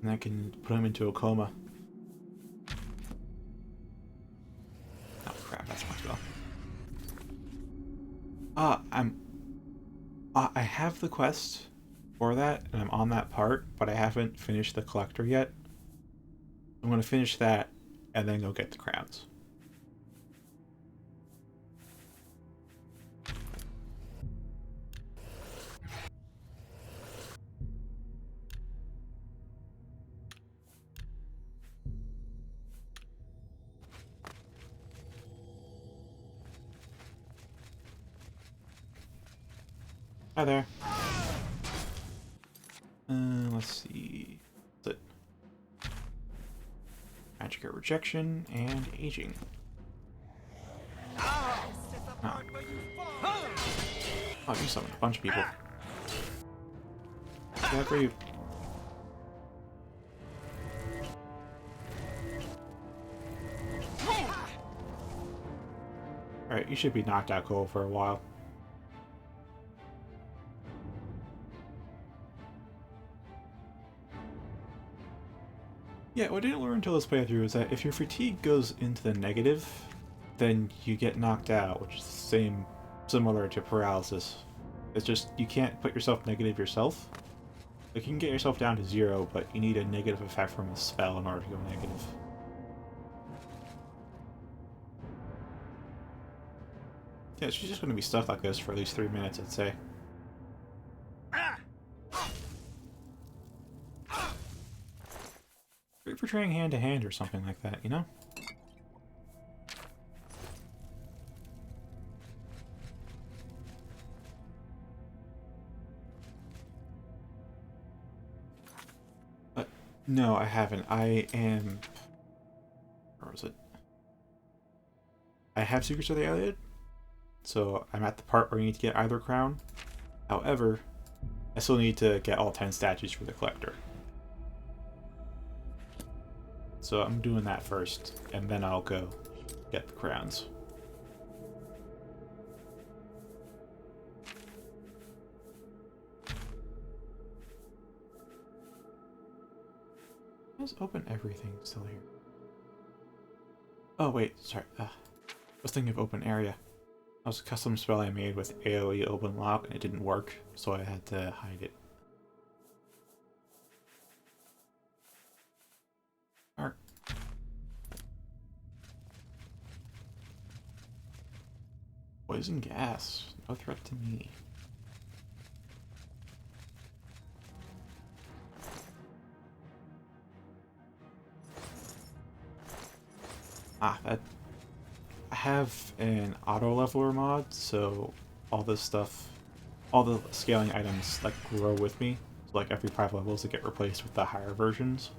And I can put him into a coma. Oh crap, that's my spell. I have the quest for that, and I'm on that part, but I haven't finished the collector yet. I'm gonna finish that, and then go get the crowns. Hi there. Let's see. What's it? Magic or rejection and aging. Oh, you summoned a bunch of people. Yeah, for you. Alright, you should be knocked out cold for a while. Yeah, what I didn't learn until this playthrough is that if your fatigue goes into the negative, then you get knocked out, which is similar to paralysis. It's just, you can't put yourself negative yourself. Like, you can get yourself down to 0, but you need a negative effect from a spell in order to go negative. Yeah, she's just going to be stuck like this for at least 3 minutes, I'd say. Great for training hand-to-hand or something like that, you know? But no, I haven't. I am... Where was it? I have Secrets of the Iliad, so I'm at the part where you need to get either crown. However, I still need to get all 10 statues for the collector. So I'm doing that first, and then I'll go get the crowns. Let's open everything still here. Oh wait, sorry. I was thinking of open area. That was a custom spell I made with AoE open lock, and it didn't work, so I had to hide it. Poison gas. No threat to me. That I have an auto leveler mod, so all this stuff, all the scaling items like grow with me. So like every 5 levels they get replaced with the higher versions.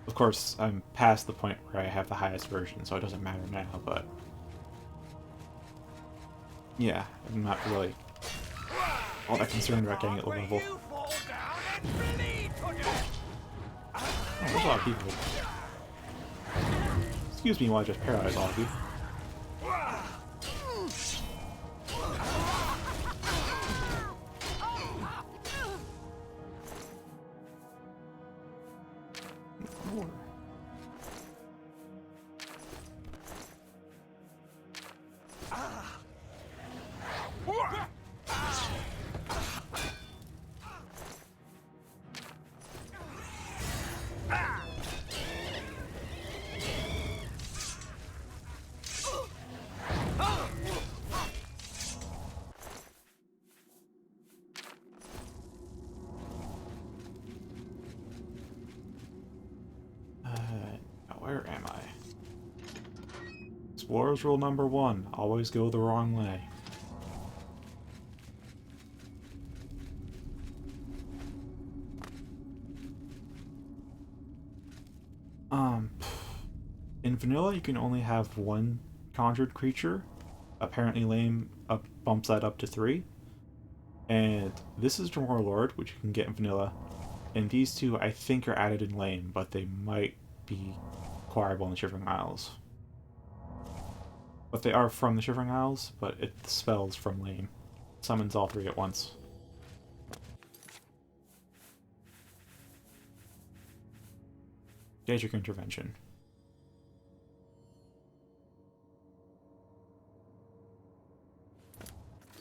Of course, I'm past the point where I have the highest version, so it doesn't matter now, but yeah, I'm not really all that concerned about getting it level. Oh, there's a lot of people. Excuse me while I just paralyze all of you. More. Now where am I? Explorer's rule number 1, always go the wrong way. In vanilla you can only have 1 conjured creature. Apparently lame bumps that up to 3. And this is Dremor Lord, which you can get in vanilla. And these two I think are added in lame, but they might be acquirable in the Shivering Isles. But they are from the Shivering Isles, but it spells from lame. Summons all 3 at once. Daedric Intervention.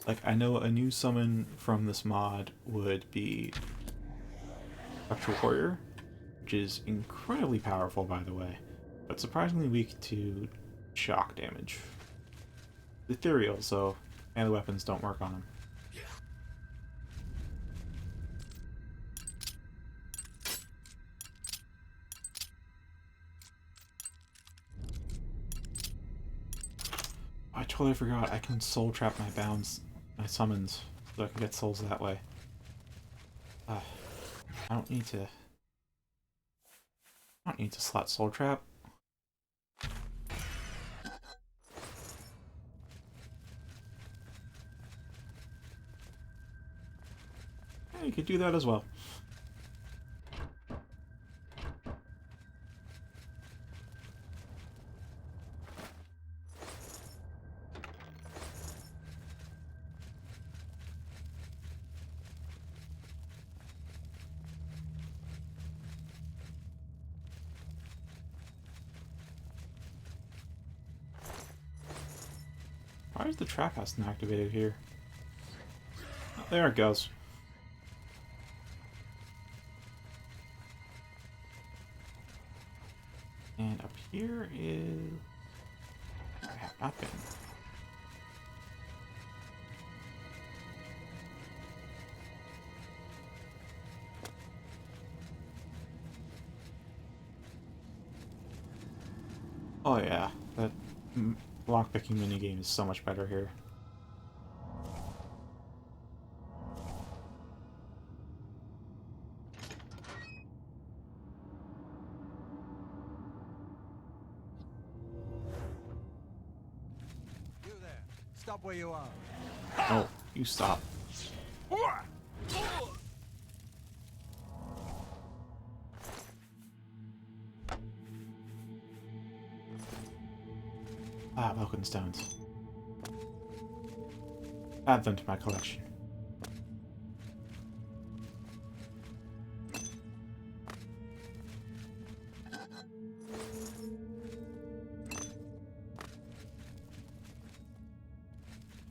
Like, I know a new summon from this mod would be Spectral Warrior, which is incredibly powerful, by the way, but surprisingly weak to shock damage. Ethereal, so melee weapons don't work on him. I totally forgot I can soul trap my bounds, my summons, so I can get souls that way. I don't need to. I don't need to slot soul trap. Yeah, you could do that as well. Why is the trap house not activated here? Oh, there it goes. And up here is... I have not been. Oh yeah, that lockpicking minigame is so much better here. You there. Stop where you are. Oh, you stop. Ah, Welcome Stones. Add them to my collection.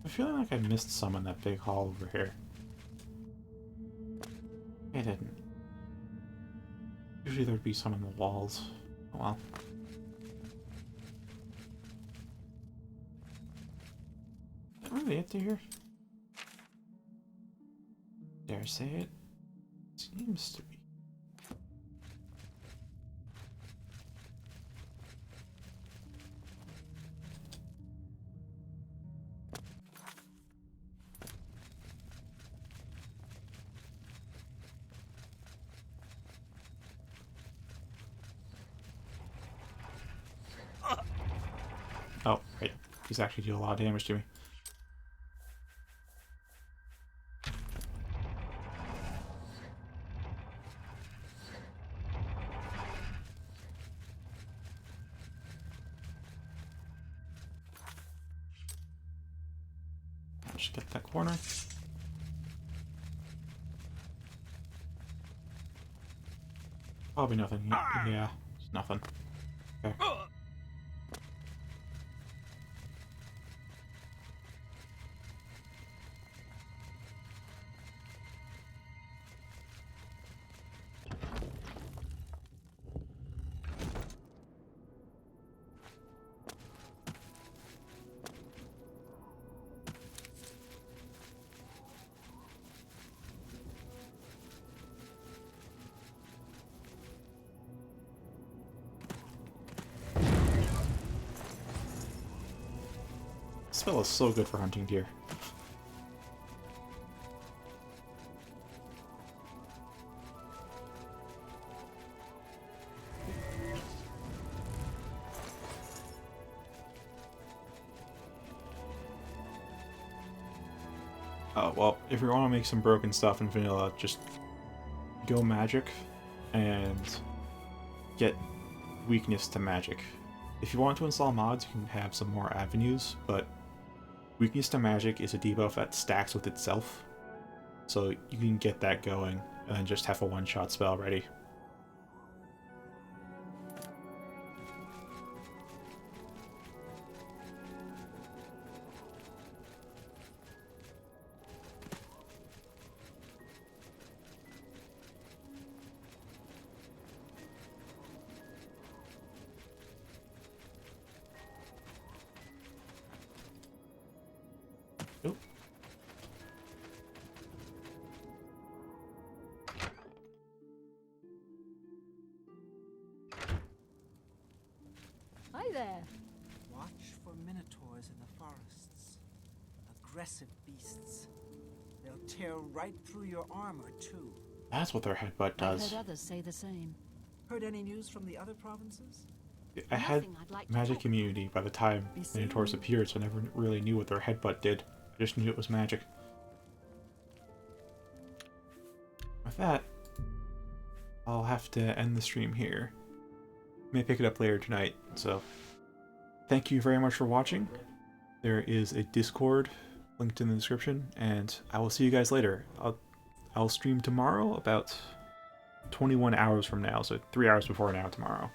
I'm feeling like I missed some in that big hall over here. I didn't. Usually there'd be some in the walls. Oh well. Is that really it to here? Dare say it? Seems to be. Oh, right. These actually deal a lot of damage to me. I'll just get that corner. Probably nothing. Yeah, it's nothing. Okay. This spell is so good for hunting deer. Well, if you want to make some broken stuff in vanilla, just go magic and get weakness to magic. If you want to install mods, you can have some more avenues, but weakness to magic is a debuff that stacks with itself, so you can get that going and then just have a one-shot spell ready. Nope. Hi there. Watch for minotaurs in the forests. Aggressive beasts. They'll tear right through your armor, too. That's what their headbutt I've does. heard others say the same. Heard any news from the other provinces? I had Nothing I'd like to magic talk immunity by the time Minotaurs appeared, so I never really knew what their headbutt did. I just knew it was magic. With that, I'll have to end the stream here. May pick it up later tonight, so thank you very much for watching. There is a Discord linked in the description, and I will see you guys later. I'll stream tomorrow about 21 hours from now, so 3 hours before now tomorrow.